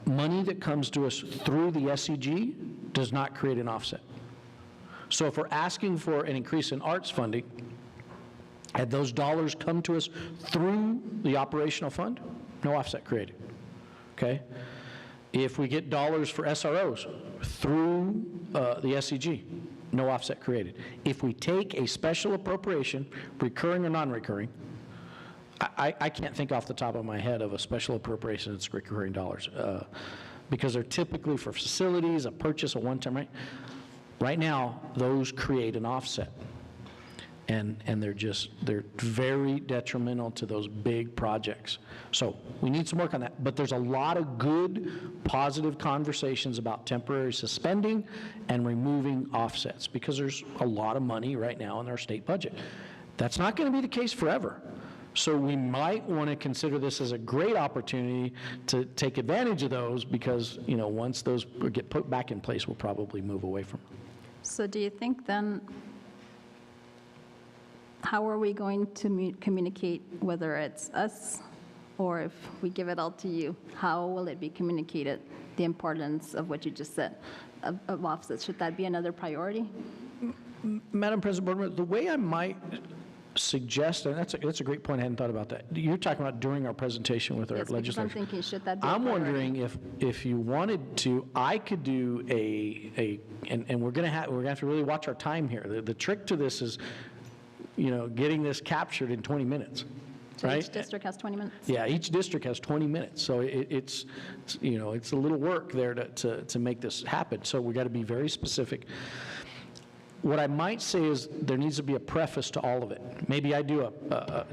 money that comes to us through the SCG does not create an offset. So if we're asking for an increase in arts funding, had those dollars come to us through the operational fund, no offset created, okay? If we get dollars for SROs through the SCG, no offset created. If we take a special appropriation, recurring or non-recurring, I can't think off the top of my head of a special appropriation that's recurring dollars, because they're typically for facilities, a purchase, a one-time, right? Right now, those create an offset. And they're very detrimental to those big projects. So we need some work on that. But there's a lot of good, positive conversations about temporary suspending and removing offsets, because there's a lot of money right now in our state budget. That's not going to be the case forever. So we might want to consider this as a great opportunity to take advantage of those, because, you know, once those get put back in place, we'll probably move away from them. So do you think then, how are we going to communicate, whether it's us or if we give it all to you? How will it be communicated, the importance of what you just said, of offsets? Should that be another priority? Madam President, Board Member, the way I might suggest, and that's a great point, I hadn't thought about that. You're talking about during our presentation with our Yes, because legislature. I'm thinking, should that be a I'm priority? wondering if you wanted to, I could do and we're going to have to really watch our time here. The trick to this is, you know, getting this captured in 20 minutes, So right? each district has 20 minutes? Yeah, each district has 20 minutes, so it's you know, it's a little work there to make this happen, so we got to be very specific. What I might say is there needs to be a preface to all of it. Maybe I do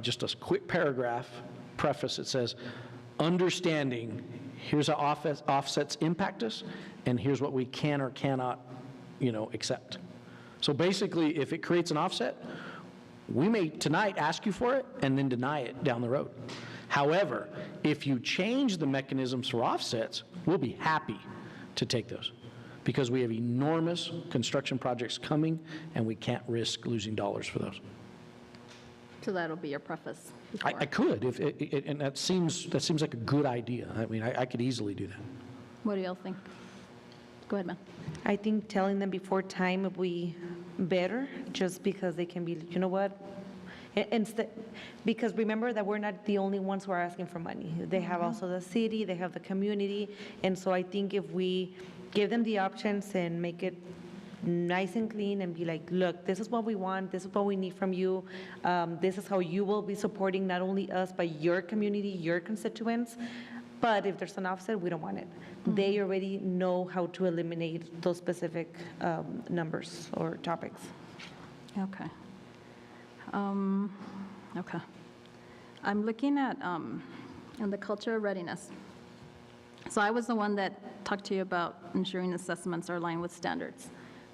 just a quick paragraph preface that says, understanding, here's how offsets impact us, and here's what we can or cannot, you know, accept. So basically, if it creates an offset, we may tonight ask you for it and then deny it down the road. However, if you change the mechanisms for offsets, we'll be happy to take those, because we have enormous construction projects coming and we can't risk losing dollars for those. So that'll be your preface. I could, and that seems like a good idea. I mean, I could easily do that. What do y'all think? Go ahead, ma'am. I think telling them before time would be better, just because they can be, you know what? Because remember that we're not the only ones who are asking for money. They have also the city, they have the community, and so I think if we give them the options and make it nice and clean and be like, look, this is what we want, this is what we need from you, this is how you will be supporting not only us, but your community, your constituents. But if there's an offset, we don't want it. They already know how to eliminate those specific numbers or topics. Okay. Okay. I'm looking at in the culture of readiness. So I was the one that talked to you about ensuring assessments are aligned with standards.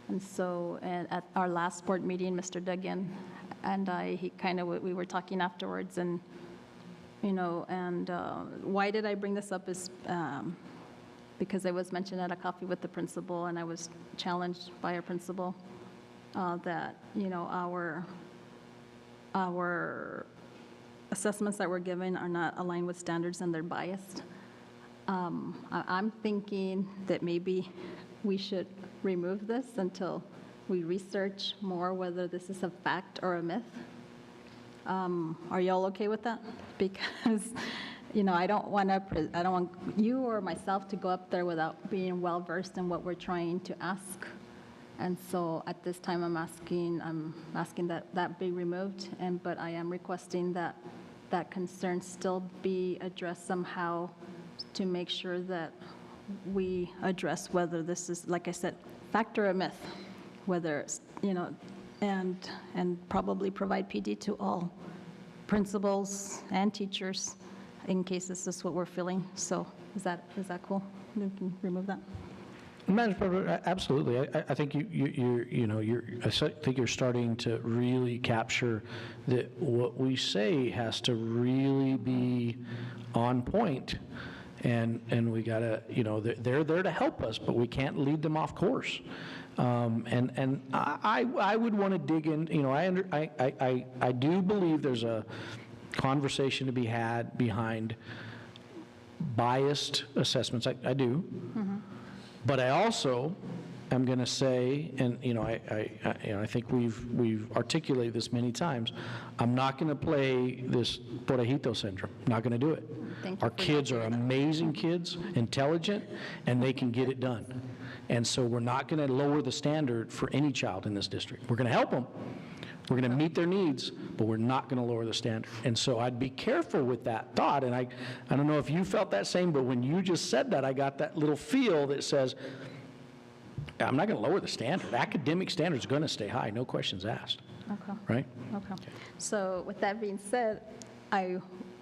And so at our last board meeting, Mr. Duggan and I, we were talking afterwards, and, you know, and why did I bring this up is because it was mentioned at a coffee with the principal, and I was challenged by our principal that, you know, our assessments that we're given are not aligned with standards and they're biased. I'm thinking that maybe we should remove this until we research more whether this is a fact or a myth. Are y'all okay with that? Because, you know, I don't want you or myself to go up there without being well-versed in what we're trying to ask. And so at this time, I'm asking that be removed, but I am requesting that that concern still be addressed somehow to make sure that we address whether this is, like I said, fact or a myth, whether it's, you know, and probably provide PD to all principals and teachers in case this is what we're feeling. So is that cool? We can remove that. Madam President, absolutely. I think I think you're starting to really capture that what we say has to really be on point, and we gotta, you know, they're there to help us, but we can't lead them off course. And I would want to dig in. You know, I do believe there's a conversation to be had behind biased assessments. I do. Mm-hmm. But I also am going to say, and you know, I think we've articulated this many times, I'm not going to play this Porejito syndrome. I'm not going to do it. Our kids are amazing kids, intelligent, and they can get it done. And so we're not going to lower the standard for any child in this district. We're going to help them, We're going to meet their needs, but we're not going to lower the standard. And so I'd be careful with that thought. And I don't know if you felt that same, but when you just said that, I got that little feel that says, I'm not going to lower the standard. Academic standards are going to stay high, no questions asked. Okay. Right? Okay. So with that being said, I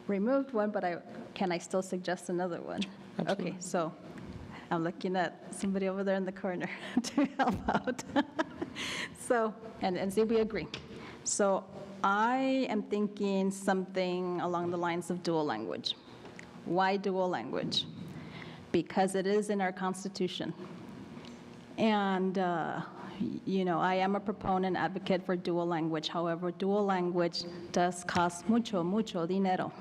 removed one, but can I still suggest another one? Absolutely. Okay, so I'm looking at somebody over there in the corner to help out. So, and see if we agree. So I am thinking something along the lines of dual language. Why dual language? Because it is in our Constitution. And, you know, I am a proponent, advocate for dual language. However, dual language does cost mucho dinero.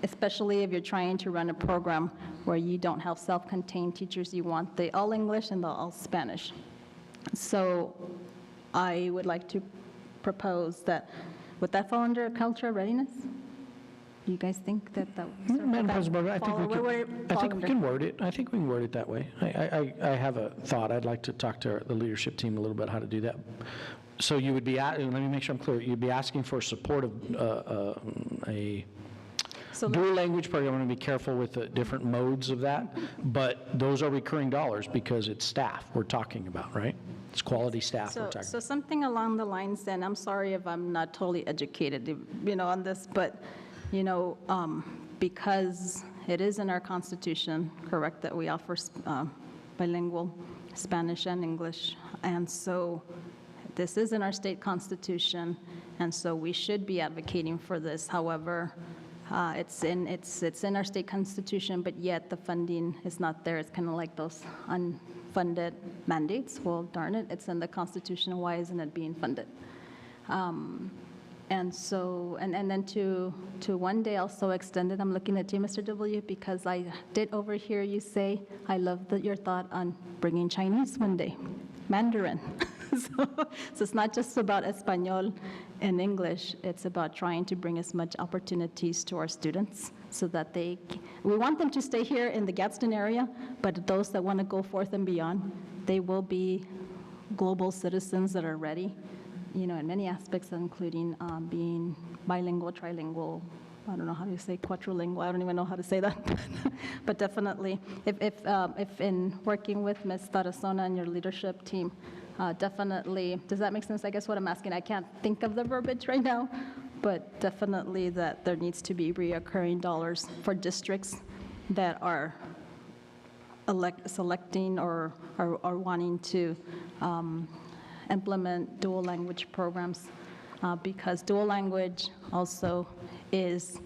Especially if you're trying to run a program where you don't have self-contained teachers. You want the all English and the all Spanish. So I would like to propose that, would that fall under cultural readiness? Do you guys think that that would Madam President, I think we can word it. I think we can word it that way. I have a thought. I'd like to talk to the leadership team a little bit how to do that. So you would be, let me make sure I'm clear, you'd be asking for support of a dual language program. I'm going to be careful with the different modes of that, but those are recurring dollars because it's staff we're talking about, right? It's quality staff we're talking about. So something along the lines, and I'm sorry if I'm not totally educated, you know, on this, but, you know, because it is in our Constitution, correct, that we offer bilingual Spanish and English, and so this is in our state constitution, and so we should be advocating for this. However, it's in our state constitution, but yet the funding is not there. It's kind of like those unfunded mandates. Well, darn it, it's in the Constitution. Why isn't it being funded? And so, and then to one day also extended, I'm looking at you, Mr. W, because I did overhear you say, I love your thought on bringing Chinese one day, Mandarin. So it's not just about español and English, it's about trying to bring as much opportunities to our students so that we want them to stay here in the Gadsden area, but those that want to go forth and beyond, they will be global citizens that are ready, you know, in many aspects, including being bilingual, trilingual, I don't know how to say quadrilingual, I don't even know how to say that. But definitely, if in working with Ms. Tarazona and your leadership team, definitely, does that make sense? I guess what I'm asking, I can't think of the verbiage right now, but definitely that there needs to be reoccurring dollars for districts that are selecting or wanting to implement dual language programs, because dual language also is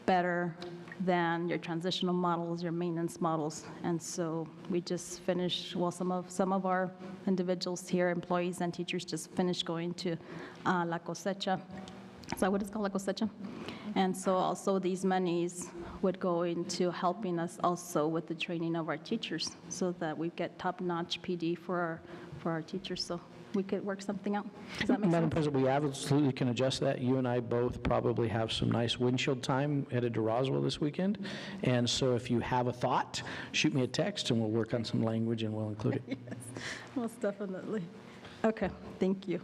better than your transitional models, your maintenance models. And so we just finished, well, some of our individuals here, employees and teachers, just finished going to La Cosecha. Is that what it's called, La Cosecha? And so also these monies would go into helping us also with the training of our teachers so that we get top-notch PD for our teachers. So we could work something out. Does that make Madam sense? President, we absolutely can adjust that. You and I both probably have some nice windshield time headed to Roswell this weekend. And so if you have a thought, shoot me a text and we'll work on some language and we'll include it. Yes, most definitely. Okay, thank you.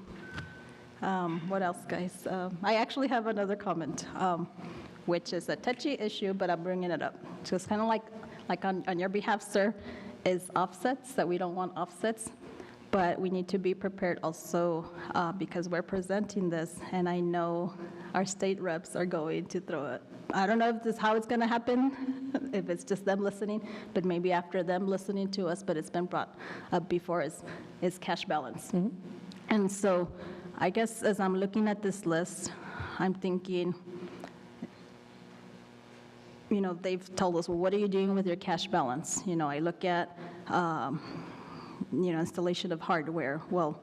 What else, guys? I actually have another comment, which is a touchy issue, but I'm bringing it up. So it's kind of like on your behalf, sir, is offsets, that we don't want offsets. But we need to be prepared also because we're presenting this, and I know our state reps are going to throw it. I don't know if this is how it's going to happen, if it's just them listening, but maybe after them listening to us, but it's been brought up before, is cash balance. Mm-hmm. And so I guess as I'm looking at this list, I'm thinking, you know, they've told us, well, what are you doing with your cash balance? You know, I look at you know, installation of hardware. Well,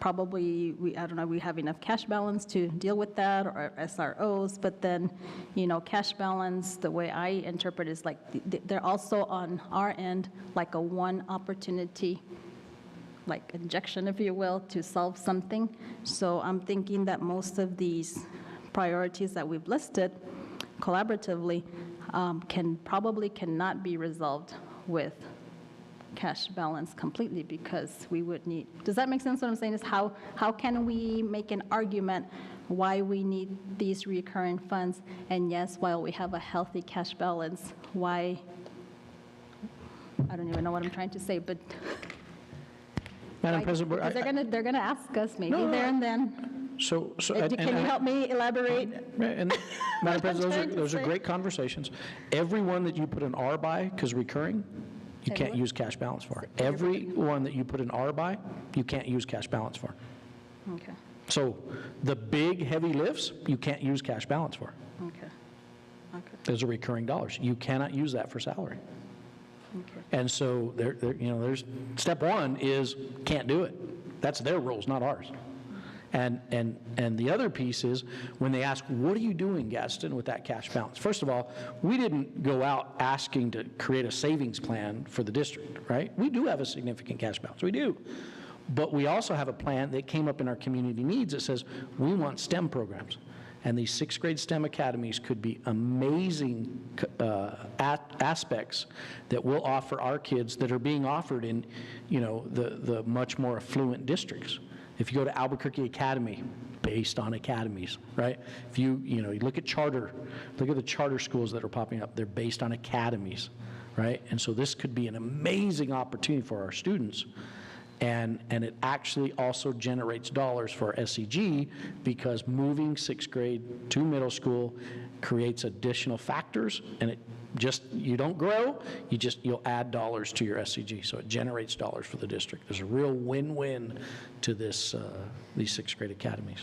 probably, I don't know, we have enough cash balance to deal with that, or SROs, but then, you know, cash balance, the way I interpret is like, they're also on our end, like a one opportunity, like injection, if you will, to solve something. So I'm thinking that most of these priorities that we've listed collaboratively cannot be resolved with cash balance completely because we would need, does that make sense? What I'm saying is how can we make an argument why we need these recurring funds? And yes, while we have a healthy cash balance, why, I don't even know what I'm trying to say, but Madam President, because they're gonna ask us maybe No, there and then. so. Can you help me elaborate? And Madam President, trying to those are say. great conversations. Every one that you put an R by, because recurring, you can't use cash balance for. Every one that you put an R by, you can't use cash balance for. Okay, So the big, heavy lifts, you can't use cash balance for. okay, okay, Those are recurring dollars. You cannot use that for salary. okay. And so there's, step one is can't do it. That's their rules, not ours. And the other piece is when they ask, what are you doing, Gadsden, with that cash balance? First of all, we didn't go out asking to create a savings plan for the district, right? We do have a significant cash balance, we do. But we also have a plan that came up in our community needs that says we want STEM programs. And these 6th grade STEM academies could be amazing aspects that we'll offer our kids that are being offered in, the much more affluent districts. If you go to Albuquerque Academy, based on academies, right? If you look at look at the charter schools that are popping up, they're based on academies, right? And so this could be an amazing opportunity for our students. And it actually also generates dollars for SEG because moving 6th grade to middle school creates additional factors, and you don't grow, you'll add dollars to your SEG, so it generates dollars for the district. There's a real win-win to these 6th grade academies.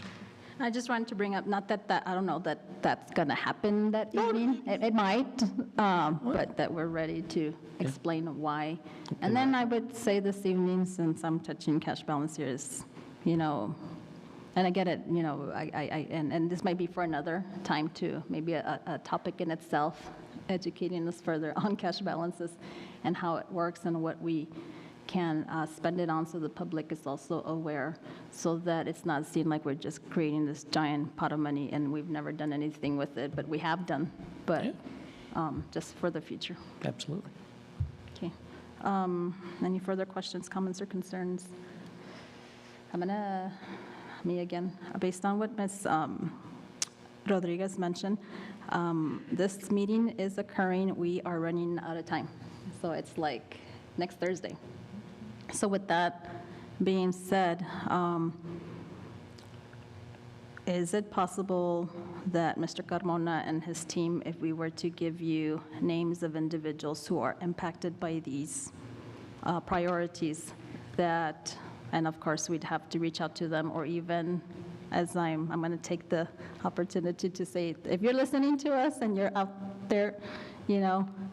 I just wanted to bring up, not that I don't know that's going to happen that evening. It might, but that we're ready to explain why. And then I would say this evening, since I'm touching cash balance here, is, and I get it, and this might be for another time too, maybe a topic in itself, educating us further on cash balances and how it works and what we can spend it on so the public is also aware, so that it's not seen like we're just creating this giant pot of money and we've never done anything with it, but we have done, but just for the future. Absolutely. Okay. Any further questions, comments, or concerns? Me again, based on what Ms. Rodriguez mentioned, this meeting is occurring, we are running out of time, so it's like next Thursday. So with that being said, is it possible that Mr. Carmona and his team, if we were to give you names of individuals who are impacted by these priorities, that, and of course we'd have to reach out to them, or even as I'm going to take the opportunity to say, if you're listening to us and you're out there,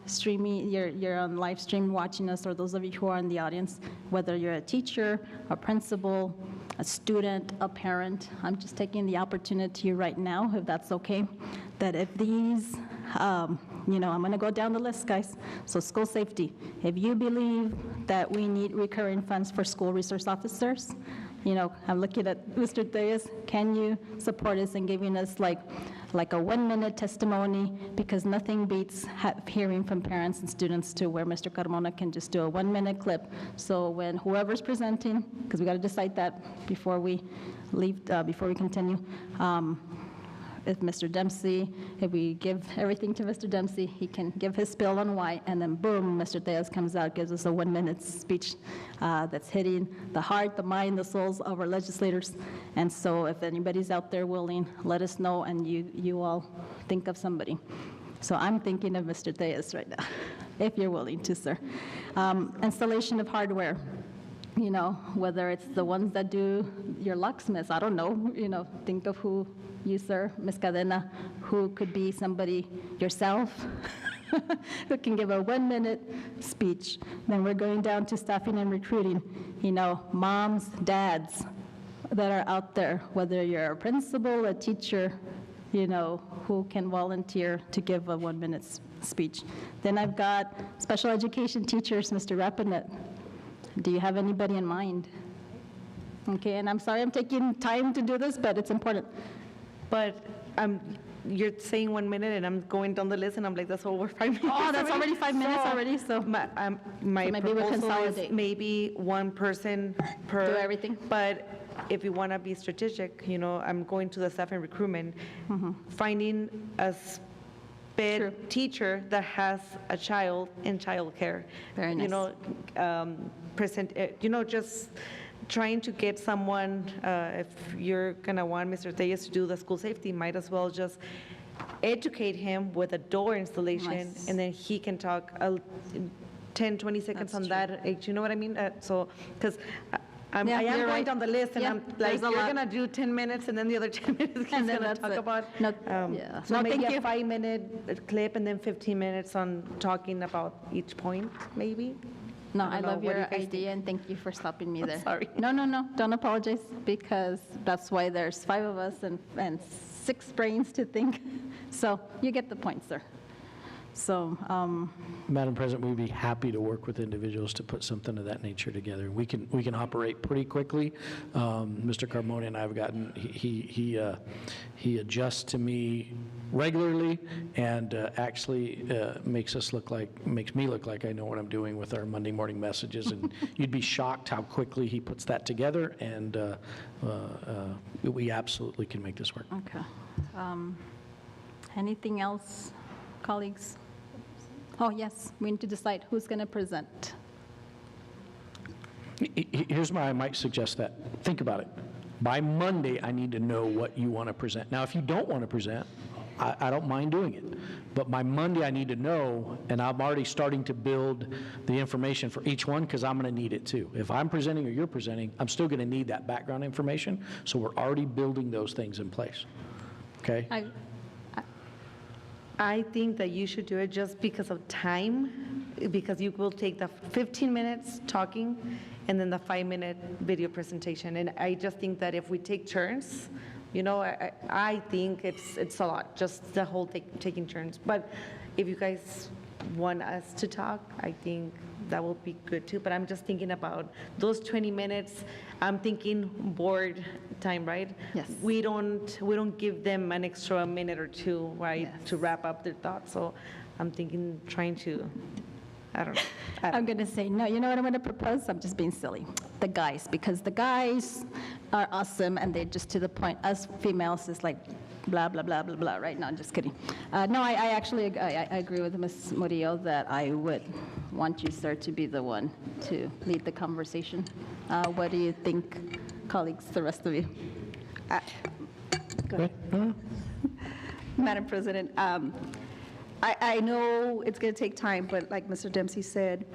streaming, you're on live stream watching us, or those of you who are in the audience, whether you're a teacher, a principal, a student, a parent, I'm just taking the opportunity right now, if that's okay, that if these, I'm going to go down the list, guys. So school safety, if you believe that we need recurring funds for school resource officers, I'm looking at Mr. Diaz, can you support us in giving us like a 1-minute testimony, because nothing beats hearing from parents and students to where Mr. Carmona can just do a 1-minute clip. So when whoever's presenting, because we got to decide that before we leave, before we continue, if Mr. Dempsey, if we give everything to Mr. Dempsey, he can give his spiel on why, and then boom, Mr. Diaz comes out, gives us a 1-minute speech that's hitting the heart, the mind, the souls of our legislators. And so if anybody's out there willing, let us know, and you all think of somebody. So I'm thinking of Mr. Diaz right now, if you're willing to, sir. Installation of hardware. Whether it's the ones that do your locksmiths, I don't know, think of who you, sir, Ms. Cadena, who could be somebody, yourself, who can give a 1-minute speech. Then we're going down to staffing and recruiting, moms, dads that are out there, whether you're a principal, a teacher, who can volunteer to give a 1-minute speech. Then I've got special education teachers, Mr. Rappanet. Do you have anybody in mind? Okay, and I'm sorry I'm taking time to do this, but it's important. But you're saying 1 minute, and I'm going down the list, and I'm like, that's over 5 minutes. Oh, that's already 5 minutes already, so. My maybe we proposal is consolidate. maybe one person per. Do everything? But if you want to be strategic, I'm going to the staff and recruitment, finding a sped teacher that has a child in childcare. Very nice. Just trying to get someone, if you're going to want Mr. Tellez to do the school safety, might as well just educate him with a door installation, Nice. and then he can talk 10, 20 seconds That's on that. You know what I mean? Because I am Yeah, you're going right. down the list, and Yeah, I'm there's like, a you're lot. going to do 10 minutes, and then the other 10 minutes he's And going then to that's talk it. about. No, yeah. So No, maybe thank a you. 5-minute clip, and then 15 minutes on talking about each point, maybe? No, I I don't know. love What do your you guys idea, and thank you for stopping me there. Sorry. No, don't apologize, because that's why there's 5 of us and 6 brains to think. So you get the point, sir. So, Madam President, we'd be happy to work with individuals to put something of that nature together. We can operate pretty quickly. Mr. Carbone and I have gotten, he adjusts to me regularly, and actually makes me look like I know what I'm doing with our Monday morning messages, and you'd be shocked how quickly he puts that together, and we absolutely can make this work. okay. Anything else, colleagues? Oh, yes, we need to decide who's going to present. Here's why I might suggest that. Think about it. By Monday, I need to know what you want to present. Now, if you don't want to present, I don't mind doing it. But by Monday, I need to know, and I'm already starting to build the information for each one, because I'm going to need it too. If I'm presenting or you're presenting, I'm still going to need that background information, so we're already building those things in place. Okay? I think that you should do it just because of time, because you will take the 15 minutes talking and then the 5-minute video presentation. And I just think that if we take turns, I think it's a lot, just the whole taking turns. But if you guys want us to talk, I think that will be good too. But I'm just thinking about those 20 minutes. I'm thinking board time, right? Yes. We don't give them an extra minute or two, right, Yes. to wrap up their thoughts. So I'm thinking, trying to, I don't know. I'm going to say, no, you know what I'm going to propose? I'm just being silly. The guys, because the guys are awesome, and they're just to the point. Us females is like blah, blah, blah, blah, blah, right? No, I'm just kidding. No, I actually I agree with Ms. Murillo that I would want you, sir, to be the one to lead the conversation. What do you think, colleagues, the rest of you? Go ahead. Madam President, I know it's going to take time, but like Mr. Dempsey said,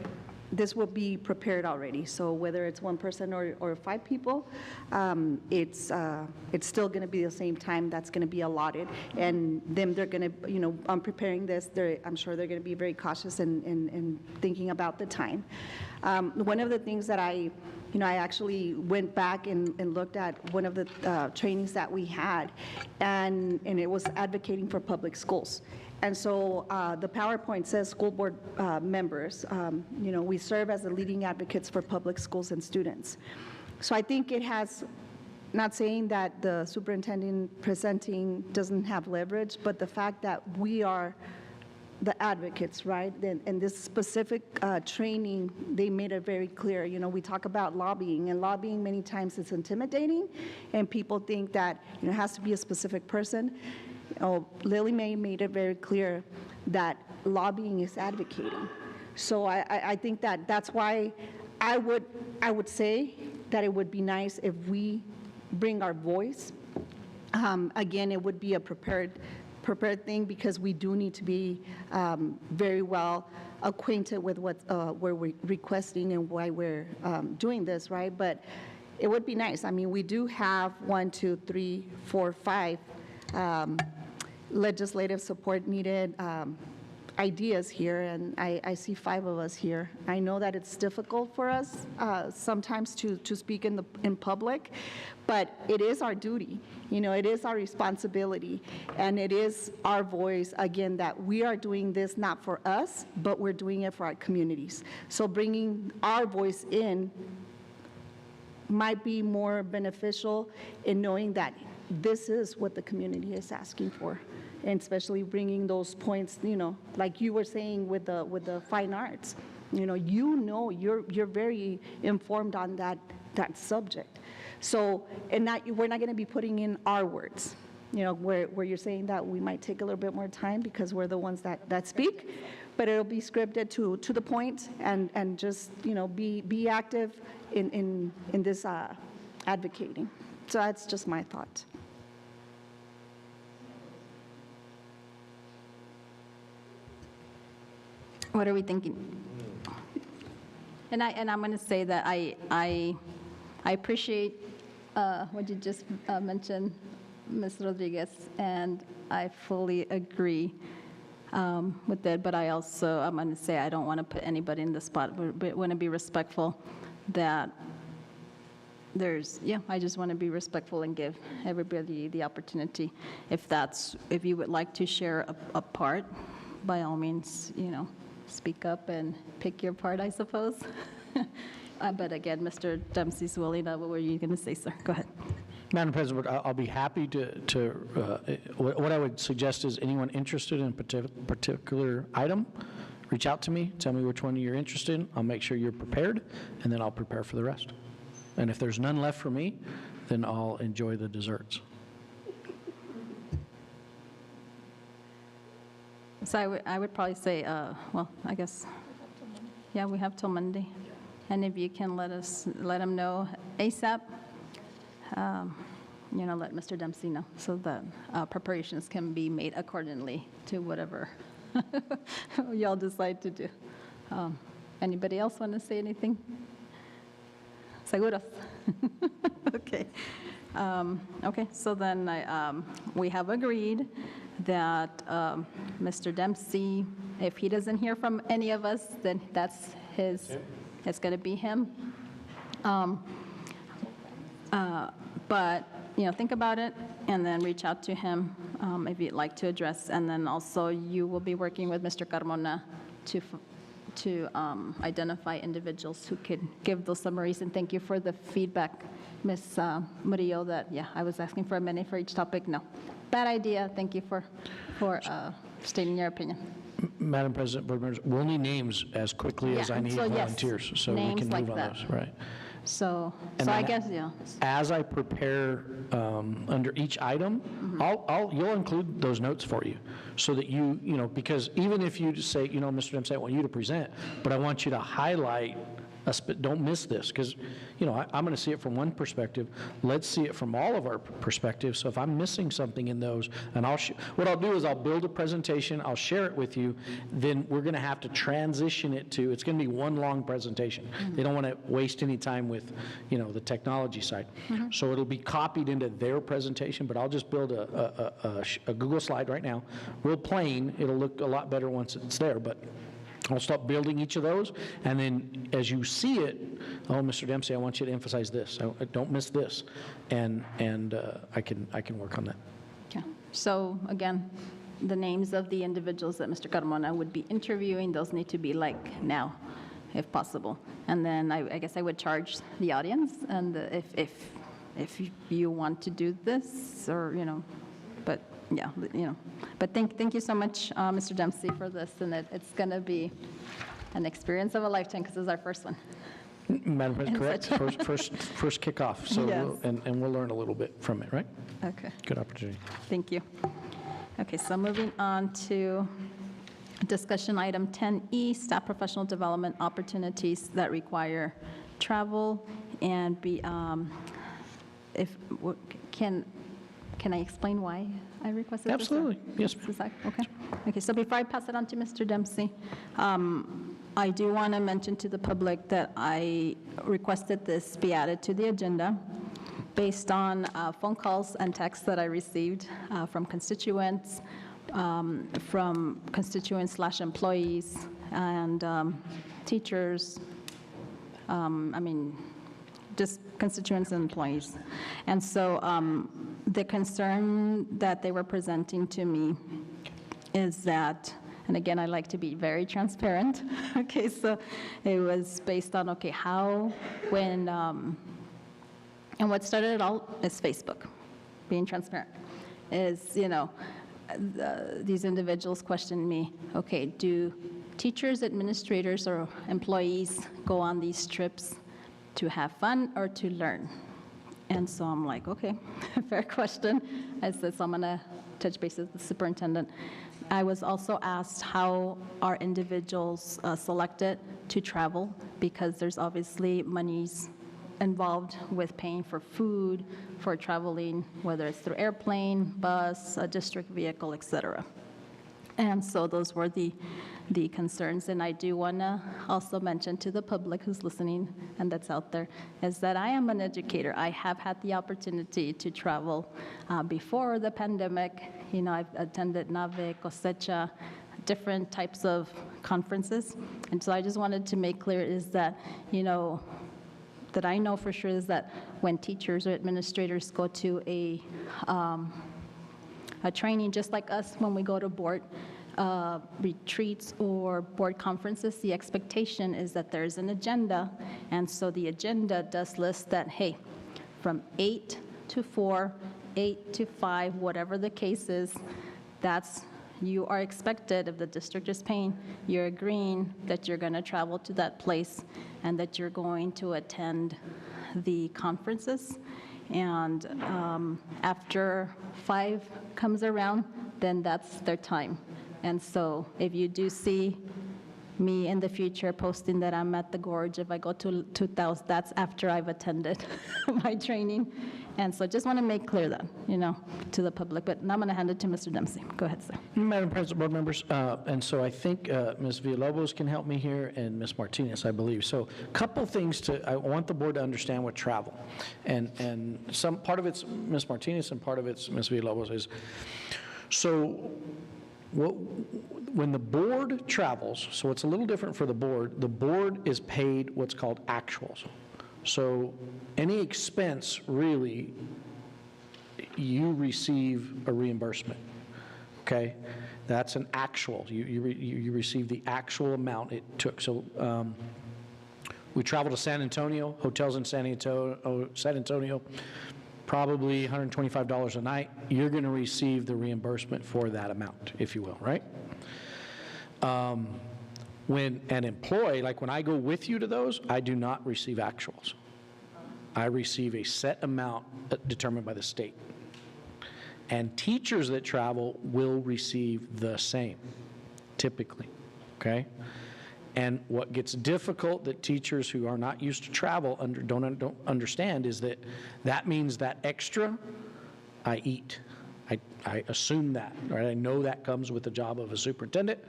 this will be prepared already. So whether it's one person or 5 people, it's still going to be the same time that's going to be allotted. And them, they're going to, on preparing this, I'm sure they're going to be very cautious in thinking about the time. One of the things that I actually went back and looked at one of the trainings that we had, and it was advocating for public schools. And so the PowerPoint says school board members, we serve as the leading advocates for public schools and students. So I think it has, not saying that the superintendent presenting doesn't have leverage, but the fact that we are the advocates, right? And this specific training, they made it very clear. We talk about lobbying, and lobbying many times is intimidating, and people think that it has to be a specific person. Lily Mae made it very clear that lobbying is advocating. So I think that's why I would say that it would be nice if we bring our voice. Again, it would be a prepared thing, because we do need to be very well acquainted with what we're requesting and why we're doing this, right? But it would be nice. I mean, we do have 1, 2, 3, 4, 5 legislative support needed ideas here, and I see 5 of us here. I know that it's difficult for us sometimes to speak in public, but it is our duty. It is our responsibility, and it is our voice, again, that we are doing this not for us, but we're doing it for our communities. So bringing our voice in might be more beneficial in knowing that this is what the community is asking for, and especially bringing those points, like you were saying with the fine arts. You're very informed on that subject. So, we're not going to be putting in our words, where you're saying that we might take a little bit more time because we're the ones that speak, but it'll be scripted to the point, and just, be active in this advocating. So that's just my thought. What are we thinking? And I'm going to say that I appreciate what you just mentioned, Ms. Rodriguez, and I fully agree with that. But I'm going to say I don't want to put anybody in the spot. We want to be respectful. That I just want to be respectful and give everybody the opportunity. If you would like to share a part, by all means, speak up and pick your part, I suppose. But again, Mr. Dempsey's willing. What were you going to say, sir? Go ahead. Madam President, I'll be happy what I would suggest is anyone interested in a particular item, reach out to me, tell me which one you're interested in. I'll make sure you're prepared, and then I'll prepare for the rest. And if there's none left for me, then I'll enjoy the desserts. So I would probably say, well, I guess, yeah, we have till Monday. And if you can let them know ASAP, let Mr. Dempsey know so that preparations can be made accordingly to whatever y'all decide to do. Anybody else want to say anything? Seguros? Okay. Okay, so then we have agreed that Mr. Dempsey, if he doesn't hear from any of us, then that's it's going to be him. But, think about it and then reach out to him if you'd like to address. And then also you will be working with Mr. Carmona to identify individuals who could give those summaries. And thank you for the feedback, Ms. Murillo, that, I was asking for a minute for each topic. No, bad idea. Thank you for stating your opinion. Madam President, board members, we'll need names as quickly as I need volunteers, so we can move on those. Right. So I guess, as I prepare under each item, you'll include those notes for you, so that because even if you just say, Mr. Dempsey, I want you to present, but I want you to highlight, don't miss this, because, I'm going to see it from one perspective. Let's see it from all of our perspectives. So if I'm missing something in those, and what I'll do is I'll build a presentation, I'll share it with you, then we're going to have to transition it to, it's going to be one long presentation. They don't want to waste any time with, the technology side. So it'll be copied into their presentation, but I'll just build a Google slide right now, real plain. It'll look a lot better once it's there, but I'll start building each of those, and then as you see it, Mr. Dempsey, I want you to emphasize this. Don't miss this, and I can work on that. Okay. So again, the names of the individuals that Mr. Carmona would be interviewing, those need to be like now, if possible. And then I guess I would charge the audience, and if you want to do this, or but. Yeah, but thank you so much, Mr. Dempsey, for this, and it's going to be an experience of a lifetime because it's our first one. Madam President, correct? First kickoff, so yes. We'll learn a little bit from it, right? Okay. Good opportunity. Thank you. Okay, so moving on to discussion item 10E, staff professional development opportunities that require travel and Can I explain why I requested this? Absolutely. Yes, ma'am. Okay. Okay, so before I pass it on to Mr. Dempsey, I do want to mention to the public that I requested this be added to the agenda based on phone calls and texts that I received from constituents, /employees, and teachers, just constituents and employees. And so the concern that they were presenting to me is that, and again, I like to be very transparent, okay, so it was based on, okay, how, when And what started it all is Facebook, being transparent. Is, these individuals questioned me, okay, do teachers, administrators, or employees go on these trips to have fun or to learn? And so I'm like, okay, fair question. I said, so I'm gonna touch base with the superintendent. I was also asked how are individuals selected to travel, because there's obviously monies involved with paying for food, for traveling, whether it's through airplane, bus, a district vehicle, et cetera. And so those were the concerns. And I do want to also mention to the public who's listening and that's out there, is that I am an educator. I have had the opportunity to travel before the pandemic. I've attended NAVE, Cosecha, different types of conferences. And so I just wanted to make clear is that, that I know for sure is that when teachers or administrators go to a training, just like us when we go to board retreats or board conferences, the expectation is that there's an agenda, and so the agenda does list that, hey, from 8 to 4, 8 to 5, whatever the case is, you are expected, if the district is paying, you're agreeing that you're going to travel to that place and that you're going to attend the conferences. And after 5 comes around, then that's their time. And so if you do see me in the future posting that I'm at the Gorge, if I go to 2000, that's after I've attended my training. And so just want to make clear that, to the public. But now I'm going to hand it to Mr. Dempsey. Go ahead, sir. Madam President, board members, and so I think Ms. Villalobos can help me here, and Ms. Martinez, I believe. So a couple things I want the board to understand with travel. And some part of it's Ms. Martinez and part of it's Ms. Villalobos is, so when the board travels, so it's a little different for the board is paid what's called actuals. So any expense, really, you receive a reimbursement, okay? That's an actual. You receive the actual amount it took. So we travel to San Antonio, hotels in San Antonio, probably $125 a night. You're going to receive the reimbursement for that amount, if you will, right? When an employee, like when I go with you to those, I do not receive actuals. I receive a set amount determined by the state. And teachers that travel will receive the same, typically, okay? And what gets difficult that teachers who are not used to travel don't understand is that means that extra, I eat. I assume that, right? I know that comes with the job of a superintendent.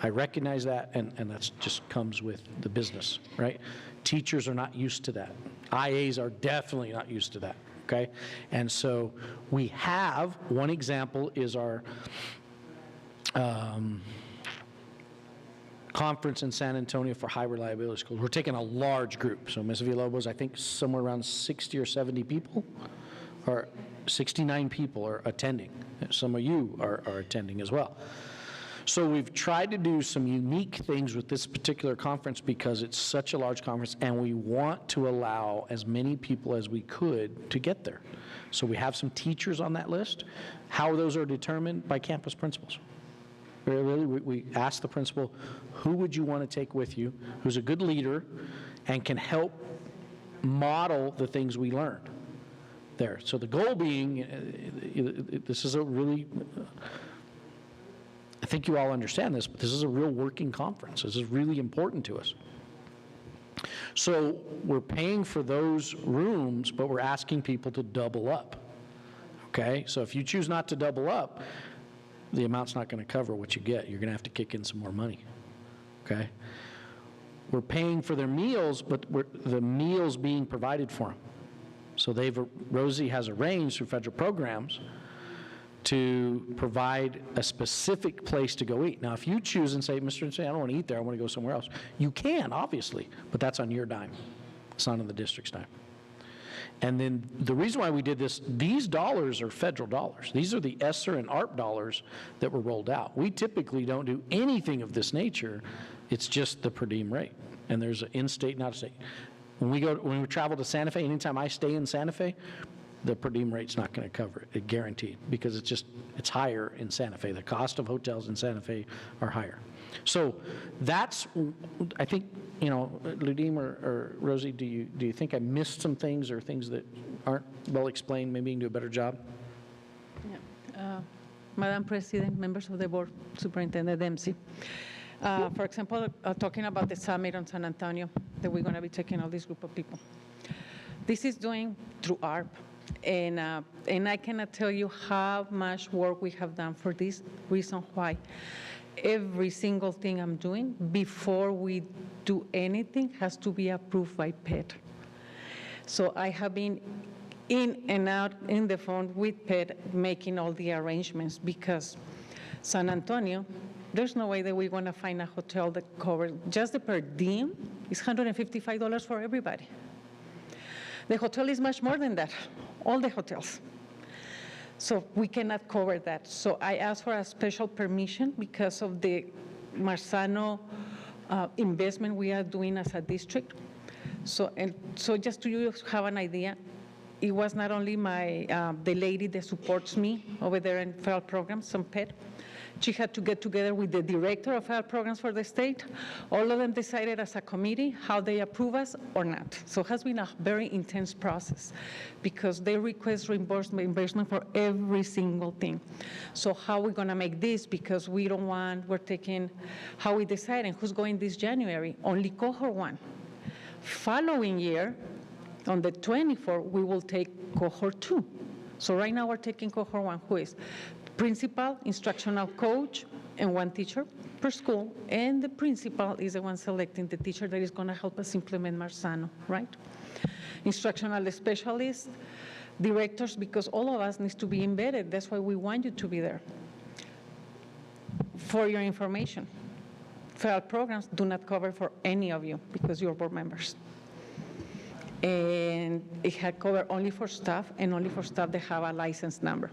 I recognize that, and that just comes with the business, right? Teachers are not used to that. IAs are definitely not used to that, okay? And so we have, one example is our conference in San Antonio for high reliability schools. We're taking a large group. So Ms. Villalobos, I think somewhere around 60 or 70 people, or 69 people are attending. Some of you are attending as well. So we've tried to do some unique things with this particular conference because it's such a large conference, and we want to allow as many people as we could to get there. So we have some teachers on that list. How those are determined? By campus principals. Really, we ask the principal, who would you want to take with you, who's a good leader, and can help model the things we learned there. So the goal being, this is a really, I think you all understand this, but this is a real working conference. This is really important to us. So we're paying for those rooms, but we're asking people to double up, okay? So if you choose not to double up, the amount's not going to cover what you get. You're going to have to kick in some more money, okay? We're paying for their meals, but the meals being provided for them. So Rosie has arranged through federal programs to provide a specific place to go eat. Now, if you choose and say, Mr. I don't want to eat there, I want to go somewhere else, you can, obviously, but that's on your dime. It's not on the district's dime. And then the reason why we did this, these dollars are federal dollars. These are the ESSER and ARP dollars that were rolled out. We typically don't do anything of this nature. It's just the per diem rate. And there's an in-state and out-of-state. When we travel to Santa Fe, anytime I stay in Santa Fe, the per diem rate's not going to cover it, guaranteed, because it's higher in Santa Fe. The cost of hotels in Santa Fe are higher. So that's, I think, Ludim or Rosie, do you think I missed some things or things that aren't well explained? Maybe you can do a better job? Madam President, members of the board, Superintendent Dempsey. For example, talking about the summit on San Antonio that we're going to be taking all this group of people. This is doing through ARP, and I cannot tell you how much work we have done for this reason why. Every single thing I'm doing before we do anything has to be approved by PET. So I have been in and out in the phone with PET making all the arrangements, because San Antonio, there's no way that we're going to find a hotel that covers just the per diem is $155 for everybody. The hotel is much more than that, all the hotels. So we cannot cover that. So I asked for a special permission because of the Marzano investment we are doing as a district. So just to you have an idea, it was not only the lady that supports me over there in federal programs, some PET. She had to get together with the director of federal programs for the state. All of them decided as a committee how they approve us or not. So it has been a very intense process because they request reimbursement for every single thing. So how are we going to make this? Because we're taking, how we decide and who's going this January? Only cohort 1. Following year, on the 24th, we will take cohort 2. So right now we're taking cohort 1, who is principal, instructional coach, and 1 teacher per school, and the principal is the one selecting the teacher that is going to help us implement Marzano, right? Instructional specialists, directors, because all of us needs to be embedded. That's why we want you to be there. For your information, federal programs do not cover for any of you because you're board members. And it had covered only for staff and only for staff that have a license number,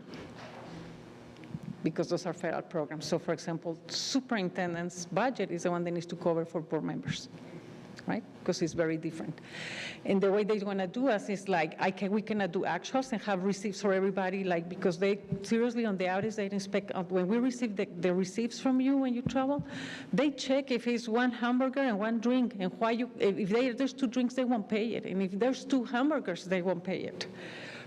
because those are federal programs. So for example, superintendent's budget is the one that needs to cover for board members, right? Because it's very different. And the way they're going to do us is like, we cannot do actuals and have receipts for everybody, like, because they seriously on the audits, they inspect, when we receive the receipts from you when you travel, they check if it's 1 hamburger and 1 drink, and why if there's 2 drinks, they won't pay it. And if there's 2 hamburgers, they won't pay it.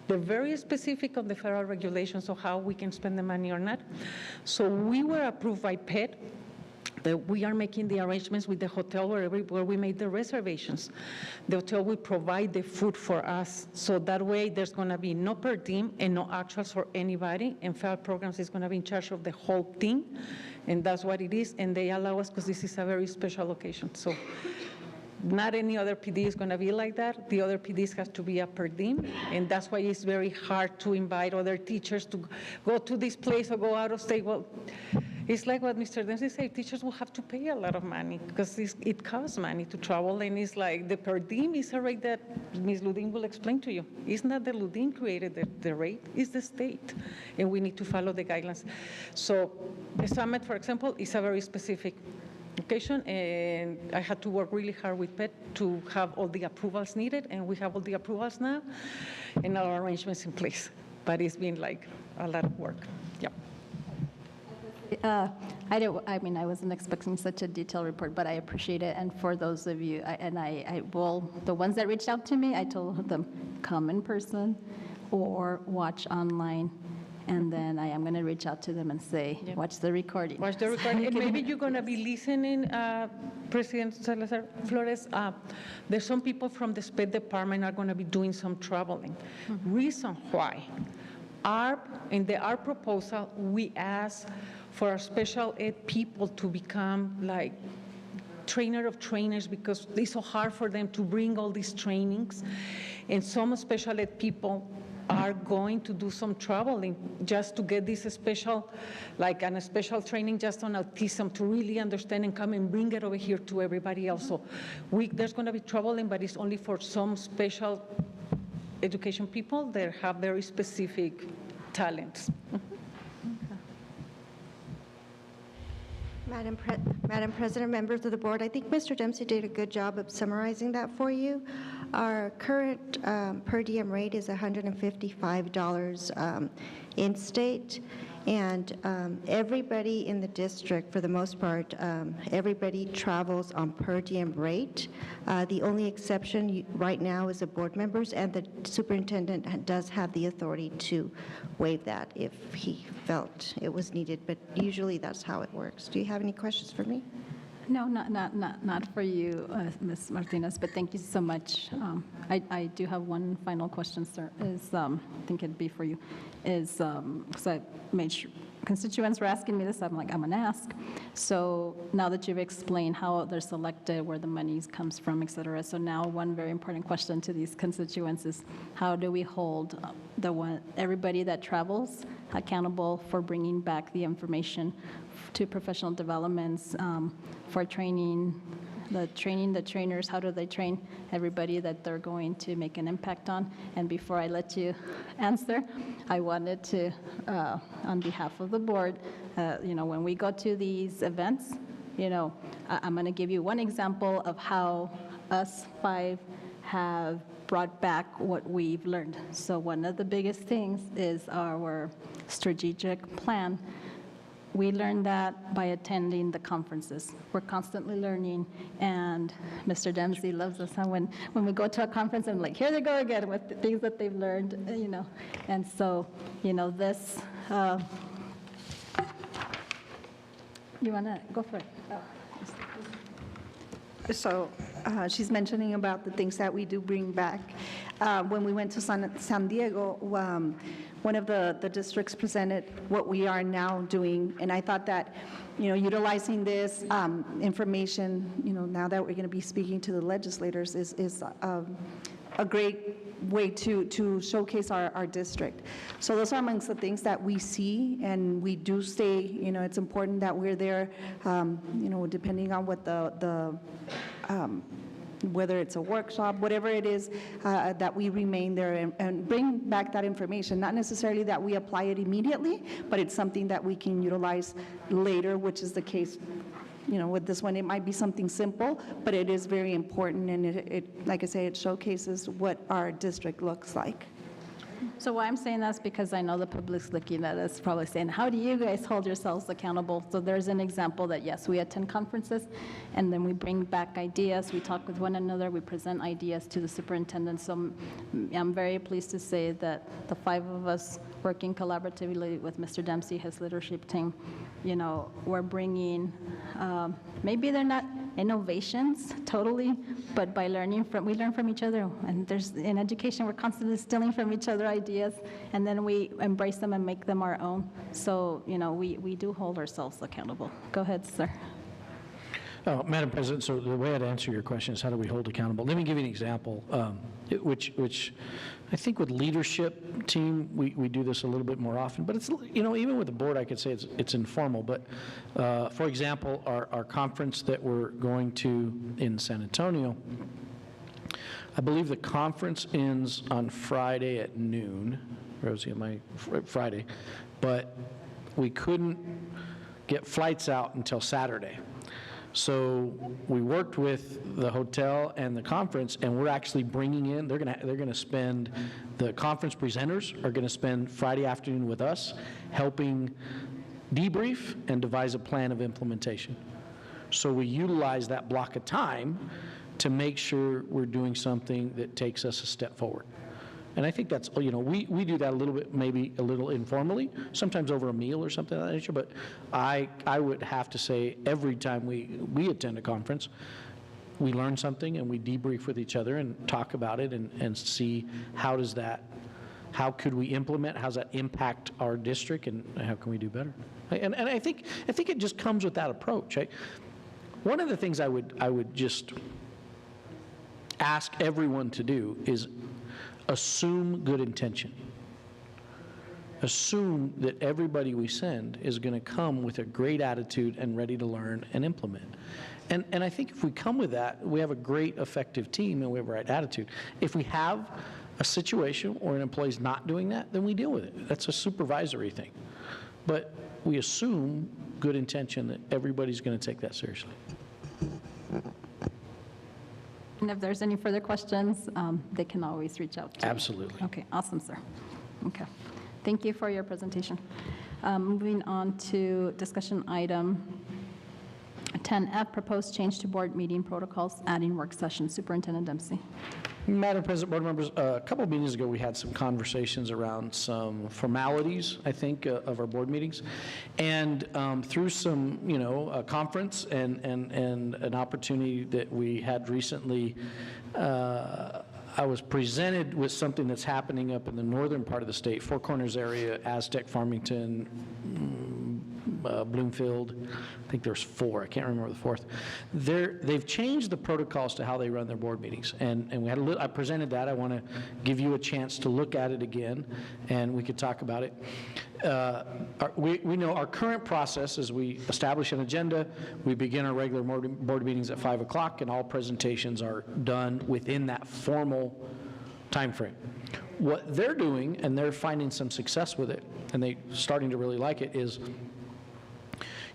They're very specific on the federal regulations of how we can spend the money or not. So we were approved by PET that we are making the arrangements with the hotel where we made the reservations. The hotel will provide the food for us. So that way there's going to be no per diem and no actuals for anybody. And federal programs is going to be in charge of the whole thing. And that's what it is. And they allow us because this is a very special location. So not any other PD is going to be like that. The other PDs have to be a per diem, and that's why it's very hard to invite other teachers to go to this place or go out of state. Well, it's like what Mr. Dempsey said, teachers will have to pay a lot of money because it costs money to travel, and it's like the per diem is a rate that Ms. Ludin will explain to you. It's not that Ludin created the rate, it's the state, and we need to follow the guidelines. So the summit, for example, is a very specific occasion, and I had to work really hard with PET to have all the approvals needed, and we have all the approvals now and our arrangements in place. But it's been like a lot of work. Yep. I wasn't expecting such a detailed report, but I appreciate it. And for those of you, I will, the ones that reached out to me, I told them come in person or watch online. And then I am going to reach out to them and say, watch the recording. Watch the recording. And maybe you're going to be listening, President Salazar Flores. There's some people from the State Department are going to be doing some traveling. Reason why. In the ARP proposal, we asked for our special ed people to become like trainer of trainers because it's so hard for them to bring all these trainings. And some special ed people are going to do some traveling just to get this special, like a special training just on autism to really understand and come and bring it over here to everybody else. So there's going to be traveling, but it's only for some special education people that have very specific talents. Madam President, members of the board, I think Mr. Dempsey did a good job of summarizing that for you. Our current per diem rate is $155 in-state, and everybody in the district, for the most part, everybody travels on per diem rate. The only exception right now is the board members, and the superintendent does have the authority to waive that if he felt it was needed, but usually that's how it works. Do you have any questions for me? No, not for you, Ms. Martinez, but thank you so much. I do have one final question, sir, I think it'd be for you, because I made sure, constituents were asking me this, I'm like, I'm going to ask. So now that you've explained how they're selected, where the money comes from, et cetera, so now one very important question to these constituents is, how do we hold everybody that travels accountable for bringing back the information to professional developments, for training, the trainers, how do they train everybody that they're going to make an impact on? And before I let you answer, I wanted to, on behalf of the board, when we go to these events, I'm going to give you one example of how us 5 have brought back what we've learned. So one of the biggest things is our strategic plan. We learned that by attending the conferences. We're constantly learning, and Mr. Dempsey loves us. When we go to a conference, I'm like, here they go again with the things that they've learned, And so, this, you want to go for it? So she's mentioning about the things that we do bring back. When we went to San Diego, one of the districts presented what we are now doing, and I thought that, utilizing this information, now that we're going to be speaking to the legislators is a great way to showcase our district. So those are amongst the things that we see, and we do stay, it's important that we're there, depending on what whether it's a workshop, whatever it is, that we remain there and bring back that information. Not necessarily that we apply it immediately, but it's something that we can utilize later, which is the case, with this one. It might be something simple, but it is very important, and it like I say, it showcases what our district looks like. So why I'm saying that's because I know the public's looking at us, probably saying, how do you guys hold yourselves accountable? So there's an example that, yes, we attend conferences, and then we bring back ideas, we talk with one another, we present ideas to the superintendent. So I'm very pleased to say that the 5 of us working collaboratively with Mr. Dempsey, his leadership team, we're bringing, maybe they're not innovations totally, but by we learn from each other. And in education, we're constantly stealing from each other ideas, and then we embrace them and make them our own. So, we do hold ourselves accountable. Go ahead, sir. Madam President, so the way I'd answer your question is, how do we hold accountable? Let me give you an example, which I think with leadership team, we do this a little bit more often, but it's, even with the board, I could say it's informal, but for example, our conference that we're going to in San Antonio, I believe the conference ends on Friday at noon, Rosie, Friday, but we couldn't get flights out until Saturday. So we worked with the hotel and the conference, and we're actually bringing in, they're going to spend, the conference presenters are going to spend Friday afternoon with us, helping debrief and devise a plan of implementation. So we utilize that block of time to make sure we're doing something that takes us a step forward. And I think that's, we do that a little bit, maybe a little informally, sometimes over a meal or something of that nature, but I would have to say every time we attend a conference, we learn something and we debrief with each other and talk about it and see how could we implement, how does that impact our district, and how can we do better? And I think it just comes with that approach. One of the things I would just ask everyone to do is assume good intention. Assume that everybody we send is going to come with a great attitude and ready to learn and implement. And I think if we come with that, we have a great, effective team and we have the right attitude. If we have a situation where an employee's not doing that, then we deal with it. That's a supervisory thing. But we assume good intention that everybody's going to take that seriously. And if there's any further questions, they can always reach out to you. Absolutely. Okay, awesome, sir. Okay. Thank you for your presentation. Moving on to discussion item 10F, proposed change to board meeting protocols, adding work session. Superintendent Dempsey. Madam President, board members, a couple of meetings ago, we had some conversations around some formalities, I think, of our board meetings. And through some, a conference and an opportunity that we had recently, I was presented with something that's happening up in the northern part of the state, Four Corners area, Aztec, Farmington, Bloomfield. I think there's 4. I can't remember the 4th. They've changed the protocols to how they run their board meetings, and we had I presented that. I want to give you a chance to look at it again, and we could talk about it. We know our current process is we establish an agenda, we begin our regular board meetings at 5 o'clock, and all presentations are done within that formal time frame. What they're doing, and they're finding some success with it, and they're starting to really like it, is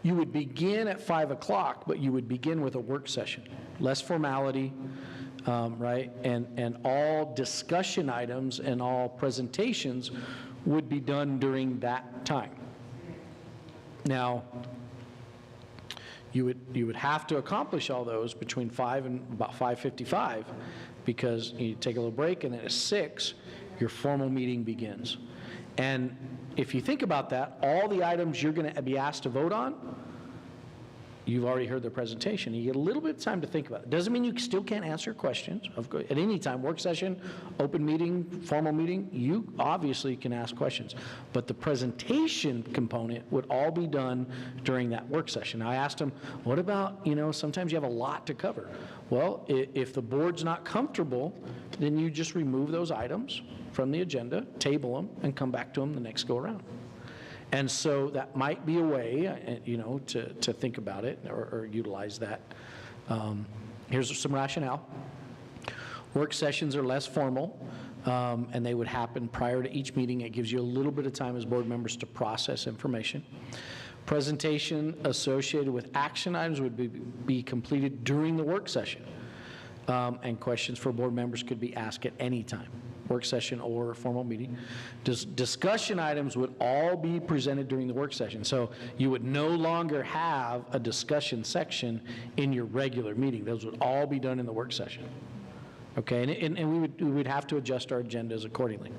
you would begin at 5 o'clock, but you would begin with a work session. Less formality, right? And all discussion items and all presentations would be done during that time. Now, you would have to accomplish all those between 5 and about 5:55, because you take a little break, and then at 6, your formal meeting begins. And if you think about that, all the items you're going to be asked to vote on, you've already heard the presentation. You get a little bit of time to think about it. Doesn't mean you still can't answer questions. At any time, work session, open meeting, formal meeting, you obviously can ask questions. But the presentation component would all be done during that work session. I asked them, what about, sometimes you have a lot to cover. Well, if the board's not comfortable, then you just remove those items from the agenda, table them, and come back to them the next go around. And so that might be a way, to think about it or utilize that. Here's some rationale. Work sessions are less formal, and they would happen prior to each meeting. It gives you a little bit of time as board members to process information. Presentation associated with action items would be completed during the work session, and questions for board members could be asked at any time, work session or a formal meeting. Discussion items would all be presented during the work session, so you would no longer have a discussion section in your regular meeting. Those would all be done in the work session. Okay, and we would have to adjust our agendas accordingly.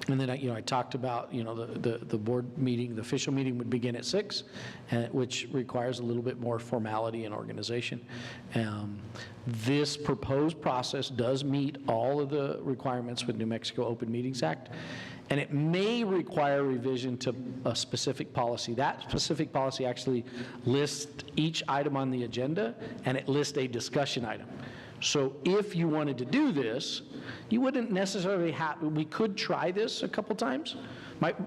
And then I talked about the board meeting, the official meeting would begin at 6, which requires a little bit more formality and organization. This proposed process does meet all of the requirements with New Mexico Open Meetings Act, and it may require revision to a specific policy. That specific policy actually lists each item on the agenda, and it lists a discussion item. So if you wanted to do this, you wouldn't necessarily have, we could try this a couple times.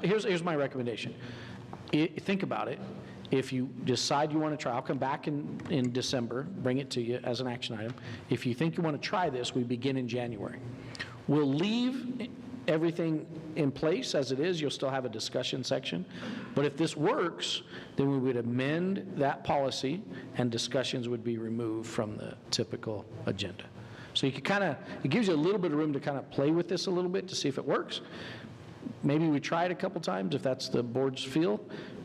Here's my recommendation. Think about it. If you decide you want to try, I'll come back in December, bring it to you as an action item. If you think you want to try this, we begin in January. We'll leave everything in place as it is. You'll still have a discussion section. But if this works, then we would amend that policy and discussions would be removed from the typical agenda. So you could it gives you a little bit of room to kind of play with this a little bit to see if it works. Maybe we try it a couple times if that's the board's feel.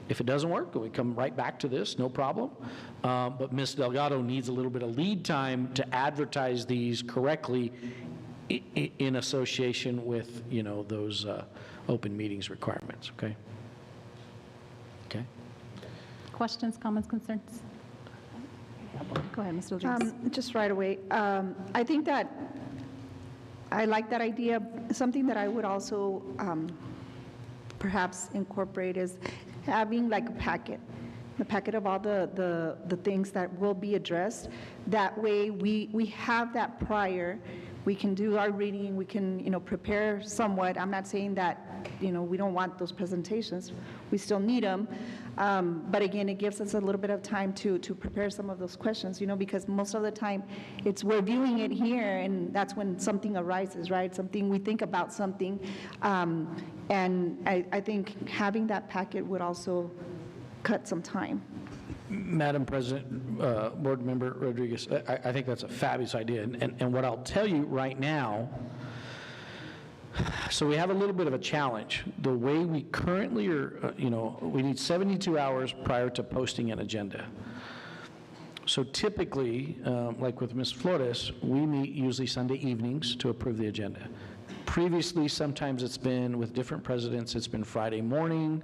If it doesn't work, we come right back to this, no problem. But Ms. Delgado needs a little bit of lead time to advertise these correctly in association with, those open meetings requirements, okay? Okay. Questions, comments, concerns? Go ahead, Mr. Rodriguez. Just right away. I think that I like that idea. Something that I would also perhaps incorporate is having like a packet of all the things that will be addressed. That way we have that prior. We can do our reading, we can, prepare somewhat. I'm not saying that, we don't want those presentations. We still need them. But again, it gives us a little bit of time to prepare some of those questions, because most of the time we're viewing it here and that's when something arises, right? We think about something. And I think having that packet would also cut some time. Madam President, Board Member Rodriguez, I think that's a fabulous idea. And what I'll tell you right now, so we have a little bit of a challenge. The way we currently are, we need 72 hours prior to posting an agenda. So typically, like with Ms. Flores, we meet usually Sunday evenings to approve the agenda. Previously, sometimes it's been, with different presidents, it's been Friday morning,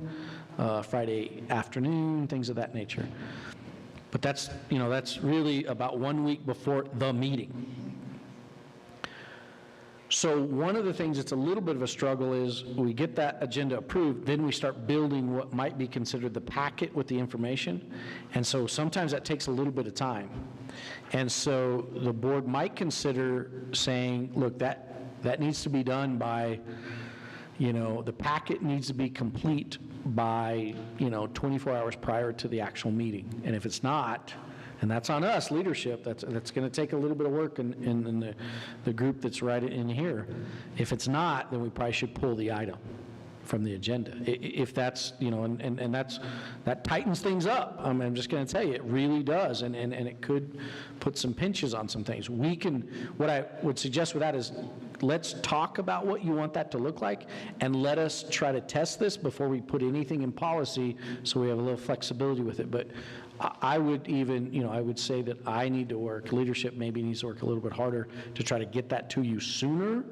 Friday afternoon, things of that nature. But that's really about 1 week before the meeting. So one of the things that's a little bit of a struggle is we get that agenda approved, then we start building what might be considered the packet with the information. And so sometimes that takes a little bit of time. And so the board might consider saying, look, that needs to be done by, the packet needs to be complete by, 24 hours prior to the actual meeting. And if it's not, and that's on us, leadership, that's going to take a little bit of work in the group that's right in here. If it's not, then we probably should pull the item from the agenda. If that's, and that tightens things up. I'm just going to tell you, it really does, and it could put some pinches on some things. What I would suggest with that is, let's talk about what you want that to look like, and let us try to test this before we put anything in policy, so we have a little flexibility with it. But I would even, I would say that I need to work, leadership maybe needs to work a little bit harder to try to get that to you sooner,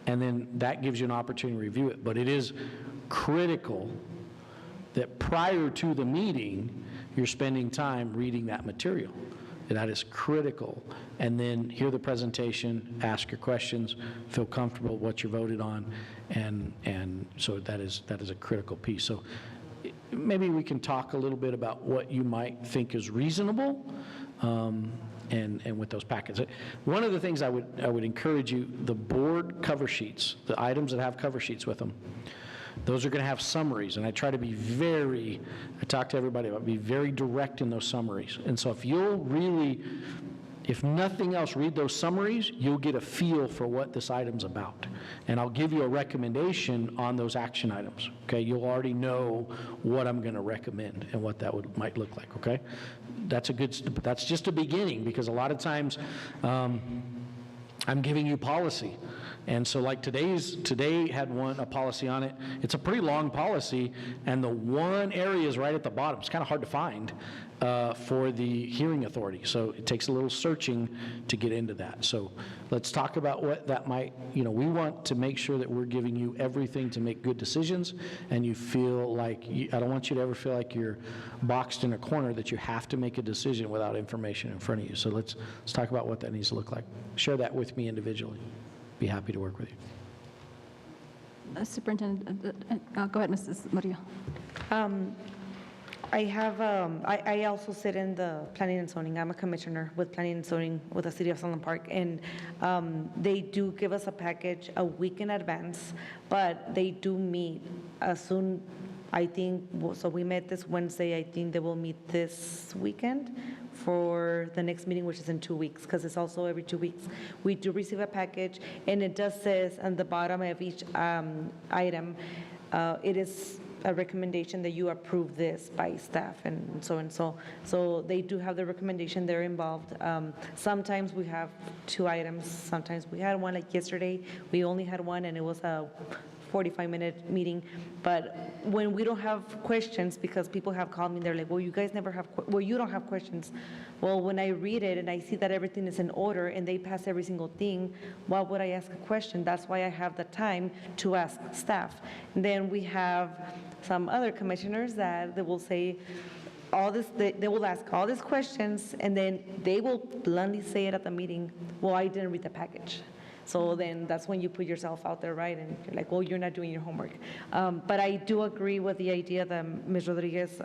and then that gives you an opportunity to review it. But it is critical that prior to the meeting, you're spending time reading that material. That is critical. And then hear the presentation, ask your questions, feel comfortable with what you voted on, and so that is a critical piece. So maybe we can talk a little bit about what you might think is reasonable, and with those packets. One of the things I would encourage you, the board cover sheets, the items that have cover sheets with them, those are going to have summaries, and I try to be I talk to everybody about be very direct in those summaries. And so if you'll really, if nothing else, read those summaries, you'll get a feel for what this item's about. And I'll give you a recommendation on those action items, okay? You'll already know what I'm going to recommend and what that might look like, okay? That's just a beginning, because a lot of times I'm giving you policy. And so like today had a policy on it. It's a pretty long policy, and the one area is right at the bottom. It's kind of hard to find for the hearing authority. So it takes a little searching to get into that. So let's talk about what that might, we want to make sure that we're giving you everything to make good decisions, and you feel like, I don't want you to ever feel like you're boxed in a corner, that you have to make a decision without information in front of you. So let's talk about what that needs to look like. Share that with me individually. Be happy to work with you. Superintendent, go ahead, Mrs. Maria. I also sit in the planning and zoning. I'm a commissioner with planning and zoning with the city of Sunland Park, and they do give us a package a week in advance, but they do meet as soon, I think, so we met this Wednesday. I think they will meet this weekend for the next meeting, which is in 2 weeks, because it's also every 2 weeks. We do receive a package, and it does says on the bottom of each item, it is a recommendation that you approve this by staff and so. So they do have the recommendation, they're involved. Sometimes we have 2 items, sometimes we had one, like yesterday, we only had one, and it was a 45-minute meeting. But when we don't have questions, because people have called me, they're like, well, you guys never have, you don't have questions. Well, when I read it and I see that everything is in order and they pass every single thing, why would I ask a question? That's why I have the time to ask staff. And then we have some other commissioners that they will say all this, they will ask all these questions, and then they will bluntly say it at the meeting, well, I didn't read the package. So then that's when you put yourself out there, right? And you're like, well, you're not doing your homework. But I do agree with the idea that Ms. Rodriguez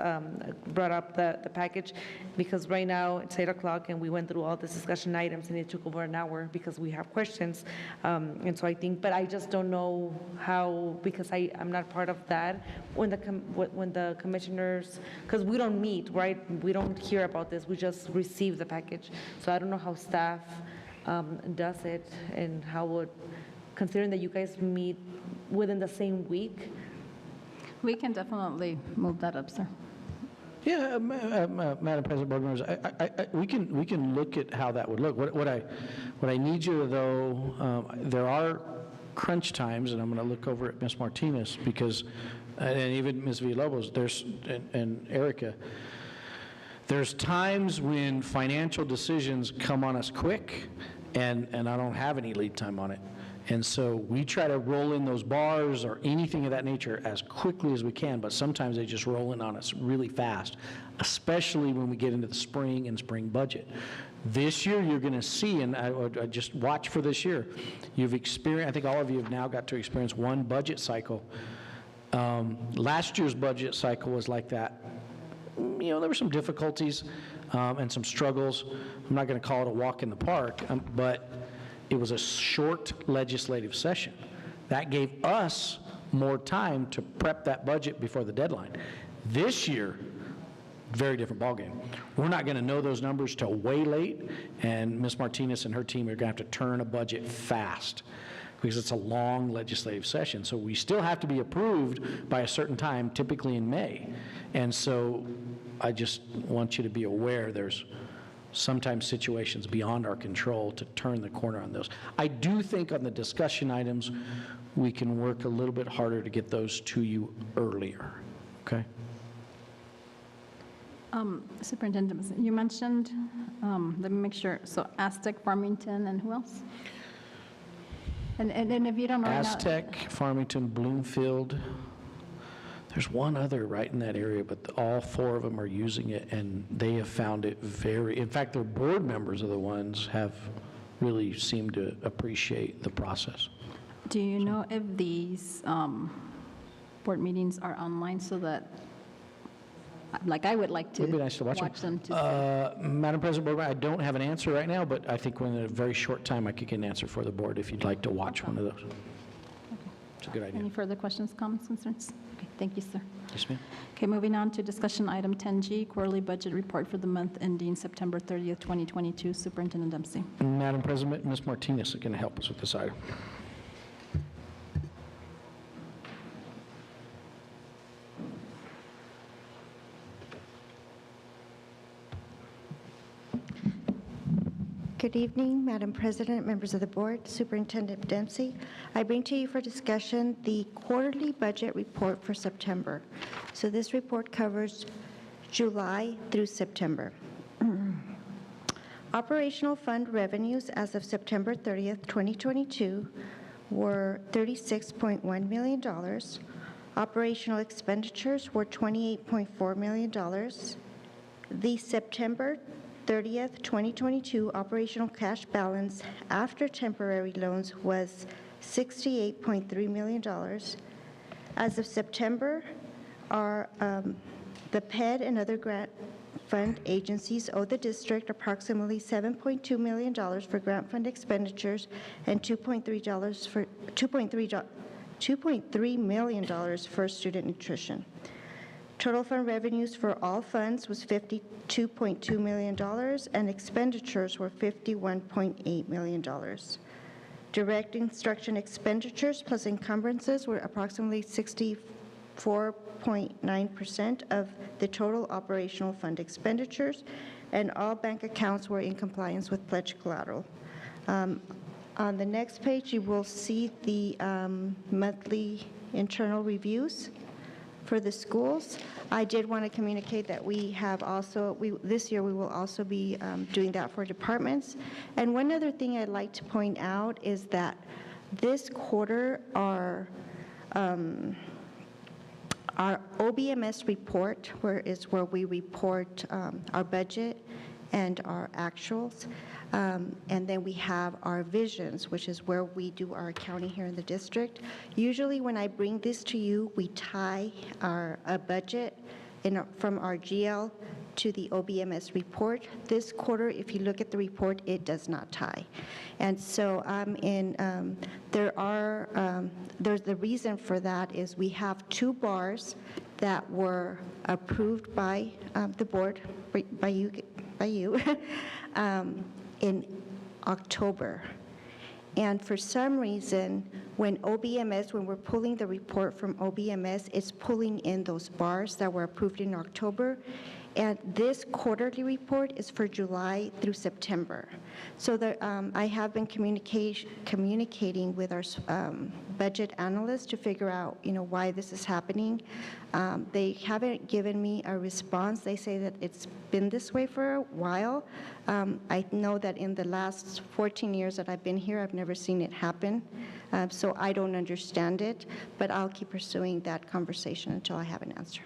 brought up the package, because right now it's 8 o'clock and we went through all the discussion items and it took over an hour because we have questions. And so I think, but I just don't know how, because I'm not part of that. When the commissioners, because we don't meet, right? We don't hear about this, we just receive the package. So I don't know how staff does it, and how would, considering that you guys meet within the same week? We can definitely move that up, sir. Yeah, Madam President, board members, we can look at how that would look. What I need you to, though, there are crunch times, and I'm going to look over at Ms. Martinez, because, and even Ms. Villalobos, and Erica, there's times when financial decisions come on us quick, and I don't have any lead time on it. And so we try to roll in those bars or anything of that nature as quickly as we can, but sometimes they just roll in on us really fast, especially when we get into the spring and spring budget. This year, you're going to see, and I just watch for this year, you've experienced, I think all of you have now got to experience one budget cycle. Last year's budget cycle was like that. You know, there were some difficulties and some struggles. I'm not going to call it a walk in the park, but it was a short legislative session. That gave us more time to prep that budget before the deadline. This year, very different ballgame. We're not going to know those numbers till way late, and Ms. Martinez and her team are going to have to turn a budget fast because it's a long legislative session. So we still have to be approved by a certain time, typically in May. And so I just want you to be aware there's sometimes situations beyond our control to turn the corner on those. I do think on the discussion items, we can work a little bit harder to get those to you earlier, okay? Superintendent, you mentioned, let me make sure, so Aztec, Farmington, and who else? And if you don't know right now- Aztec, Farmington, Bloomfield. There's one other right in that area, but all four of them are using it, and they have found it very, in fact, their board members are the ones have really seemed to appreciate the process. Do you know if these board meetings are online so that, like, I would like to It'd be nice to watch them too? Madam President, board member, I don't have an answer right now, but I think within a very short time I could get an answer for the board if you'd like to watch one of those. It's a good idea. Any further questions, comments, concerns? Okay, thank you, sir. Yes, ma'am. Okay, moving on to discussion item 10G, quarterly budget report for the month ending September 30th, 2022. Superintendent Dempsey. Madam President, Ms. Martinez is going to help us with this item. Good evening, Madam President, members of the board, Superintendent Dempsey. I bring to you for discussion the quarterly budget report for September. So this report covers July through September. Operational fund revenues as of September 30th, 2022 were $36.1 million. Operational expenditures were $28.4 million. The September 30th, 2022 operational cash balance after temporary loans was $68.3 million. As of September, the PED and other grant fund agencies owe the district approximately $7.2 million for grant fund expenditures and $2.3 million for student nutrition. Total fund revenues for all funds was $52.2 million, and expenditures were $51.8 million. Direct instruction expenditures plus encumbrances were approximately 64.9% of the total operational fund expenditures, and all bank accounts were in compliance with pledge collateral. On the next page, you will see the monthly internal reviews for the schools. I did want to communicate that we have also, this year we will also be doing that for departments. And one other thing I'd like to point out is that this quarter our OBMS report, where we report our budget and our actuals. And then we have our visions, which is where we do our accounting here in the district. Usually when I bring this to you, we tie our budget from our GL to the OBMS report. This quarter, if you look at the report, it does not tie. And so there's the reason for that is we have two bars that were approved by the board, by you, in October. And for some reason, when OBMS, when we're pulling the report from OBMS, it's pulling in those bars that were approved in October. And this quarterly report is for July through September. So I have been communicating with our budget analysts to figure out, why this is happening. They haven't given me a response. They say that it's been this way for a while. I know that in the last 14 years that I've been here, I've never seen it happen. So I don't understand it, but I'll keep pursuing that conversation until I have an answer.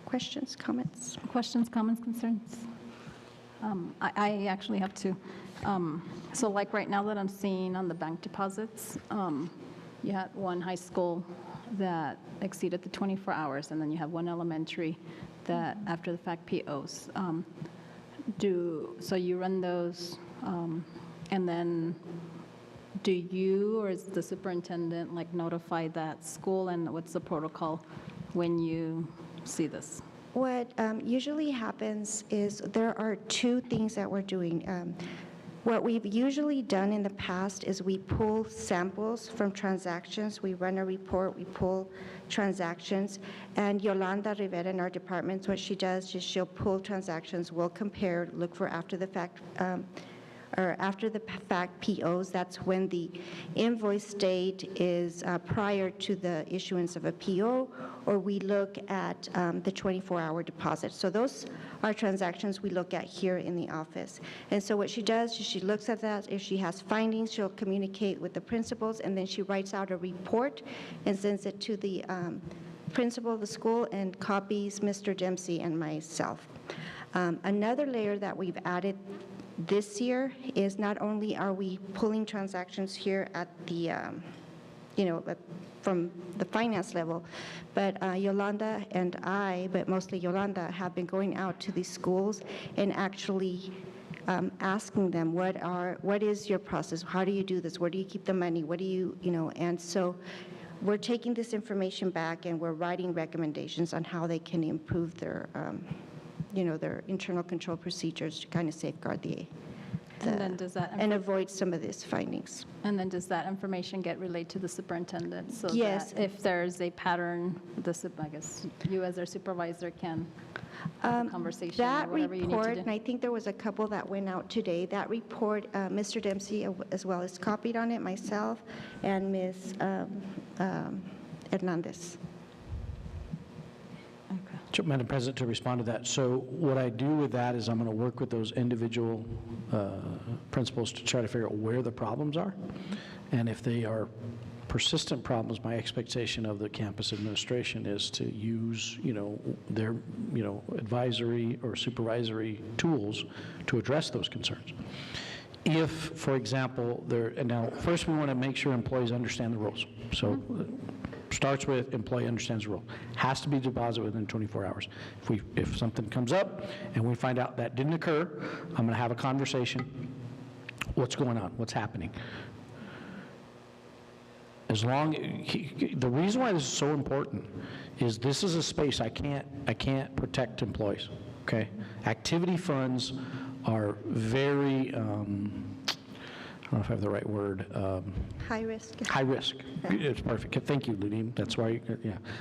Questions, comments? Questions, comments, concerns? I actually have two. So like right now that I'm seeing on the bank deposits, you had one high school that exceeded the 24 hours, and then you have one elementary that after the fact POs. So you run those, and then do you or is the superintendent notify that school, and what's the protocol when you see this? What usually happens is there are two things that we're doing. What we've usually done in the past is we pull samples from transactions. We run a report, we pull transactions, and Yolanda Rivera in our department, what she does is she'll pull transactions, we'll compare, look for after the fact POs. That's when the invoice date is prior to the issuance of a PO, or we look at the 24-hour deposit. So those are transactions we look at here in the office. And so what she does is she looks at that. If she has findings, she'll communicate with the principals, and then she writes out a report and sends it to the principal of the school and copies Mr. Dempsey and myself. Another layer that we've added this year is not only are we pulling transactions here at the, from the finance level, but Yolanda and I, but mostly Yolanda, have been going out to these schools and actually asking them, what is your process? How do you do this? Where do you keep the money? What do you, and so we're taking this information back and we're writing recommendations on how they can improve their their internal control procedures to kind of safeguard And then does that and avoid some of these findings. And then does that information get relayed to the superintendent? So Yes. that if there's a pattern, I guess you as their supervisor can have a conversation or That whatever you need to report, do? and I think there was a couple that went out today, that report, Mr. Dempsey as well as copied on it, myself and Ms. Hernandez. So, Madam President, to respond to that, so what I do with that is I'm going to work with those individual principals to try to figure out where the problems are. And if they are persistent problems, my expectation of the campus administration is to use, their, advisory or supervisory tools to address those concerns. If, for example, now first we want to make sure employees understand the rules. So starts with employee understands the rule. Has to be deposited within 24 hours. If something comes up and we find out that didn't occur, I'm going to have a conversation. What's going on? What's happening? The reason why this is so important is this is a space I can't protect employees. Okay, activity funds are very. I don't know if I have the right word. High risk. High risk. It's perfect. Thank you, Ludine. That's why,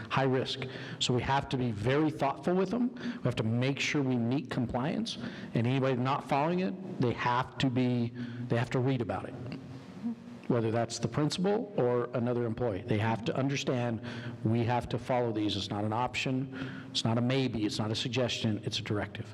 high risk. So we have to be very thoughtful with them. We have to make sure we meet compliance. And anybody not following it, they have to read about it. Whether that's the principal or another employee. They have to understand we have to follow these. It's not an option. It's not a maybe. It's not a suggestion. It's a directive.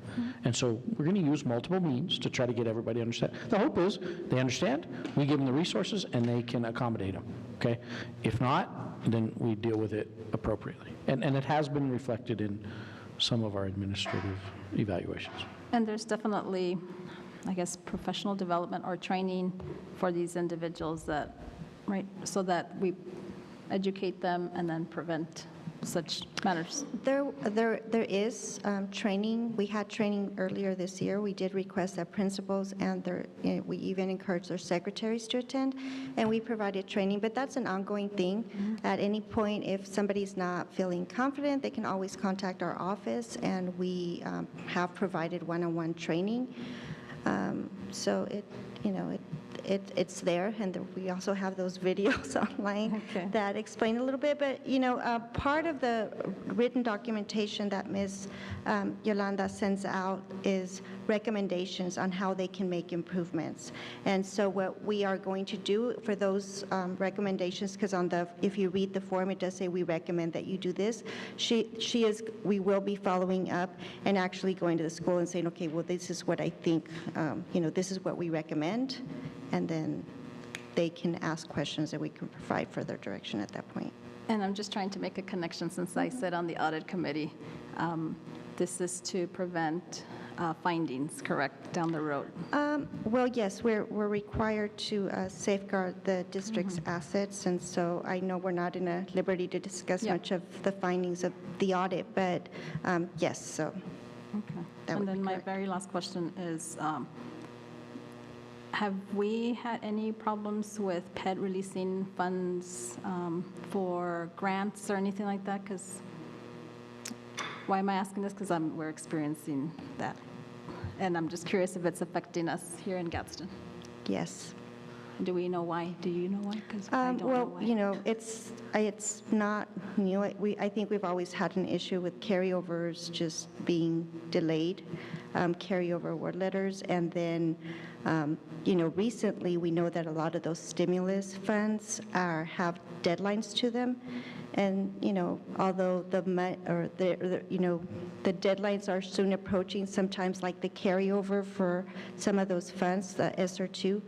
And so we're going to use multiple means to try to get everybody to understand. The hope is they understand, we give them the resources, and they can accommodate them. Okay? If not, then we deal with it appropriately. And it has been reflected in some of our administrative evaluations. And there's definitely, I guess, professional development or training for these individuals so that we educate them and then prevent such matters. There is training. We had training earlier this year. We did request that principals and we even encouraged their secretaries to attend, and we provided training, but that's an ongoing thing. At any point, if somebody's not feeling confident, they can always contact our office, and we have provided one-on-one training. So it's there, and we also have those videos online Okay. that explain a little bit. But, part of the written documentation that Ms. Yolanda sends out is recommendations on how they can make improvements. And so what we are going to do for those recommendations, because if you read the form, it does say we recommend that you do this. We will be following up and actually going to the school and saying, okay, well, this is what I think, this is what we recommend, and then they can ask questions and we can provide further direction at that point. And I'm just trying to make a connection since I sit on the audit committee. This is to prevent findings, correct, down the road? Well, yes, we're required to safeguard the district's assets, and so I know we're not in a liberty to discuss much of the findings of the audit, but yes, so. Okay. That And would then be my correct. very last question is, have we had any problems with PED releasing funds for grants or anything like that? Because, why am I asking this? Because we're experiencing that. And I'm just curious if it's affecting us here in Gadsden. Yes. Do we know why? Do you know why? Because I don't know why. It's not new. I think we've always had an issue with carryovers just being delayed, carryover award letters, and then, recently we know that a lot of those stimulus funds have deadlines to them, and although the deadlines are soon approaching, sometimes like the carryover for some of those funds, the SR2.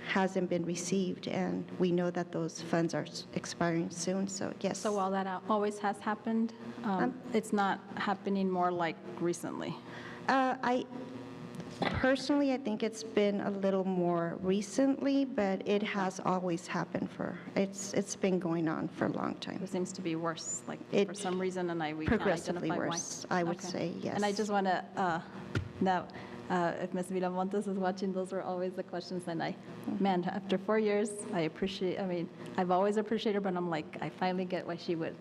Hasn't been received, and we know that those funds are expiring soon, so yes. So while that always has happened, it's not happening more like recently? Personally, I think it's been a little more recently, but it has always happened it's been going on for a long time. It seems to be worse, like for some reason, and we can't Progressively identify why. worse, I would say, yes. And I just want to know, if Ms. Villamontes is watching, those were always the questions, and man, after 4 years, I've always appreciated her, but I'm like, I finally get why she would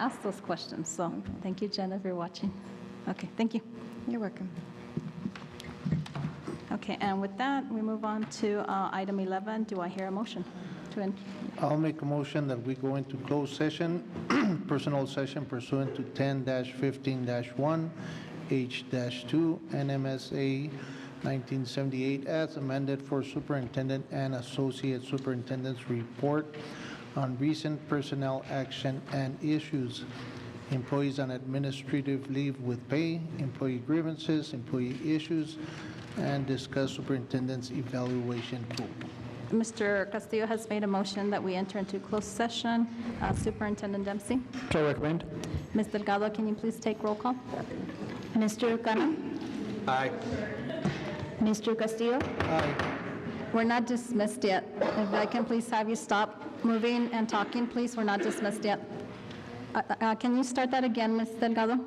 ask those questions. So thank you, Jenna, if you're watching. Okay, thank you. You're welcome. Okay, and with that, we move on to item 11. Do I hear a motion to end? I'll make a motion that we go into closed session, personal session pursuant to 10-15-1, H-2, NMSA 1978, as amended for superintendent and associate superintendent's report on recent personnel action and issues, employees on administrative leave with pay, employee grievances, employee issues, and discuss superintendent's evaluation tool. Mr. Castillo has made a motion that we enter into closed session. Superintendent Dempsey. So recommend. Ms. Delgado, can you please take roll call? Mr. Cano? Aye. Mr. Castillo? Aye. We're not dismissed yet. If I can please have you stop moving and talking, please. We're not dismissed yet. Can you start that again, Ms. Delgado?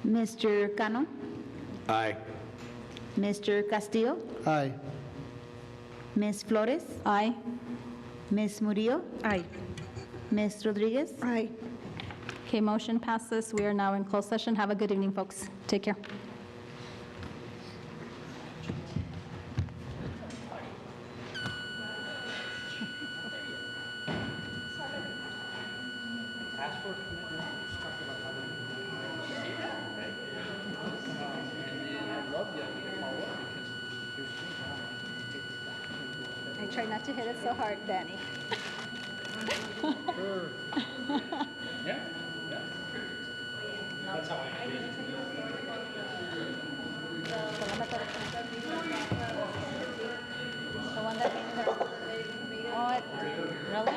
Mr. Cano? Aye. Mr. Castillo? Aye. Ms. Flores? Aye. Ms. Murillo? Aye. Ms. Rodriguez? Aye. Okay, motion passes. We are now in closed session. Have a good evening, folks. Take care. I try not to hit it so hard, Danny. Really?